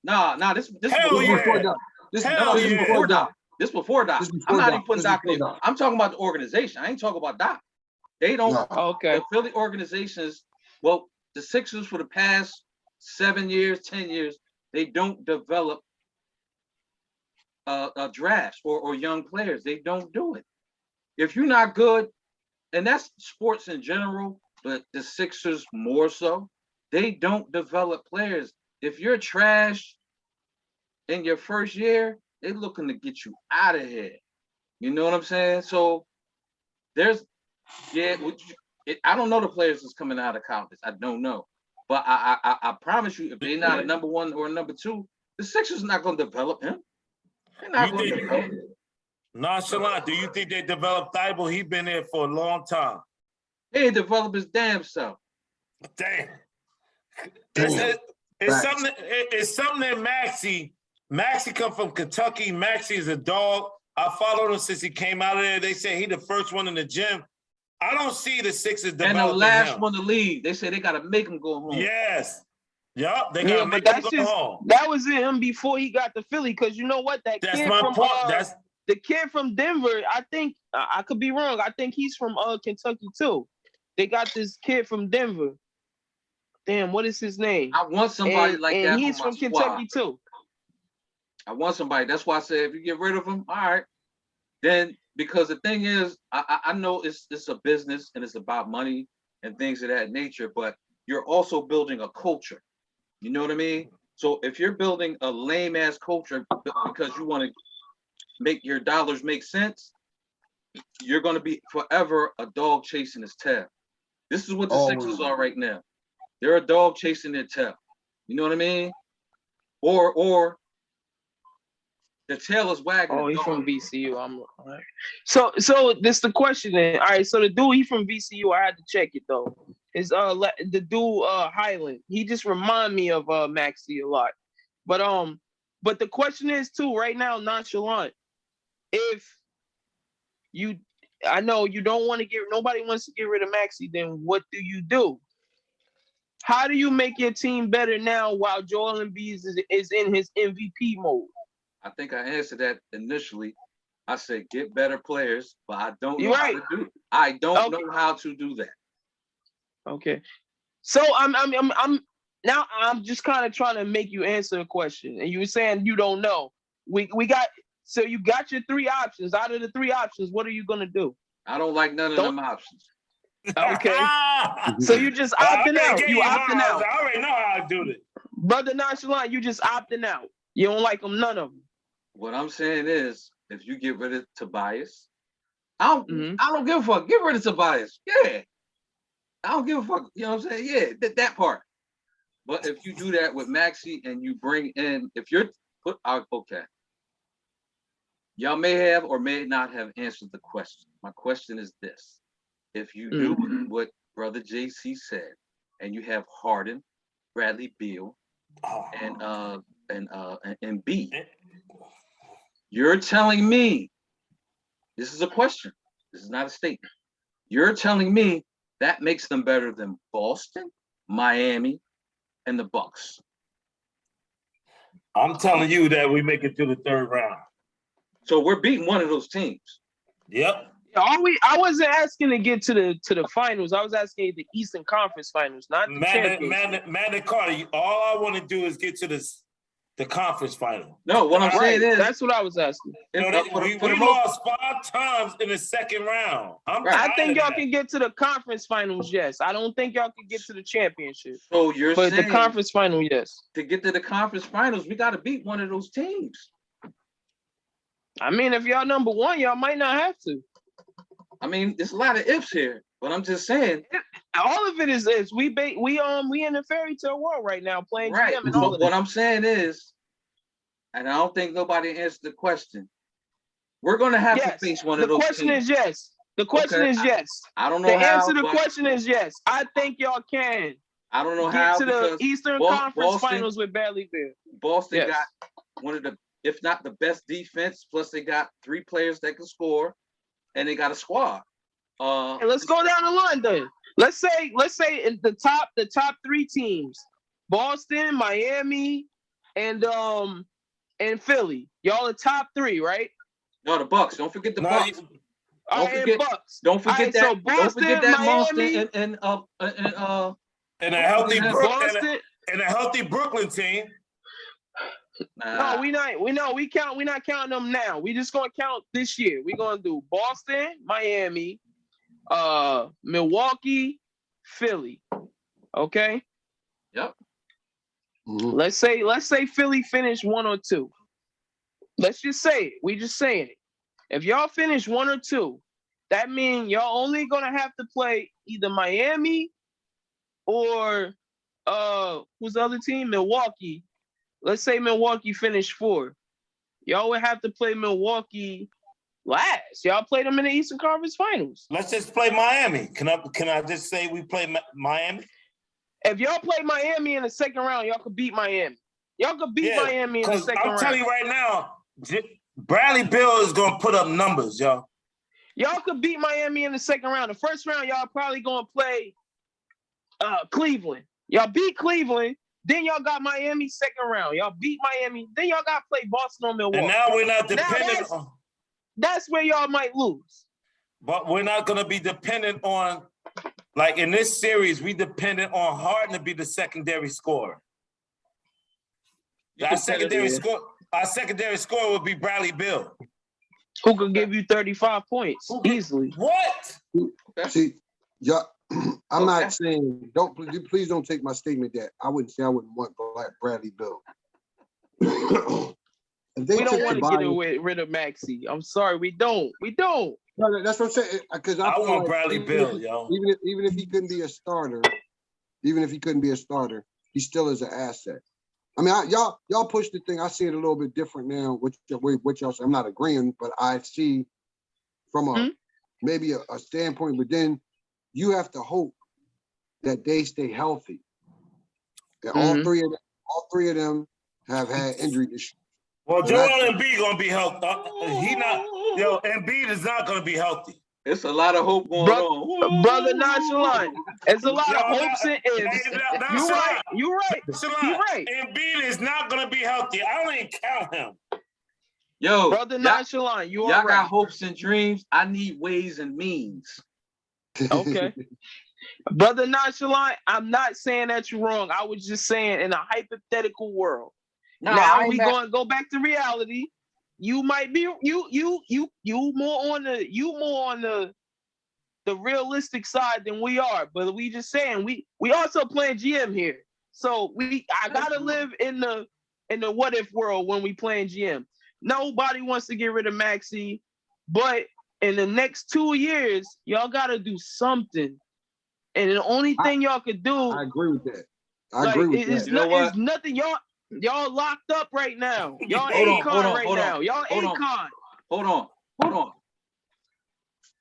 Speaker 1: Nah. This
Speaker 4: Hell
Speaker 1: before
Speaker 4: yeah.
Speaker 1: Doc. This
Speaker 4: Hell
Speaker 1: is
Speaker 4: yeah.
Speaker 1: before Doc. This before Doc. I'm not even putting Doc in.
Speaker 3: Doc.
Speaker 1: I'm talking about the organization. I ain't talking about Doc. They don't.
Speaker 3: No.
Speaker 2: Okay.
Speaker 1: The Philly organizations. Well, the Sixers for the past 7 years, 10 years, they don't develop drafts or young players. They don't do it. If you're not good, and that's sports in general, but the Sixers more so, they don't develop players. If you're trash in your first year, they're looking to get you out of here. You know what I'm saying? So I don't know the players that's coming out of college. I don't know. But I promise you, if they're not a number one or a number two, the Sixers not going to develop him. They're not going to develop him.
Speaker 4: Nonchalant, do you think they developed Thibault? He's been there for a long time.
Speaker 1: He ain't developed his damn self.
Speaker 4: Damn. It's something that Maxey come from Kentucky. Maxey is a dog. I followed him since he came out of there. They say he the first one in the gym. I don't see the Sixers developing
Speaker 1: and the last
Speaker 4: him.
Speaker 1: one to leave. They say they got to make him go home.
Speaker 4: Yes. Yup, they got to make him go home.
Speaker 2: That was him before he got to Philly, because you know what? That's my point. The kid from Denver, I think, I could be wrong. I think he's from Kentucky too. They got this kid from Denver. Damn, what is his name?
Speaker 1: I want somebody like that.
Speaker 2: And he's from Kentucky too.
Speaker 1: I want somebody. That's why I said if you get rid of him, all right. Then because the thing is, I know it's a business and it's about money and things of that nature, but you're also building a culture. You know what I mean? So if you're building a lame ass culture because you want to make your dollars make sense, you're going to be forever a dog chasing his tail. This is what the Sixers are right now. They're a dog chasing their tail. You know what I mean? Or the tail is wagging.
Speaker 2: Oh, he's from VCU. I'm all right. So this the question then. All right, so the dude he from VCU, I had to check it though. Is the dude Highland. He just remind me of Maxey a lot. But the question is too right now, nonchalant. If you, I know you don't want to nobody wants to get rid of Maxey, then what do? How do you make your team better now while Joel Embiid is in his MVP mode?
Speaker 1: I think I answered that initially. I said get better players, but I don't know
Speaker 2: You're
Speaker 1: how
Speaker 2: right.
Speaker 1: to do it. I don't know how to do that.
Speaker 2: Okay. So I'm now I'm just kind of trying to make you answer a question. And you were saying you don't know. We got so you got your 3 options. Out of the 3 options, what are you gonna do?
Speaker 1: I don't like none of them options.
Speaker 2: Okay. So you just opting out. You opting out.
Speaker 4: I already know how to do it.
Speaker 2: Brother Nonchalant, you just opting out. You don't like them, none of them.
Speaker 1: What I'm saying is, if you get rid of Tobias, I don't give a fuck. Get rid of Tobias. Yeah. I don't give a fuck. You know what I'm saying? Yeah, that part. But if you do that with Maxey and you bring in, if you're put out, okay. Y'all may have or may not have answered the question. My question is this. If you do what Brother JC said, and you have Harden, Bradley Beal, and B, you're telling me, this is a question. This is not a statement. You're telling me that makes them better than Boston, Miami, and the Bucks.
Speaker 4: I'm telling you that we make it to the 3rd round.
Speaker 1: So we're beating one of those teams.
Speaker 4: Yep.
Speaker 2: I wasn't asking to get to the finals. I was asking the Eastern Conference Finals, not the championship.
Speaker 4: Man, Carter, all I want to do is get to the conference final.
Speaker 1: No, what I'm saying is
Speaker 2: that's what I was asking.
Speaker 4: We lost 5 times in the 2nd round.
Speaker 2: I think y'all can get to the conference finals, yes. I don't think y'all can get to the championship.
Speaker 1: So you're saying
Speaker 2: the conference final, yes.
Speaker 1: To get to the conference finals, we got to beat one of those teams.
Speaker 2: I mean, if y'all number 1, y'all might not have to.
Speaker 1: I mean, there's a lot of ifs here, but I'm just saying.
Speaker 2: All of it is ifs. We in a fairy tale world right now playing GM and all of that.
Speaker 1: What I'm saying is, and I don't think nobody answered the question. We're going to have to face one of those teams.
Speaker 2: The question is yes. The question is yes.
Speaker 1: I don't know
Speaker 2: how. The
Speaker 1: how.
Speaker 2: answer to the question is yes. I think y'all can.
Speaker 1: I don't know how.
Speaker 2: Get to the Eastern Conference Finals with Bradley Beal.
Speaker 1: Boston got one of the, if not the best defense, plus they got 3 players that can score, and they got a squad.
Speaker 2: Hey, let's go down the line then. Let's say in the top 3 teams, Boston, Miami, and Philly. Y'all the top 3, right?
Speaker 1: No, the Bucks. Don't forget the Bucks.
Speaker 2: Bucks.
Speaker 1: Don't forget that.
Speaker 2: So Boston,
Speaker 1: don't forget that
Speaker 2: Miami,
Speaker 4: and a healthy Brooklyn team.
Speaker 2: No, we're not counting them now. We just gonna count this year. We're gonna do Boston, Miami, Milwaukee, Philly. Okay.
Speaker 1: Yep.
Speaker 2: Let's say Philly finish 1 or 2. Let's just say it. We just saying it. If y'all finish 1 or 2, that means y'all only gonna have to play either Miami or who's the other team? Milwaukee. Let's say Milwaukee finished 4. Y'all would have to play Milwaukee last. Y'all played them in the Eastern Conference Finals.
Speaker 4: Let's just play Miami. Can I just say we play Miami?
Speaker 2: If y'all play Miami in the 2nd round, y'all could beat Miami. Y'all could beat Miami in the 2nd round.
Speaker 4: I'm telling you right now, Bradley Beal is gonna put up numbers, y'all.
Speaker 2: Y'all could beat Miami in the 2nd round. The 1st round, y'all probably gonna play Cleveland. Y'all beat Cleveland. Then y'all got Miami 2nd round. Y'all beat Miami. Then y'all got to play Boston or Milwaukee.
Speaker 4: And now we're not dependent on.
Speaker 2: That's where y'all might lose.
Speaker 4: But we're not going to be dependent on, like in this series, we dependent on Harden to be the secondary scorer. Our secondary scorer would be Bradley Beal.
Speaker 2: Who could give you 35 points easily.
Speaker 4: What?
Speaker 3: See, y'all I'm
Speaker 1: Okay.
Speaker 3: not saying please don't take my statement that I wouldn't say I wouldn't want Bradley Bill. If they
Speaker 2: We don't
Speaker 3: took
Speaker 2: want to
Speaker 3: Tobias,
Speaker 2: get rid of Maxey. I'm sorry, we don't.
Speaker 3: no, that's what I'm saying. Because
Speaker 4: I
Speaker 3: feel
Speaker 4: want
Speaker 3: like
Speaker 4: Bradley Bill, yo.
Speaker 3: even if he couldn't be a starter, he still is an asset. I mean, y'all push the thing. I see it a little bit different now. What y'all say? I'm not agreeing, but I see from a maybe a standpoint. But then you have to hope that they stay healthy. And all three of them have had injury issues.
Speaker 4: Well, Joel Embiid gonna be healthy. Embiid is not gonna be healthy.
Speaker 1: It's a lot of hope going on.
Speaker 2: Brother Nonchalant. It's a lot of hopes and ifs. You're right.
Speaker 4: Embiid is not gonna be healthy. I don't even count him.
Speaker 1: Yo,
Speaker 2: Brother Nonchalant, you
Speaker 1: y'all
Speaker 2: are right.
Speaker 1: got hopes and dreams. I need ways and means.
Speaker 2: Okay. Brother Nonchalant, I'm not saying that you're wrong. I was just saying in a hypothetical world. Now we gonna go back to reality. You might be you more on the realistic side than we are, but we just saying we also playing GM here. So I gotta live in the what if world when we playing GM. Nobody wants to get rid of Maxey, but in the next 2 years, y'all gotta do something. And the only thing y'all could do,
Speaker 3: I agree with that. I agree with that.
Speaker 1: You know what?
Speaker 2: It's nothing. Y'all locked up right now. Y'all
Speaker 1: Hold on,
Speaker 2: right now. Y'all ACON.
Speaker 1: Hold on.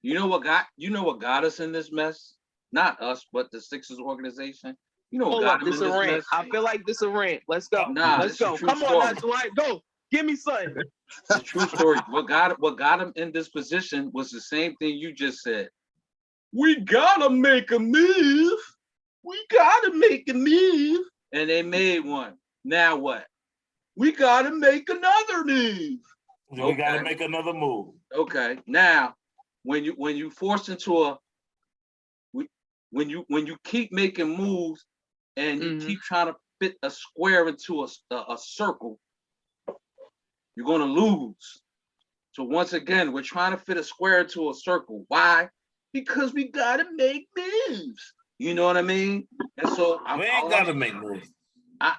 Speaker 1: You know what got us in this mess? Not us, but the Sixers organization. You know what got them in this mess?
Speaker 2: I feel like this a rant. Let's go.
Speaker 1: Nah,
Speaker 2: Let's go. Come on, that's right. Go. Give me something.
Speaker 1: It's a true story. What got him in this position was the same thing you just said. We gotta make a move. And they made one. Now what? We gotta make another move.
Speaker 4: We gotta make another move.
Speaker 1: Okay. Now, when you force into when you keep making moves and you keep trying to fit a square into a circle, you're gonna lose. So once again, we're trying to fit a square into a circle. Why? Because we gotta make moves. You know what I mean? And so
Speaker 4: we ain't gotta make moves.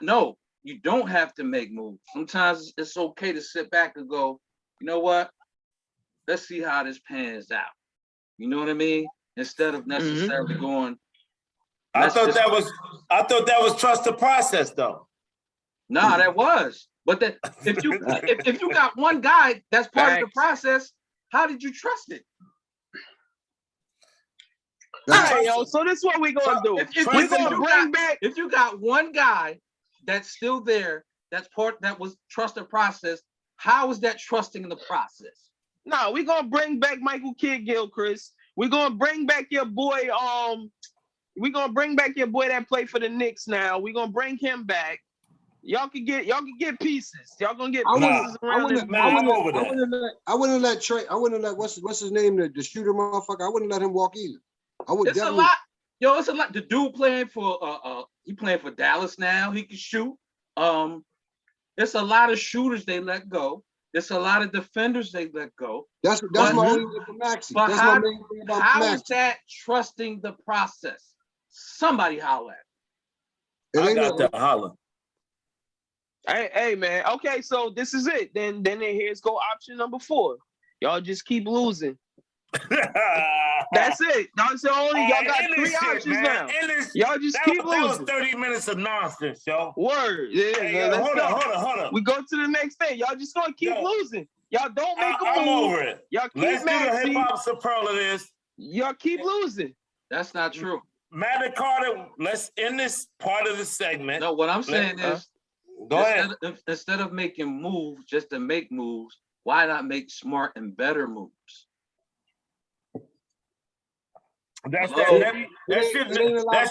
Speaker 1: No, you don't have to make moves. Sometimes it's okay to sit back and go, you know what? Let's see how this pans out. You know what I mean? Instead of necessarily going.
Speaker 4: I thought that was trust the process, though.
Speaker 1: Nah, that was. But that if you got one guy that's part of the process, how did you trust it?
Speaker 2: All right, yo. So this is what we're gonna do.
Speaker 1: If you got one guy that's still there, that was trust the process. How is that trusting the process?
Speaker 2: No, we're gonna bring back Michael Kidd-Gilchrist. We're gonna bring back your boy. We're gonna bring back your boy that played for the Knicks. Now we're gonna bring him back. Y'all can get pieces. Y'all gonna get pieces around this.
Speaker 3: I wouldn't let Trey. I wouldn't let what's his name, the shooter motherfucker. I wouldn't let him walk either.
Speaker 1: It's a lot. Yo, it's a lot. The dude playing for he playing for Dallas now. He can shoot. There's a lot of shooters they let go. There's a lot of defenders they let go.
Speaker 3: That's my only thing for Maxey.
Speaker 1: But
Speaker 3: that's my main thing about
Speaker 1: how
Speaker 3: Maxey.
Speaker 1: is that trusting the process? Somebody holler at
Speaker 4: I got to holler.
Speaker 2: Hey, man. Okay, so this is it. Then here's go option number 4. Y'all just keep losing. That's it. That's the only. Y'all got 3 options now. Y'all just keep losing.
Speaker 4: That was 30 minutes of nonsense, yo.
Speaker 2: Word. Yeah,
Speaker 4: hey, hold on.
Speaker 2: We go to the next thing. Y'all just gonna keep losing. Y'all don't make a move.
Speaker 4: I'm over it.
Speaker 2: Y'all keep
Speaker 4: Let's do the
Speaker 2: Maxey.
Speaker 4: hip-hop superlatives.
Speaker 2: Y'all keep losing.
Speaker 1: That's not true.
Speaker 4: Matt Carter, let's end this part of the segment.
Speaker 1: No, what I'm saying is,
Speaker 4: go ahead.
Speaker 1: Instead of making moves just to make moves, why not make smart and better moves?
Speaker 4: That's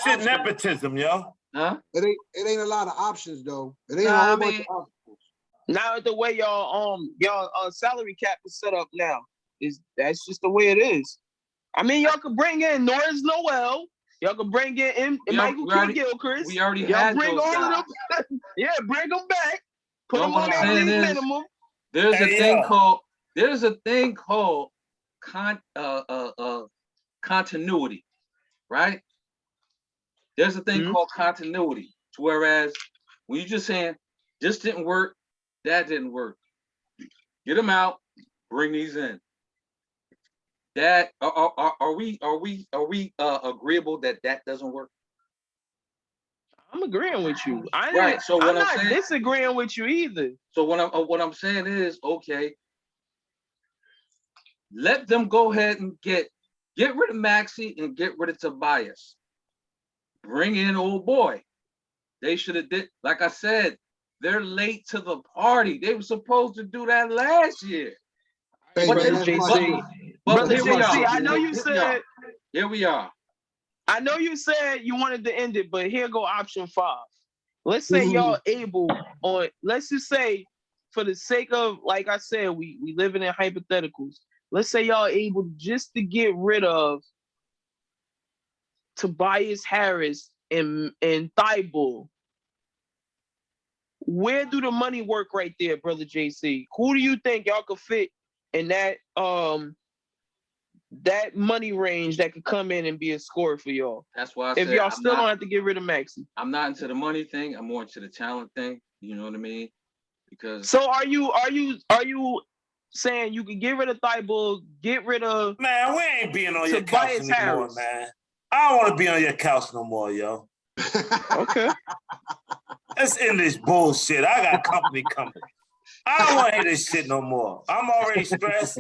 Speaker 4: shit nepotism, yo.
Speaker 3: Huh? It ain't a lot of options though. It ain't a whole bunch of options.
Speaker 2: Now the way y'all salary cap is set up now that's just the way it is. I mean, y'all could bring in Norris Noel. Y'all could bring in Michael Kidd-Gilchrist.
Speaker 1: We already had
Speaker 2: bring
Speaker 1: those
Speaker 2: all
Speaker 1: guys.
Speaker 2: of them. Yeah, bring them back. Put them
Speaker 1: what
Speaker 2: on
Speaker 1: I'm
Speaker 2: that league
Speaker 1: saying is,
Speaker 2: minimum.
Speaker 1: There's a thing called continuity, right? There's a thing called continuity. Whereas when you're just saying this didn't work, that didn't work, get them out, bring these in. That are we agreeable that doesn't work?
Speaker 2: I'm agreeing with you.
Speaker 1: Right. So what
Speaker 2: I'm
Speaker 1: I'm
Speaker 2: not
Speaker 1: saying,
Speaker 2: disagreeing with you either.
Speaker 1: so what I'm saying is, okay, let them go ahead and get rid of Maxey and get rid of Tobias. Bring in old boy. They should have did, like I said, they're late to the party. They were supposed to do that last year.
Speaker 3: Hey,
Speaker 1: But
Speaker 3: man,
Speaker 2: Brother
Speaker 3: that's
Speaker 2: JC,
Speaker 3: my-
Speaker 2: Brother
Speaker 1: here we
Speaker 2: JC,
Speaker 1: are.
Speaker 2: I know you
Speaker 1: Here we are.
Speaker 2: said,
Speaker 1: Here we are.
Speaker 2: I know you said you wanted to end it, but here go option 5. Let's say y'all able on, let's just say for the sake of, like I said, we living in hypotheticals. Let's say y'all able just to get rid of Tobias Harris and Thibault. Where do the money work right there, Brother JC? Who do you think y'all could fit in that that money range that could come in and be a scorer for y'all?
Speaker 1: That's why I
Speaker 2: If
Speaker 1: said
Speaker 2: y'all still don't have to get rid of Maxey.
Speaker 1: I'm not into the money thing. I'm more into the talent thing. You know what I mean? Because
Speaker 2: So are you saying you can get rid of Thibault, get rid of
Speaker 4: Man, we ain't being on your couch
Speaker 2: Tobias
Speaker 4: anymore,
Speaker 2: Harris?
Speaker 4: man. I don't want to be on your couch no more, yo.
Speaker 2: Okay.
Speaker 4: Let's end this bullshit. I got company coming. I don't want to hear this shit no more. I'm already stressed.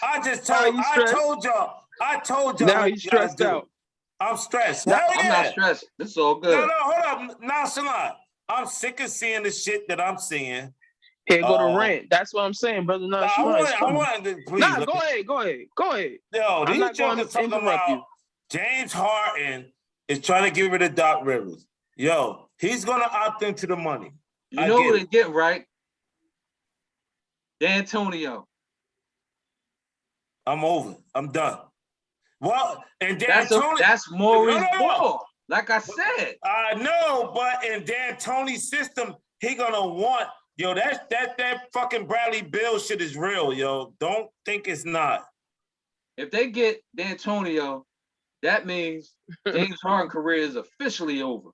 Speaker 4: I told y'all.
Speaker 2: Now
Speaker 4: what
Speaker 2: he's
Speaker 4: you gotta
Speaker 2: stressed
Speaker 4: do.
Speaker 2: out.
Speaker 4: I'm stressed.
Speaker 1: no,
Speaker 4: Hell
Speaker 1: I'm
Speaker 4: yeah.
Speaker 1: not stressed. This is all good.
Speaker 4: No, hold up. Nonchalant. I'm sick of seeing the shit that I'm seeing.
Speaker 2: Here go the rant. That's what I'm saying, brother. No,
Speaker 4: I want to please.
Speaker 2: Nah, go ahead.
Speaker 4: Yo,
Speaker 2: I'm
Speaker 4: these
Speaker 2: not going
Speaker 4: jokers
Speaker 2: to
Speaker 4: talking
Speaker 2: interrupt
Speaker 4: about
Speaker 2: you.
Speaker 4: James Harden is trying to get rid of Doc Rivers. Yo, he's gonna opt into the money.
Speaker 1: You know who they get right? D'Antonio.
Speaker 4: I'm over. I'm done. Well, and D'Antoni,
Speaker 1: that's more is
Speaker 4: No.
Speaker 1: more. Like I said.
Speaker 4: I know, but in D'Antoni's system, he gonna want, yo, that fucking Bradley Beal shit is real, yo. Don't think it's not.
Speaker 1: If they get D'Antonio, that means James Harden's career is officially over.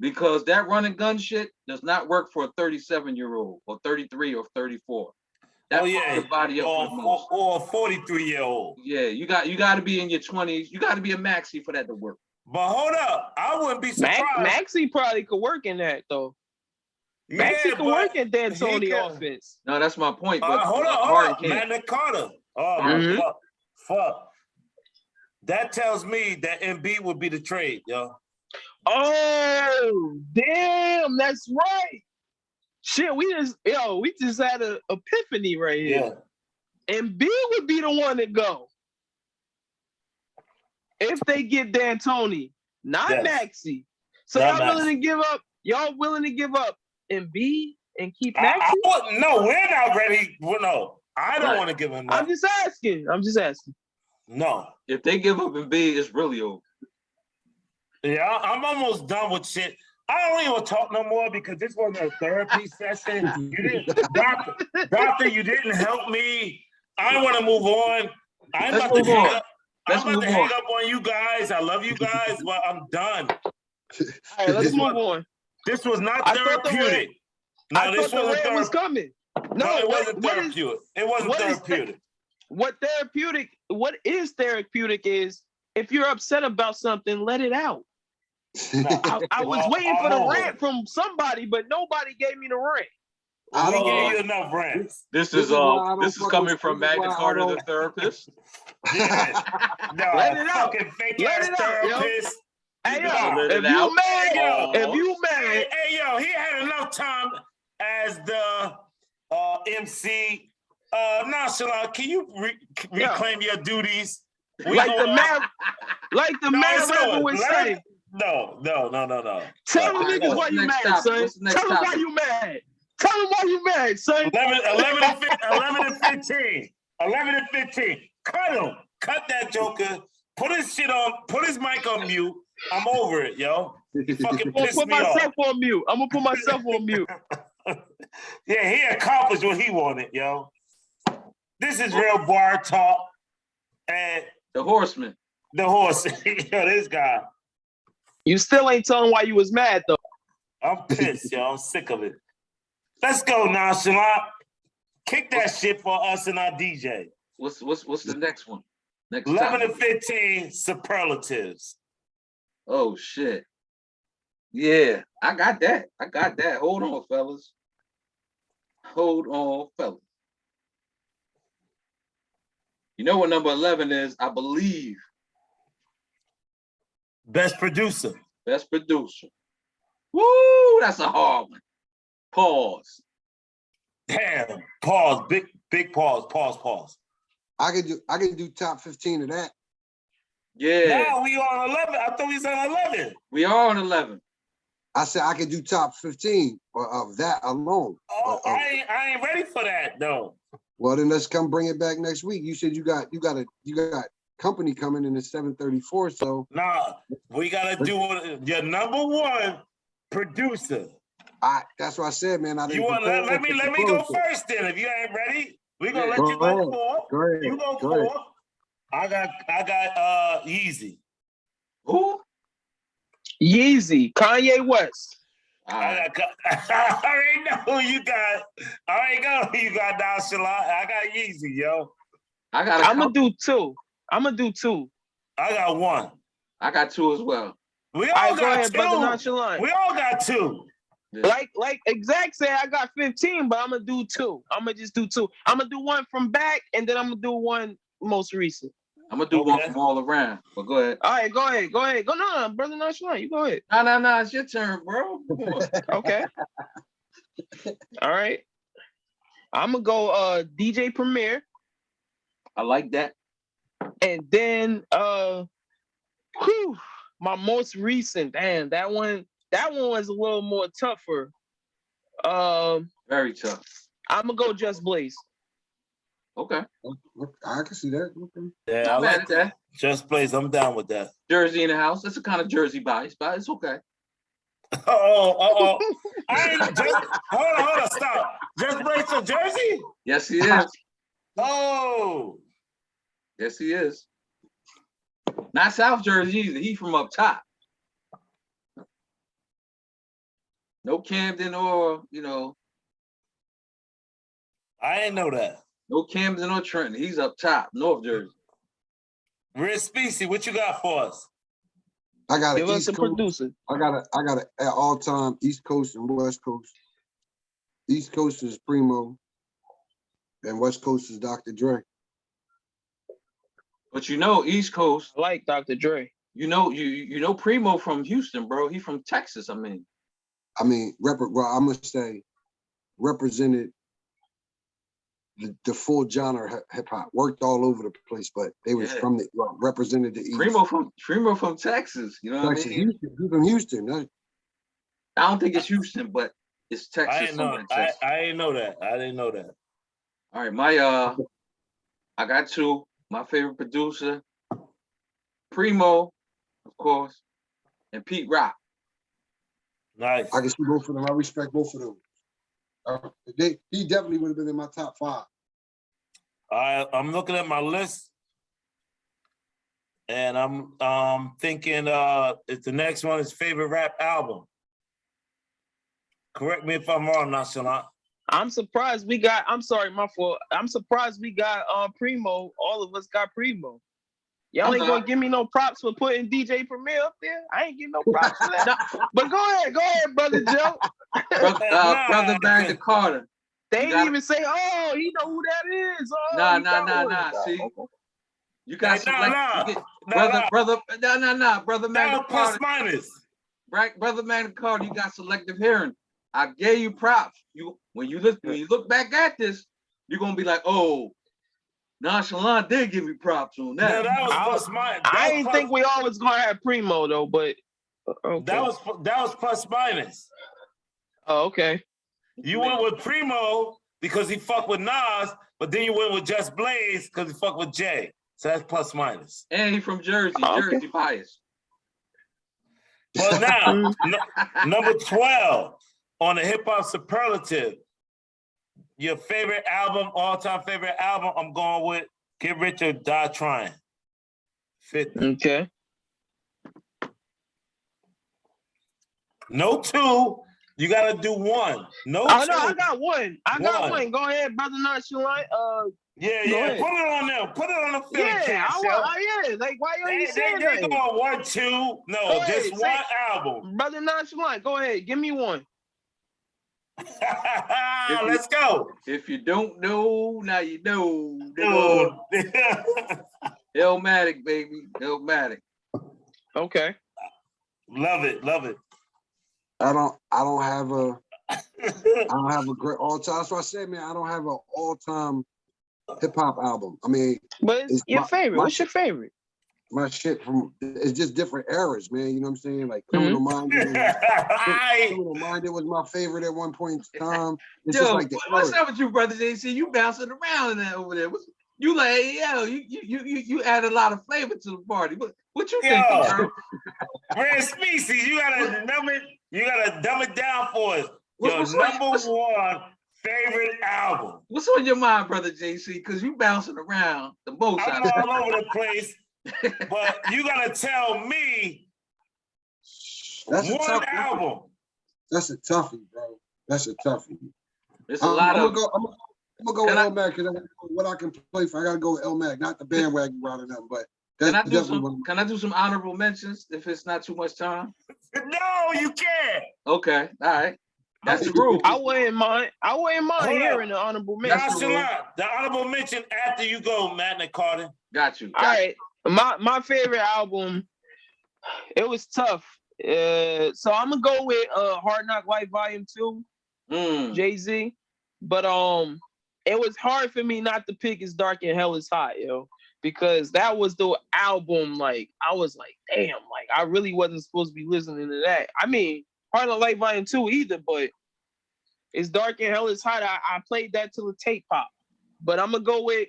Speaker 1: Because that run and gun shit does not work for a 37-year-old or 33 or 34. That fucks your body up for the most.
Speaker 4: Or a 43-year-old.
Speaker 1: Yeah, you got to be in your 20s. You got to be a maxi for that to work.
Speaker 4: But hold up, I wouldn't be surprised.
Speaker 2: Maxey probably could work in that though. Maxey could work in D'Antoni offense.
Speaker 1: No, that's my point. But
Speaker 4: hold up. Magna Carta. Oh, fuck. That tells me that Embiid would be the trade, yo.
Speaker 2: Oh, damn, that's right. Shit, we just had an epiphany right here. Yeah. And B would be the one to go. If they get D'Antoni, not Maxey. So y'all willing to give up Embiid and keep Maxey?
Speaker 4: No, we're not ready. Well, no, I don't want to give him up.
Speaker 2: I'm just asking.
Speaker 4: No.
Speaker 1: If they give up Embiid, it's really over.
Speaker 4: Yeah, I'm almost done with shit. I don't even talk no more because this wasn't a therapy session. You didn't, doctor, you didn't help me. I want to move on. I'm about to hang up. I'm about to hang up on you guys. I love you guys, but I'm done.
Speaker 2: All right, let's move on.
Speaker 4: This was not therapeutic.
Speaker 2: No, this was coming.
Speaker 4: No, it wasn't therapeutic. It wasn't therapeutic.
Speaker 2: What is therapeutic is if you're upset about something, let it out. I was waiting for the rant from somebody, but nobody gave me the rant.
Speaker 4: I don't give you enough rants.
Speaker 1: This is coming from Magna Carta, the therapist.
Speaker 4: Yeah. No,
Speaker 2: let it out.
Speaker 4: Fake ass therapist.
Speaker 2: Hey yo, if you mad,
Speaker 4: hey yo, he had enough time as the MC. Nonchalant, can you reclaim your duties?
Speaker 2: Like the man rapper would say.
Speaker 4: No.
Speaker 2: Tell them niggas why you mad, son. Tell them why you mad. Tell them why you mad, son.
Speaker 4: 11 and 15. Cut him. Cut that joker. Put his shit on. Put his mic on mute. I'm over it, yo. He fucking pissed me off.
Speaker 2: I'm gonna put myself on mute.
Speaker 4: Yeah, he accomplished what he wanted, yo. This is real bar talk. And
Speaker 1: the horseman.
Speaker 4: The horse. Yo, this guy.
Speaker 2: You still ain't telling why you was mad though.
Speaker 4: I'm pissed, yo. I'm sick of it. Let's go, Nonchalant. Kick that shit for us and our DJ.
Speaker 1: What's the next one? Next
Speaker 4: 11
Speaker 1: topic.
Speaker 4: and 15 superlatives.
Speaker 1: Oh shit. Yeah, I got that. Hold on, fellas. You know what number 11 is? I believe.
Speaker 4: Best producer.
Speaker 1: Best producer. Woo, that's a hard one. Pause.
Speaker 4: Damn. Pause. Big pause. Pause.
Speaker 3: I could do top 15 of that.
Speaker 1: Yeah.
Speaker 4: Now we on 11. I thought we was on 11.
Speaker 1: We are on 11.
Speaker 3: I said I could do top 15 of that alone.
Speaker 4: Oh, I ain't ready for that though.
Speaker 3: Well, then let's come bring it back next week. You said you got company coming in at 7:34. So
Speaker 4: Nah, we gotta do your number one producer.
Speaker 3: That's what I said, man.
Speaker 4: You want let me go first then. If you ain't ready, we gonna let you go fourth.
Speaker 3: Go ahead.
Speaker 4: You go
Speaker 3: ahead.
Speaker 4: fourth. I got Yeezy.
Speaker 1: Who?
Speaker 2: Yeezy, Kanye West.
Speaker 4: I already know who you got. I already know who you got, Nonchalant. I got Yeezy, yo.
Speaker 1: I'm
Speaker 2: gonna do two.
Speaker 4: I got one.
Speaker 1: I got two as well.
Speaker 4: We all got
Speaker 2: go ahead,
Speaker 4: two.
Speaker 2: brother Nonchalant.
Speaker 4: We all got two.
Speaker 1: Yeah.
Speaker 2: Like Exact said, I got 15, but I'm gonna do two. I'm gonna just do two. I'm gonna do one from back, and then I'm gonna do one most recent.
Speaker 1: I'm gonna do one from all around. But go ahead.
Speaker 2: All right, go ahead. Go no, brother Nonchalant, you go ahead.
Speaker 1: No, it's your turn, bro. Come on.
Speaker 2: Okay. All right. I'm gonna go DJ Premier.
Speaker 1: I like that.
Speaker 2: And then my most recent, damn, that one was a little more tougher.
Speaker 1: Very tough.
Speaker 2: I'm gonna go Just Blaze.
Speaker 1: Okay.
Speaker 3: I can see that. Okay.
Speaker 4: Yeah, I like that. Just Blaze, I'm down with that.
Speaker 1: Jersey in the house. It's a kind of Jersey bias, but it's okay.
Speaker 4: Hold on, stop. Just Blaze from Jersey?
Speaker 1: Yes, he is.
Speaker 4: Oh.
Speaker 1: Yes, he is. Not South Jersey either. He from up top. No Camden or,
Speaker 4: I didn't know that.
Speaker 1: no Camden or Trenton. He's up top, North Jersey.
Speaker 4: Rich Specie, what you got for us?
Speaker 3: I got
Speaker 2: Give
Speaker 3: an
Speaker 2: us
Speaker 3: East
Speaker 2: a
Speaker 3: Coast.
Speaker 2: producer.
Speaker 3: I got an all-time East Coast and West Coast. East Coast is Primo, and West Coast is Dr. Dre.
Speaker 1: But East Coast.
Speaker 2: I like Dr. Dre.
Speaker 1: You know Primo from Houston, bro. He from Texas.
Speaker 3: well, I must say, represented the full genre hip hop. Worked all over the place, but they was represented the East.
Speaker 1: Primo from Texas. You know what
Speaker 3: Texas,
Speaker 1: I mean?
Speaker 3: Houston. He's from Houston.
Speaker 1: I don't think it's Houston, but it's Texas.
Speaker 4: I didn't know that. I didn't know that.
Speaker 1: All right, I got two. My favorite producer, Primo, of course, and Pete Rock.
Speaker 4: Nice.
Speaker 3: I can see both of them. I respect both of them. He definitely would have been in my top 5.
Speaker 4: I'm looking at my list, and I'm thinking if the next one is favorite rap album. Correct me if I'm wrong, Nonchalant.
Speaker 2: I'm surprised we got. I'm sorry, my fault. I'm surprised we got Primo. All of us got Primo. Y'all ain't gonna give me no props for putting DJ Premier up there. I ain't getting no props for that. But go ahead, brother Joe.
Speaker 1: Brother Magna Carter.
Speaker 2: They ain't even say, "Oh, he know who that is." Oh,
Speaker 1: Nah. See, you got brother Magna Carter.
Speaker 4: Plus minus.
Speaker 1: Right, brother Magna Carter. You got selective hearing. I gave you props. When you look back at this, you're gonna be like, "Oh, Nonchalant did give me props on that."
Speaker 4: No, that was plus minus.
Speaker 2: I didn't think we always gonna have Primo though, but okay.
Speaker 4: That was plus minus.
Speaker 2: Oh, okay.
Speaker 4: You went with Primo because he fucked with Nas, but then you went with Just Blaze because he fucked with Jay. So that's plus minus.
Speaker 1: And he from Jersey, Jersey bias.
Speaker 4: But now, number 12 on the hip hop superlative. Your favorite album, all-time favorite album, I'm going with Get Rich or Die Trying. 50.
Speaker 2: Okay.
Speaker 4: No two. You gotta do one. No
Speaker 2: Oh
Speaker 4: two.
Speaker 2: no, I got one. I got
Speaker 4: One.
Speaker 2: one. Go ahead, brother Nonchalant.
Speaker 4: Yeah,
Speaker 2: Go
Speaker 4: yeah.
Speaker 2: ahead.
Speaker 4: Put it on them. Put it on the Philly
Speaker 2: Yeah,
Speaker 4: cash, yo.
Speaker 2: yeah. Like, why you ain't saying
Speaker 4: They
Speaker 2: nothing?
Speaker 4: going 1, 2.
Speaker 2: Go
Speaker 4: No,
Speaker 2: ahead,
Speaker 4: just
Speaker 2: say-
Speaker 4: one album.
Speaker 2: Brother Nonchalant, go ahead. Give me one.
Speaker 4: Let's go.
Speaker 1: If you don't know, now you know.
Speaker 4: Dude.
Speaker 1: Illmatic, baby. Illmatic.
Speaker 2: Okay.
Speaker 4: Love it. Love it.
Speaker 3: I don't have a great all-time. That's what I said, man. I don't have an all-time hip-hop album. I mean,
Speaker 2: But it's your favorite. What's your favorite?
Speaker 3: My shit it's just different eras, man. You know what I'm saying? Like Criminal Minded. Criminal Minded was my favorite at one point in time. It's
Speaker 1: Yo,
Speaker 3: just like the
Speaker 1: what's
Speaker 3: era.
Speaker 1: up with you, brother JC? You bouncing around in that over there. You like, yo, you add a lot of flavor to the party. What you think,
Speaker 4: Yo.
Speaker 1: bro?
Speaker 4: Rare Species, you gotta dumb it down for us. Your
Speaker 1: What's
Speaker 4: number one favorite album.
Speaker 1: What's on your mind, brother JC? Because you bouncing around the most.
Speaker 4: I'm all over the place, but you gotta tell me
Speaker 3: That's
Speaker 4: one album.
Speaker 3: That's a toughie, bro. That's a toughie.
Speaker 1: It's a lot
Speaker 3: I'm
Speaker 1: of.
Speaker 3: gonna go with L-Mac because what I can play for. I gotta go with L-Mac, not the bandwagon route of them, but
Speaker 1: Can I do some honorable mentions if it's not too much time?
Speaker 4: No, you can't.
Speaker 1: Okay, all right. That's the rule.
Speaker 2: I wouldn't mind hearing the honorable mention.
Speaker 4: The honorable mention after you go, Matt and Carter.
Speaker 1: Got you.
Speaker 2: All right. My favorite album, it was tough. So I'm gonna go with Hard Knock Life Volume 2, Jay-Z. But it was hard for me not to pick It's Dark and Hell Is Hot, yo. Because that was the album, like, I was like, damn, like, I really wasn't supposed to be listening to that. I mean, Hard Knock Life Volume 2 either, but It's Dark and Hell Is Hot. I played that till the tape pop. But I'm gonna go with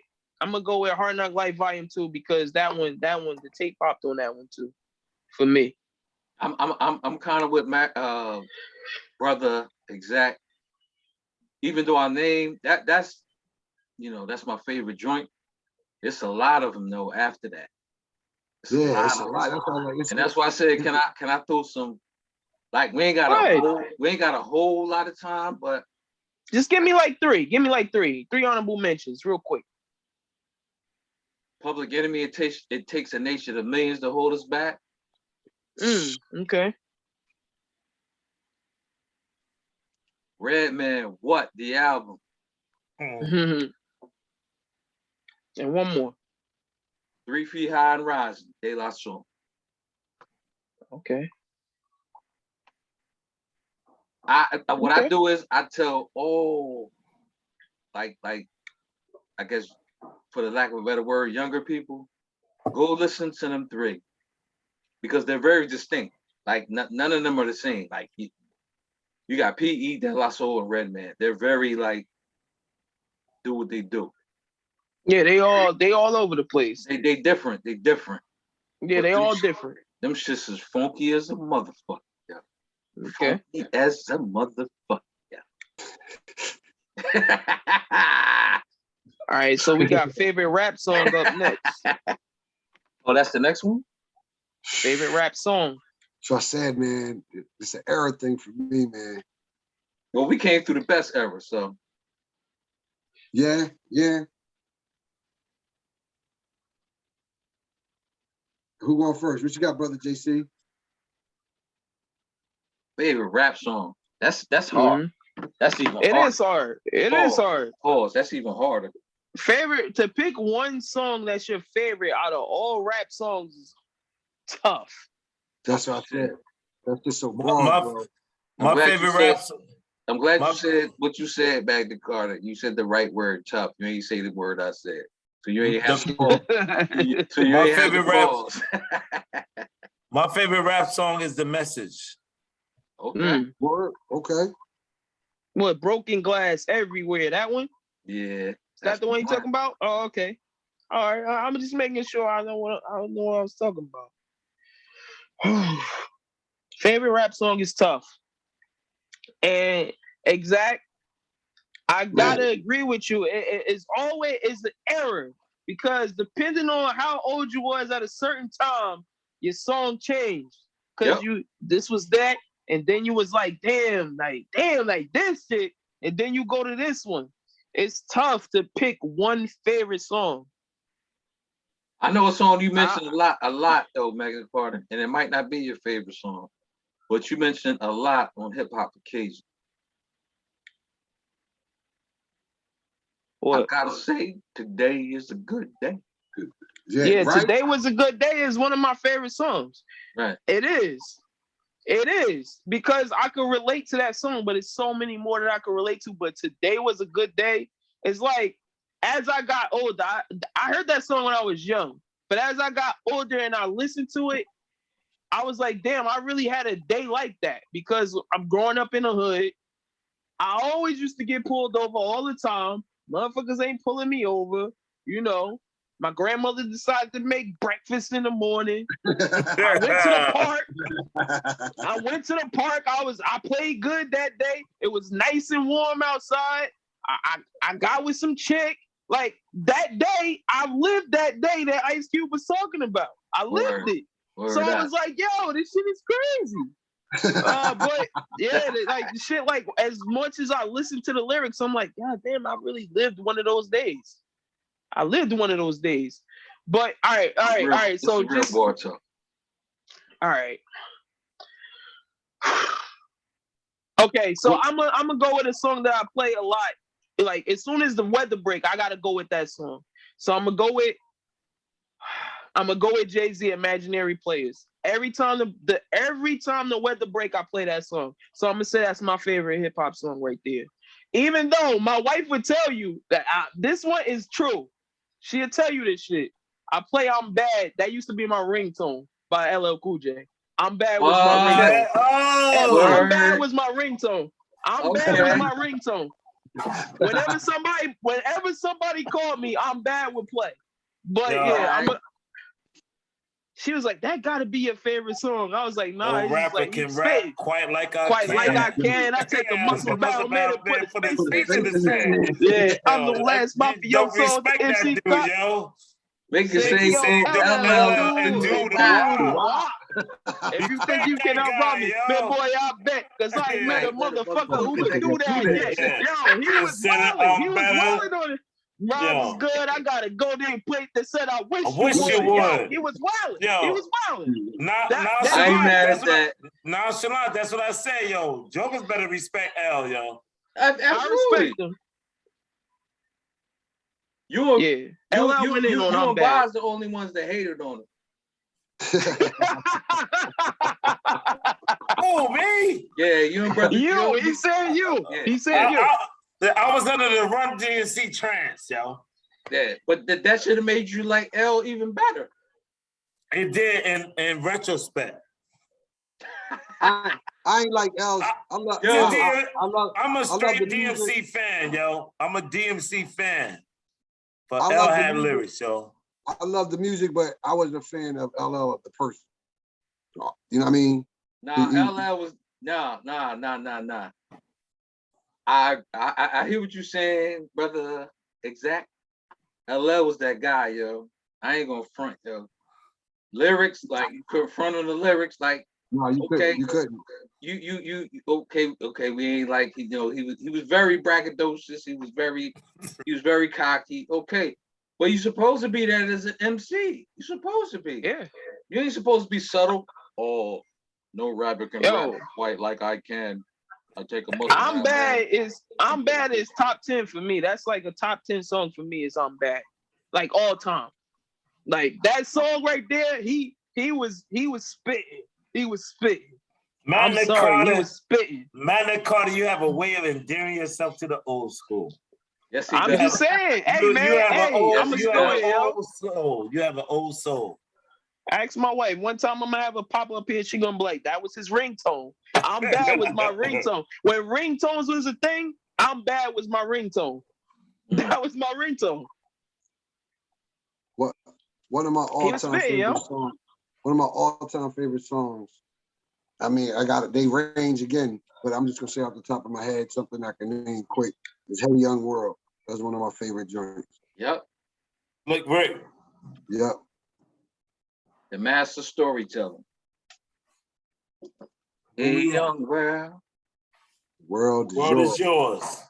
Speaker 2: Hard Knock Life Volume 2 because that one, the tape popped on that one too, for me.
Speaker 1: I'm kind of with my brother Exact. Even though I name that's my favorite joint. It's a lot of them though after that.
Speaker 3: It's a lot.
Speaker 1: And that's why I said, can I throw some? Like we ain't got a whole lot of time, but
Speaker 2: just give me like three. Give me like three honorable mentions, real quick.
Speaker 1: Public Enemy. It takes a nation of millions to hold us back.
Speaker 2: Okay.
Speaker 1: Redman, what the album?
Speaker 2: And one more.
Speaker 1: 3 Feet High and Rising, De La Soul.
Speaker 2: Okay.
Speaker 1: I do is I tell like I guess for the lack of a better word, younger people, go listen to them three because they're very distinct. Like none of them are the same. Like you got P.E., De La Soul, and Redman. They're very like do what they do.
Speaker 2: Yeah, they all over the place.
Speaker 1: They different. They different.
Speaker 2: Yeah, they all different.
Speaker 1: Them shits is funky as a motherfucker. Yeah.
Speaker 2: Okay.
Speaker 1: Funky as a motherfucker. Yeah.
Speaker 2: All right, so we got favorite rap song up next.
Speaker 1: Oh, that's the next one?
Speaker 2: Favorite rap song.
Speaker 3: So I said, man, it's an era thing for me, man.
Speaker 1: Well, we came through the best era, so.
Speaker 3: Yeah. Who going first? What you got, brother JC?
Speaker 1: Favorite rap song. That's hard. That's even
Speaker 2: It
Speaker 1: harder.
Speaker 2: is hard. It is hard.
Speaker 1: Pause. That's even harder.
Speaker 2: Favorite, to pick one song that's your favorite out of all rap songs is tough.
Speaker 3: That's what I said. That's just so broad, bro.
Speaker 4: My favorite rap song.
Speaker 1: I'm glad you said what you said back to Carter. You said the right word, tough. You ain't say the word I said. So you ain't have to pause. So you ain't have to pause.
Speaker 4: My favorite rap song is The Message.
Speaker 1: Okay.
Speaker 3: Word. Okay.
Speaker 2: What, Broken Glass Everywhere? That one?
Speaker 1: Yeah.
Speaker 2: Is that the one you're talking about? Oh, okay. All right. I'm just making sure I know what I was talking about. Favorite rap song is tough. And Exact, I gotta agree with you. It's always the error because depending on how old you was at a certain time, your song changed. Because this was that, and then you was like this shit, and then you go to this one. It's tough to pick one favorite song.
Speaker 1: I know a song you mentioned a lot though, Megan Carter, and it might not be your favorite song, but you mentioned a lot on Hip Hop Occasion.
Speaker 2: What?
Speaker 1: I gotta say, today is a good day.
Speaker 2: Yeah,
Speaker 3: right?
Speaker 2: Today Was a Good Day is one of my favorite songs.
Speaker 1: Right.
Speaker 2: It is. It is, because I can relate to that song, but it's so many more that I can relate to. But Today Was a Good Day. It's like, as I got older, I heard that song when I was young, but as I got older and I listened to it, I was like, damn, I really had a day like that, because I'm growing up in the hood. I always used to get pulled over all the time. Motherfuckers ain't pulling me over, you know. My grandmother decided to make breakfast in the morning. I went to the park. I played good that day. It was nice and warm outside. I got with some chick. Like, that day, I lived that day that Ice Cube was talking about. I lived it. So I was like, yo, this shit is crazy. But yeah, like the shit, like, as much as I listen to the lyrics, I'm like, God damn, I really lived one of those days. I lived one of those days. But all right. So just all right. Okay, so I'm gonna go with a song that I play a lot. Like, as soon as the weather break, I gotta go with that song. So I'm gonna go with Jay-Z, Imaginary Players. Every time the weather break, I play that song. So I'm gonna say that's my favorite hip hop song right there. Even though my wife would tell you that this one is true. She'll tell you this shit. I play I'm Bad. That used to be my ringtone by LL Cool J. I'm Bad was my ringtone. I'm Bad was my ringtone. I'm Bad was my ringtone. Whenever somebody called me, I'm Bad would play. But she was like, that gotta be your favorite song. I was like, nah.
Speaker 4: No rapper
Speaker 2: like,
Speaker 4: can rap quite like I can.
Speaker 2: I take a muscle bound man and put his face in his
Speaker 3: hand.
Speaker 2: hand. Yeah, I'm the last mafioso.
Speaker 4: Don't respect that dude, yo.
Speaker 1: Make it say
Speaker 4: LL and do the WAP.
Speaker 2: If you think you can outrun me, man, boy, I bet. Because I ain't met a motherfucker who could do that yet. Yo, he was wilding. He was wilding on it. Rob is good. I gotta go there and play the set. I wish you would. Yo, he was wilding. He was wilding.
Speaker 1: I ain't mad at that.
Speaker 4: Nonchalant, that's what I say, yo. Jokers better respect L, yo.
Speaker 2: I respect him.
Speaker 1: You and Bob's the only ones that hated on him.
Speaker 4: Oh, me?
Speaker 1: Yeah, you and brother.
Speaker 2: He said you.
Speaker 1: Yeah.
Speaker 2: He said you.
Speaker 4: I was under the Run DMC trance, yo.
Speaker 1: Yeah, but that should have made you like L even better.
Speaker 4: It did in retrospect.
Speaker 3: I ain't like L. I'm
Speaker 4: a straight DMC fan, yo. I'm a DMC fan. But L had lyrics, yo.
Speaker 3: I love the music, but I wasn't a fan of LL of the person. You know what I mean?
Speaker 1: LL was nah. I hear what you're saying, brother. Exact. LL was that guy, yo. I ain't gonna front, yo. Lyrics, like, you could front on the lyrics, like,
Speaker 3: no, you couldn't.
Speaker 1: You okay. We ain't like, he was very braggadocious. He was very cocky. Okay, but you're supposed to be that as an MC. You're supposed to be.
Speaker 2: Yeah.
Speaker 1: You ain't supposed to be subtle. Oh, no rapper can rap quite like I can. I take a muscle.
Speaker 2: I'm Bad is top 10 for me. That's like a top 10 song for me. Is I'm Bad, like all time. Like that song right there. He was spitting. He was spitting. I'm sorry, he was spitting.
Speaker 4: Magna Carta, you have a way of endearing yourself to the old school.
Speaker 1: Yes,
Speaker 2: I'm just saying. Hey, man. I'm a story, yo.
Speaker 4: You have an old soul.
Speaker 2: Ask my wife. One time I'm gonna have a pop up here. She gonna be like, that was his ringtone. I'm Bad was my ringtone. When ringtones was a thing, I'm Bad was my ringtone. That was my ringtone.
Speaker 3: One of my all-time favorite songs. One of my all-time favorite songs. I mean, they range again, but I'm just gonna say off the top of my head something I can name quick. It's Hey Young World. That's one of my favorite joints.
Speaker 1: Yep.
Speaker 4: Look great.
Speaker 3: Yep.
Speaker 1: The master storyteller. Hey, young world.
Speaker 3: World
Speaker 4: World
Speaker 3: is
Speaker 4: is yours.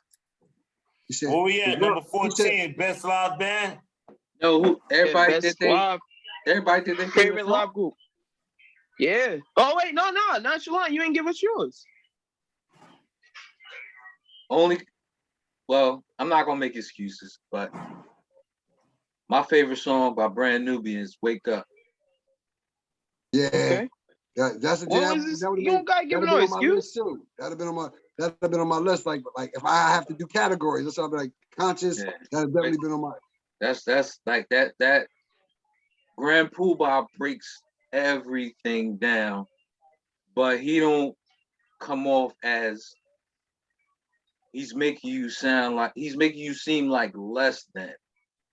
Speaker 3: He said,
Speaker 4: Where we at?
Speaker 3: "World-"
Speaker 4: Number
Speaker 3: he said,
Speaker 4: 14, best live band.
Speaker 1: No, who? Everybody
Speaker 2: Best
Speaker 1: did they?
Speaker 2: live
Speaker 1: Everybody did their favorite
Speaker 2: favorite
Speaker 1: song?
Speaker 2: live group. Yeah. Oh wait, no, not Shalon. You ain't give us yours.
Speaker 1: Only. Well, I'm not gonna make excuses, but my favorite song by Brand Nubian is "Wake Up."
Speaker 3: yeah.
Speaker 2: Okay.
Speaker 3: That's a
Speaker 2: What
Speaker 3: jam.
Speaker 2: was this?
Speaker 3: That would
Speaker 2: You
Speaker 3: have
Speaker 2: don't gotta give
Speaker 3: been
Speaker 2: no
Speaker 3: on my list
Speaker 2: excuse.
Speaker 3: too. That'd have been on my list. Like if I have to do categories, that's I'll be like conscious.
Speaker 1: Yeah.
Speaker 3: That'd definitely been on my.
Speaker 1: That's like that Grand Poobah breaks everything down, but he don't come off as he's making you seem like less than.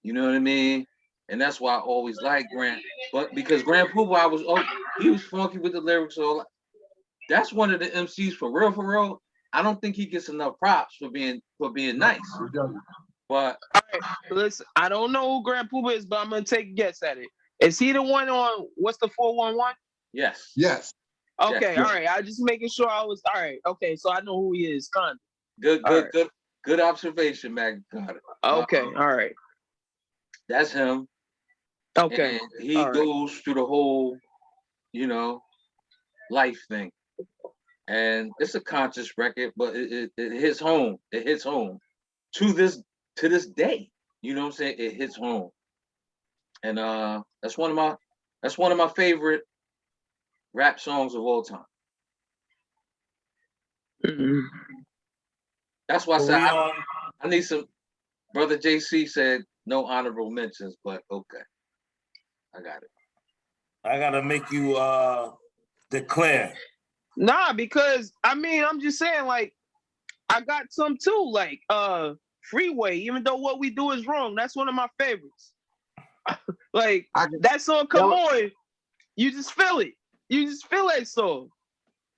Speaker 1: You know what I mean? And that's why I always like Grand. But because Grand Poobah he was funky with the lyrics. So that's one of the MCs for real. I don't think he gets enough props for being nice. But
Speaker 2: All right, listen. I don't know who Grand Poobah is, but I'm gonna take a guess at it. Is he the one on what's the 411?
Speaker 1: yes.
Speaker 3: Yes.
Speaker 2: Okay,
Speaker 1: Yes.
Speaker 2: all right. I just making sure I was all right. Okay, so I know who he is. Kind
Speaker 1: Good observation, Mac. Got it.
Speaker 2: Okay, all right.
Speaker 1: That's him.
Speaker 2: Okay.
Speaker 1: And he
Speaker 2: all right.
Speaker 1: goes through the whole, life thing. And it's a conscious record, but it hits home. It hits home to this day. You know what I'm saying? It hits home. And that's one of my favorite rap songs of all time.
Speaker 2: Mhm.
Speaker 1: That's why I
Speaker 4: Where
Speaker 1: said
Speaker 4: we on?
Speaker 1: I need some. Brother JC said no honorable mentions, but okay. I got it.
Speaker 4: I gotta make you declare.
Speaker 2: Nah, because I mean, I'm just saying, like, I got some too, like Freeway, even though what we do is wrong. That's one of my favorites. Like that song, come on, you just feel it. You just feel that song.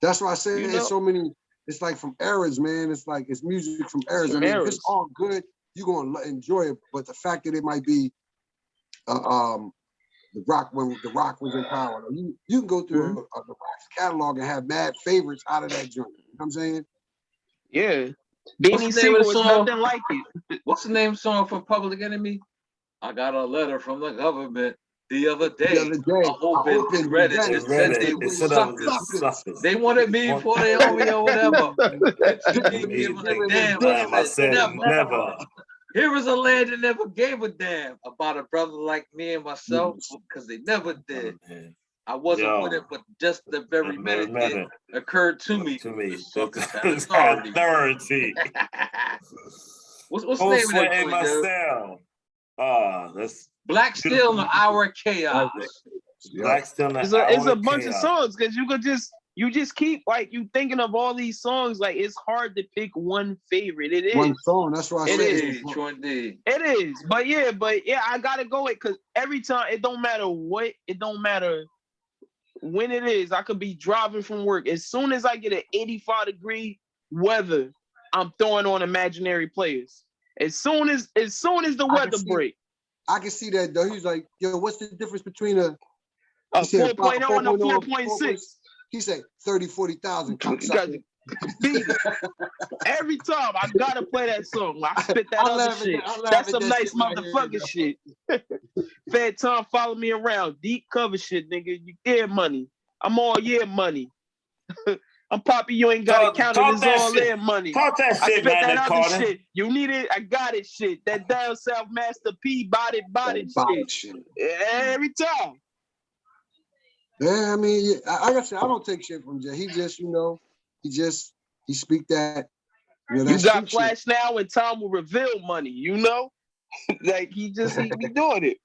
Speaker 3: That's why I say
Speaker 2: You know?
Speaker 3: it's so many. It's like from eras, man. It's like it's music from eras.
Speaker 2: From
Speaker 3: I mean, if
Speaker 2: eras.
Speaker 3: it's all good, you're gonna enjoy it. But the fact that it might be, the rock when the rock was in power, you can go through the rock's catalog and have mad favorites out of that joint. You know what I'm saying?
Speaker 2: Yeah.
Speaker 1: What's
Speaker 2: Beanie
Speaker 1: the name of
Speaker 2: Siegel
Speaker 1: the
Speaker 2: is
Speaker 1: song?
Speaker 2: nothing like it.
Speaker 1: What's the name of the song from Public Enemy? I got a letter from the government the other day.
Speaker 3: The other day,
Speaker 1: I opened and read it. It said they were suckers. They wanted me before they owned me or whatever. Didn't give a damn. I said never. Here is a land that never gave a damn about a brother like me and myself because they never did. I wasn't with it, but just the very minute it occurred to me. Suckers had authority. What's the name of that joint,
Speaker 4: that's
Speaker 1: Black Steel in the Hour of Chaos.
Speaker 4: Black Steel in the
Speaker 2: It's a bunch of songs because you just keep like you thinking of all these songs. Like it's hard to pick one favorite. It is
Speaker 3: one song. That's why I said
Speaker 2: it is. But yeah, I gotta go it because every time it don't matter what, it don't matter when it is. I could be driving from work. As soon as I get an 85-degree weather, I'm throwing on Imaginary Players. As soon as the weather break.
Speaker 3: I can see that though. He's like, yo, what's the difference between a
Speaker 2: 4.0 and a 4.6?
Speaker 3: He said 30, 40,000.
Speaker 2: Every time I gotta play that song. I spit that other shit. That's some nice motherfucking shit. Fed Tom follow me around. Deep cover shit, nigga. You get money. I'm all year money. I'm Poppy, you ain't got to count it. It's all their money.
Speaker 4: Talk that
Speaker 2: I
Speaker 4: shit,
Speaker 2: spit
Speaker 4: man,
Speaker 2: that other
Speaker 4: Carter.
Speaker 2: shit. You need it, I got it shit. That down south Master P body shit. Every time.
Speaker 3: Yeah, I mean, like I said, I don't take shit from Jay. He just, he speak that.
Speaker 2: You got Flash shit now and Tom will reveal money, like he be doing it.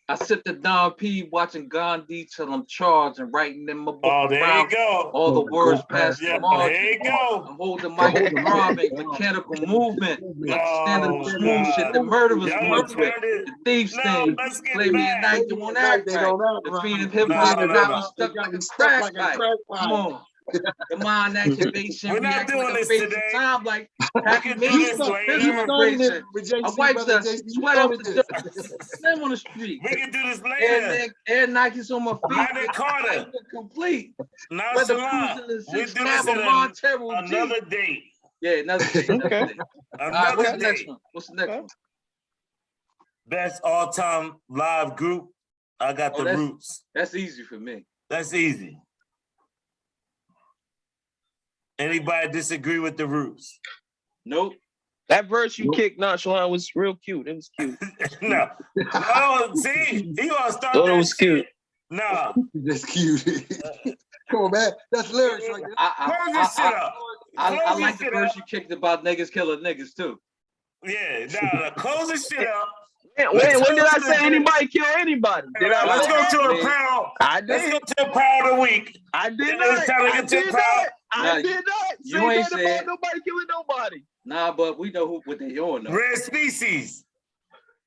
Speaker 1: I sit the Don P watching Gandhi till I'm charged and writing in my book.
Speaker 4: Oh, there you go.
Speaker 1: All the words past the margin.
Speaker 4: There you go.
Speaker 1: I'm holding my throbbing, mechanical movement. Understanding the smooth shit, the murder was smooth shit, the thieves thing. Play me at night, you won't act right. The fiend of hip hop, now I'm stuck like a crack pipe. Come on. The mind activation.
Speaker 4: We're not
Speaker 1: reacting
Speaker 4: doing
Speaker 1: like a
Speaker 4: this
Speaker 1: face
Speaker 4: today.
Speaker 1: of time, like
Speaker 4: We
Speaker 1: Happy
Speaker 4: can do
Speaker 1: Mason.
Speaker 4: this
Speaker 1: Fist
Speaker 4: later.
Speaker 3: You started it
Speaker 1: vibration.
Speaker 3: with
Speaker 1: I
Speaker 3: JC,
Speaker 1: wipes
Speaker 3: brother
Speaker 1: the
Speaker 3: JC. You
Speaker 1: sweat off
Speaker 3: started
Speaker 1: the
Speaker 3: this.
Speaker 1: dirt. Slam on the street.
Speaker 4: We can do this later.
Speaker 1: Air Nikes on my feet.
Speaker 4: Magna Carta.
Speaker 1: I look complete.
Speaker 4: Now,
Speaker 1: Whether
Speaker 4: Salah,
Speaker 1: cruising the
Speaker 4: we
Speaker 1: six
Speaker 4: do
Speaker 1: cab
Speaker 4: this
Speaker 1: or
Speaker 4: at
Speaker 1: Montero
Speaker 4: another
Speaker 1: Jeep.
Speaker 4: date.
Speaker 1: Yeah, another day.
Speaker 2: Okay.
Speaker 1: All right, what's
Speaker 4: Another
Speaker 1: the next
Speaker 4: date.
Speaker 1: one? What's the next
Speaker 2: Okay.
Speaker 1: one?
Speaker 4: Best all-time live group. I got
Speaker 1: Oh,
Speaker 4: the Roots.
Speaker 1: That's easy for me.
Speaker 4: That's easy. Anybody disagree with the Roots?
Speaker 1: Nope.
Speaker 2: That verse you kicked nonchalant was real cute. It was cute.
Speaker 4: No. No, see, he gonna start
Speaker 2: Thought it
Speaker 4: that
Speaker 2: was
Speaker 4: shit.
Speaker 2: cute.
Speaker 4: Nah.
Speaker 3: That's cute. Come on, man. That's lyrics right there.
Speaker 4: Close this shit up.
Speaker 1: I
Speaker 4: Close
Speaker 1: like
Speaker 4: this
Speaker 1: the
Speaker 4: shit
Speaker 1: verse
Speaker 4: up.
Speaker 1: you kicked about niggas killing niggas too.
Speaker 4: Yeah, nah, close this shit up.
Speaker 2: When did I say anybody kill anybody? Did I
Speaker 4: Let's
Speaker 2: say
Speaker 4: go
Speaker 2: that?
Speaker 4: to apparel.
Speaker 2: I
Speaker 4: Let's go
Speaker 2: did.
Speaker 4: to apparel of the week.
Speaker 2: I did
Speaker 4: Then
Speaker 2: not.
Speaker 4: it's time to
Speaker 2: I
Speaker 4: get to
Speaker 2: did
Speaker 4: apparel.
Speaker 2: not. I
Speaker 1: Nah,
Speaker 2: did not
Speaker 1: you
Speaker 2: say
Speaker 1: ain't
Speaker 2: that
Speaker 1: said-
Speaker 2: about nobody killing nobody.
Speaker 1: Nah, but we know what they on though.
Speaker 4: Rare species.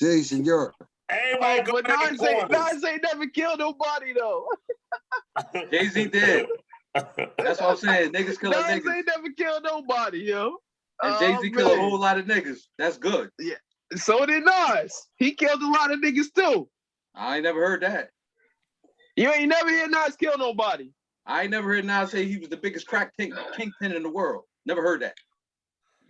Speaker 3: Jason, you're
Speaker 4: Everybody go
Speaker 2: But
Speaker 4: in the corners.
Speaker 2: Nas ain't never killed nobody though.
Speaker 1: Jay-Z did. That's what I'm saying. Niggas killing
Speaker 2: Nas
Speaker 1: niggas.
Speaker 2: ain't never killed nobody, yo.
Speaker 1: And Jay-Z
Speaker 2: Oh,
Speaker 1: killed a
Speaker 2: man.
Speaker 1: whole lot of niggas. That's good.
Speaker 2: So did Nas. He killed a lot of niggas too.
Speaker 1: I ain't never heard that.
Speaker 2: You ain't never hear Nas kill nobody.
Speaker 1: I ain't never heard Nas say he was the biggest kingpin in the world. Never heard that.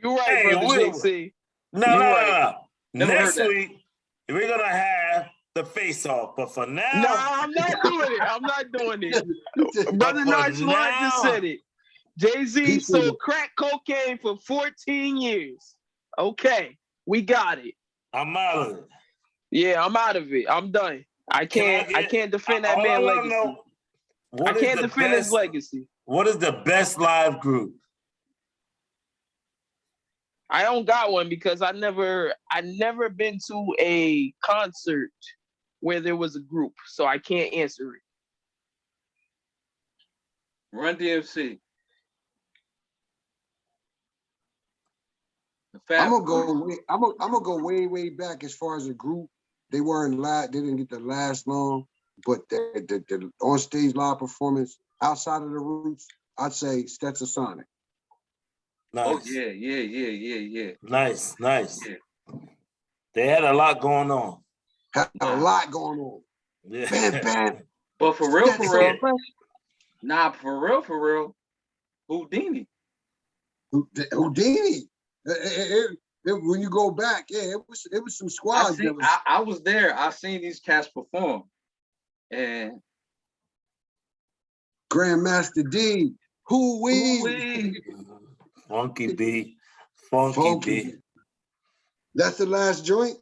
Speaker 2: You're right,
Speaker 4: Hey,
Speaker 2: brother
Speaker 4: Will.
Speaker 2: JC.
Speaker 4: No.
Speaker 2: You're right.
Speaker 1: Never
Speaker 4: Next
Speaker 1: heard that.
Speaker 4: week, we're gonna have the face off. But for now,
Speaker 2: No, I'm not doing it. I'm not doing it. Brother
Speaker 4: for
Speaker 2: Nonchalant just
Speaker 4: now-
Speaker 2: said it. Jay-Z
Speaker 3: He said
Speaker 2: sold
Speaker 3: it.
Speaker 2: crack cocaine for 14 years. Okay, we got it.
Speaker 4: I'm out of it.
Speaker 2: Yeah, I'm out of it. I'm done. I can't defend that
Speaker 4: All I
Speaker 2: man's
Speaker 4: wanna
Speaker 2: legacy.
Speaker 4: know,
Speaker 2: I
Speaker 4: what is
Speaker 2: can't
Speaker 4: the
Speaker 2: defend his
Speaker 4: best-
Speaker 2: legacy.
Speaker 4: What is the best live group?
Speaker 2: I don't got one because I never been to a concert where there was a group, so I can't answer it.
Speaker 1: Run DMC. The Fat
Speaker 3: I'm gonna
Speaker 1: Boys.
Speaker 3: go way. I'm gonna go way back as far as a group. They weren't live. They didn't get to last long, but the on stage live performance outside of the Roots, I'd say Stetsasonic.
Speaker 4: Nice.
Speaker 1: Oh yeah.
Speaker 4: Nice.
Speaker 1: Yeah.
Speaker 4: They had a lot going on.
Speaker 3: Had a lot going on.
Speaker 4: Yeah.
Speaker 3: Bam.
Speaker 1: But for real,
Speaker 3: Stetson.
Speaker 1: nah, for real, Houdini.
Speaker 3: Houdini. When you go back, yeah, it was some squads.
Speaker 1: I was there. I seen these cats perform, and
Speaker 3: Grandmaster D. Who-wee.
Speaker 4: Funky B. Funky B.
Speaker 3: That's the last joint.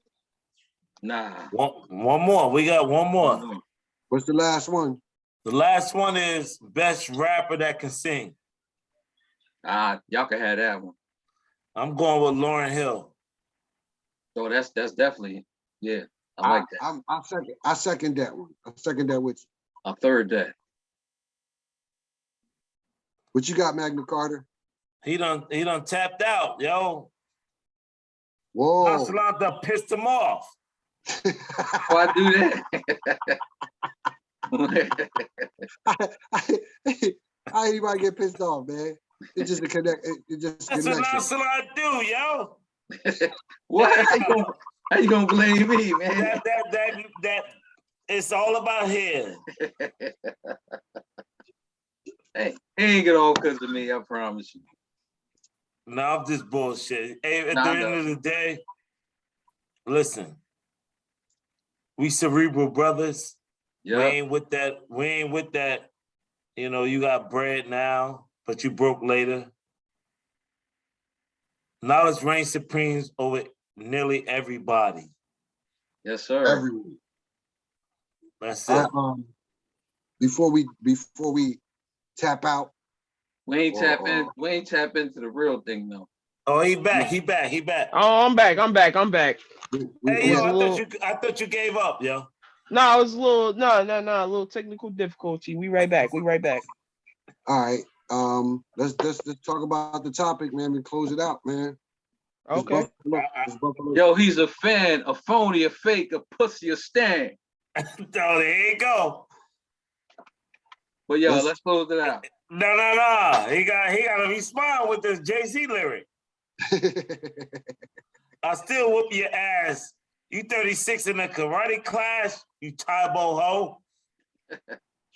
Speaker 1: nah.
Speaker 4: One more. We got one more.
Speaker 3: What's the last one?
Speaker 4: The last one is best rapper that can sing.
Speaker 1: Y'all can have that one.
Speaker 4: I'm going with Lauryn Hill.
Speaker 1: So that's definitely, yeah. I like that.
Speaker 3: I second that one. I second that with you.
Speaker 1: A third day.
Speaker 3: What you got, Magna Carta?
Speaker 4: He done tapped out, yo.
Speaker 3: Whoa.
Speaker 4: Nonchalant pissed him off.
Speaker 1: Why I do that?
Speaker 3: How anybody get pissed off, man? It's just a connect. It's just a
Speaker 4: That's what
Speaker 3: connection.
Speaker 4: Nonchalant do, yo.
Speaker 1: What? How you gonna blame me, man?
Speaker 4: That it's all about him.
Speaker 1: Hey, he ain't get all because of me, I promise you.
Speaker 4: No, I'm just bullshit. Hey, at
Speaker 1: Nah,
Speaker 4: the
Speaker 1: I
Speaker 4: end
Speaker 1: know.
Speaker 4: of the day, listen, we cerebral brothers. We
Speaker 1: Yeah.
Speaker 4: ain't with that. You know, you got bread now, but you broke later. Knowledge reigns supreme over nearly everybody.
Speaker 1: Yes, sir.
Speaker 3: Everyone.
Speaker 4: That's it.
Speaker 3: Before we tap out.
Speaker 1: We ain't tap into the real thing though.
Speaker 4: Oh, he back.
Speaker 2: Oh, I'm back.
Speaker 4: Hey, yo, I thought you gave up, yo.
Speaker 2: No, it was a little technical difficulty. We right back.
Speaker 3: All right. Let's talk about the topic, man. We close it out, man.
Speaker 2: Okay.
Speaker 3: It's Buffalo.
Speaker 1: Yo, he's a fan, a phony, a fake, a pussy, a stan.
Speaker 4: Oh, there you go.
Speaker 1: But yo, let's close it out.
Speaker 4: No. He gotta respond with this Jay-Z lyric. I still whoop your ass. You 36 in a karate class, you Tybo hoe.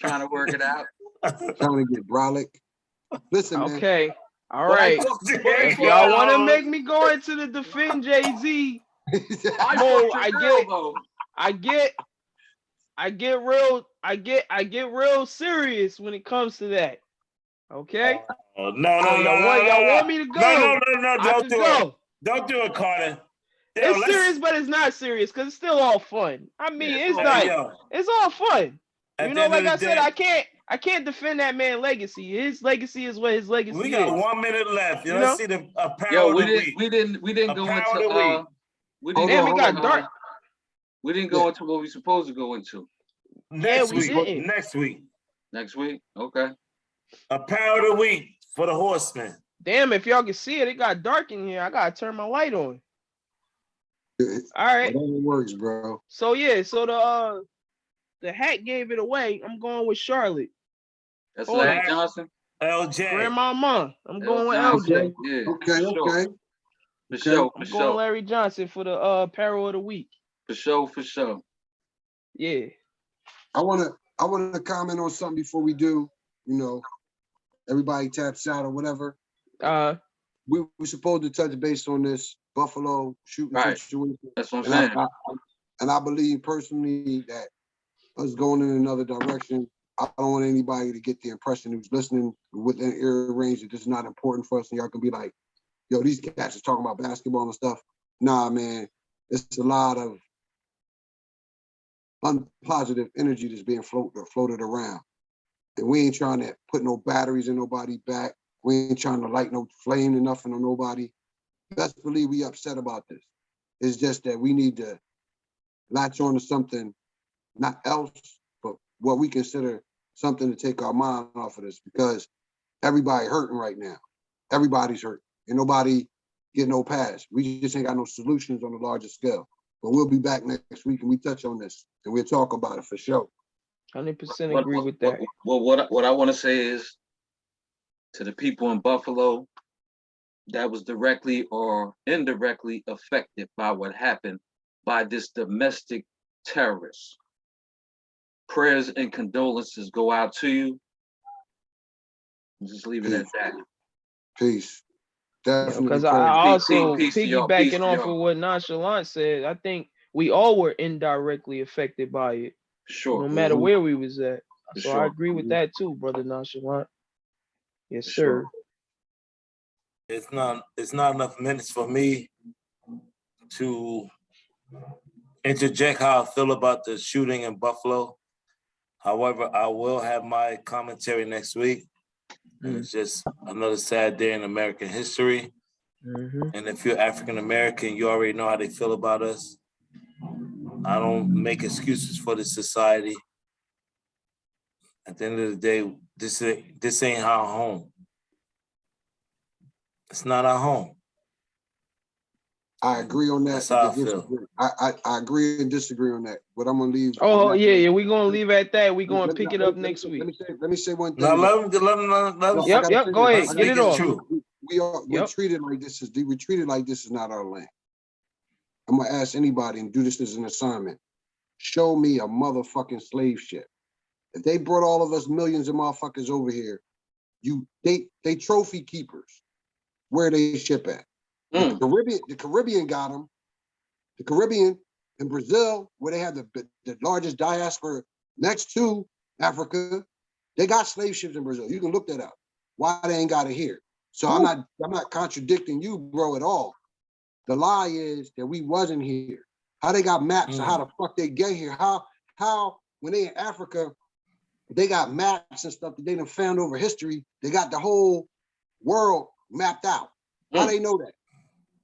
Speaker 1: Trying to work it out.
Speaker 3: Trying to get brolic. Listen, man.
Speaker 2: Okay. All right. If y'all want to make me go into the defend Jay-Z mode, I get real serious when it comes to that. Okay?
Speaker 4: No,
Speaker 2: Y'all want me to go?
Speaker 4: No,
Speaker 2: I can go.
Speaker 4: Don't do it, Carter.
Speaker 2: It's serious, but it's not serious because it's still all fun. I mean, it's all fun. You know, like I said, I can't defend that man's legacy. His legacy is what his legacy is.
Speaker 4: We got 1 minute left.
Speaker 2: You
Speaker 4: Let's
Speaker 2: know?
Speaker 4: see the apparel of the week.
Speaker 1: We didn't go into we
Speaker 2: got dark.
Speaker 1: We didn't go into what we supposed to go into.
Speaker 4: Next week.
Speaker 1: Next week. Okay.
Speaker 4: Apparel of the week for the Horsemen.
Speaker 2: Damn, if y'all can see it, it got dark in here. I gotta turn my light on. All right.
Speaker 3: Whatever works, bro.
Speaker 2: So yeah, so the hat gave it away. I'm going with Charlotte.
Speaker 1: That's Larry Johnson.
Speaker 4: LJ.
Speaker 2: Grandmama. I'm going with LJ.
Speaker 1: Yeah.
Speaker 3: Okay.
Speaker 1: For sure.
Speaker 2: I'm going Larry Johnson for the apparel of the week.
Speaker 1: For sure.
Speaker 2: Yeah.
Speaker 3: I wanna comment on something before we do. You know, everybody taps out or whatever. We were supposed to touch base on this Buffalo shooting situation.
Speaker 1: That's what I'm saying.
Speaker 3: And I believe personally that us going in another direction, I don't want anybody to get the impression who's listening within ear range that this is not important for us, and y'all can be like, yo, these cats are talking about basketball and stuff. Nah, man, it's a lot of unpositive energy that's being floated around. And we ain't trying to put no batteries in nobody back. We ain't trying to light no flame or nothing on nobody. Best believe we upset about this. It's just that we need to latch on to something, not else, but what we consider something to take our mind off of this, because everybody hurting right now. Everybody's hurting. And nobody get no pass. We just ain't got no solutions on the larger scale. But we'll be back next week and we touch on this and we'll talk about it for sure.
Speaker 2: 100% agree with that.
Speaker 1: Well, what I want to say is to the people in Buffalo that was directly or indirectly affected by what happened by this domestic terrorist. Prayers and condolences go out to you. Just leave it at that.
Speaker 3: Peace. Definitely.
Speaker 2: Because I also piggybacking off of what Nonchalant said, I think we all were indirectly affected by it.
Speaker 1: Sure.
Speaker 2: No matter where we was at. So
Speaker 1: sure.
Speaker 2: I agree with that too, brother Nonchalant. Yes, sir.
Speaker 4: It's not enough minutes for me to interject how I feel about the shooting in Buffalo. However, I will have my commentary next week. And it's just another sad day in American history. And if you're African American, you already know how they feel about us. I don't make excuses for this society. At the end of the day, this ain't our home. It's not our home.
Speaker 3: I agree on that.
Speaker 4: That's how I feel.
Speaker 3: I agree and disagree on that. But I'm gonna leave.
Speaker 2: Oh yeah, we're gonna leave at that. We're gonna pick it up next week.
Speaker 3: Let me say one thing.
Speaker 4: No, let them.
Speaker 2: Yep. Go ahead. Get it off.
Speaker 3: We're treated like this is not our land. I'm gonna ask anybody and do this as an assignment. Show me a motherfucking slave ship. If they brought all of us millions of motherfuckers over here, they trophy keepers. Where they ship at? The Caribbean got them. The Caribbean and Brazil, where they have the largest diaspora next to Africa, they got slave ships in Brazil. You can look that up. Why they ain't got it here? So I'm not contradicting you, bro, at all. The lie is that we wasn't here. How they got maps of how the fuck they get here? How when they in Africa, they got maps and stuff that they done found over history. They got the whole world mapped out. How they know that?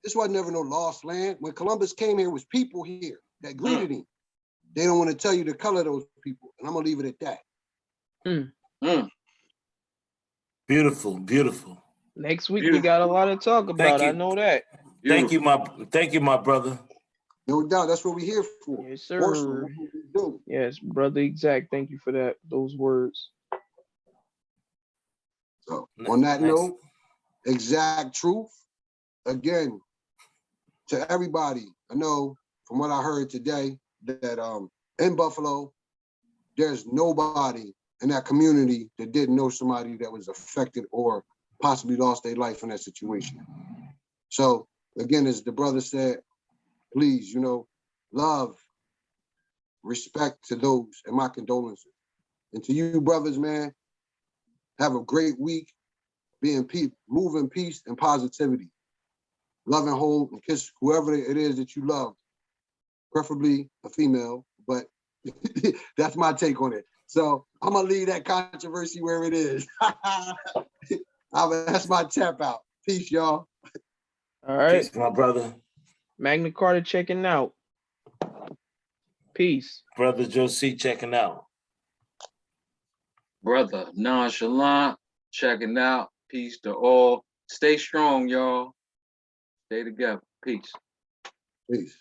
Speaker 3: This wasn't never no lost land. When Columbus came here, it was people here that greeted him. They don't want to tell you the color of those people. And I'm gonna leave it at that.
Speaker 4: Beautiful, beautiful.
Speaker 2: Next week we got a lot to talk about. I know that.
Speaker 4: Thank you, my brother.
Speaker 3: No doubt, that's what we're here for.
Speaker 2: Yes, sir. Yes, brother. Exact. Thank you for those words.
Speaker 3: So on that
Speaker 4: Next.
Speaker 3: note, exact truth. Again, to everybody, I know from what I heard today that in Buffalo, there's nobody in that community that didn't know somebody that was affected or possibly lost their life in that situation. So again, as the brother said, please, love, respect to those, and my condolences. And to you brothers, man, have a great week. Be in peace, move in peace and positivity. Love and hold and kiss whoever it is that you love, preferably a female, but that's my take on it. So I'm gonna leave that controversy where it is. That's my tap out. Peace, y'all.
Speaker 2: All right.
Speaker 4: Peace, my brother.
Speaker 2: Magna Carta checking out. Peace.
Speaker 4: Brother Josie checking out.
Speaker 1: Brother Nonchalant checking out. Peace to all. Stay strong, y'all. Stay together. Peace.
Speaker 3: Peace.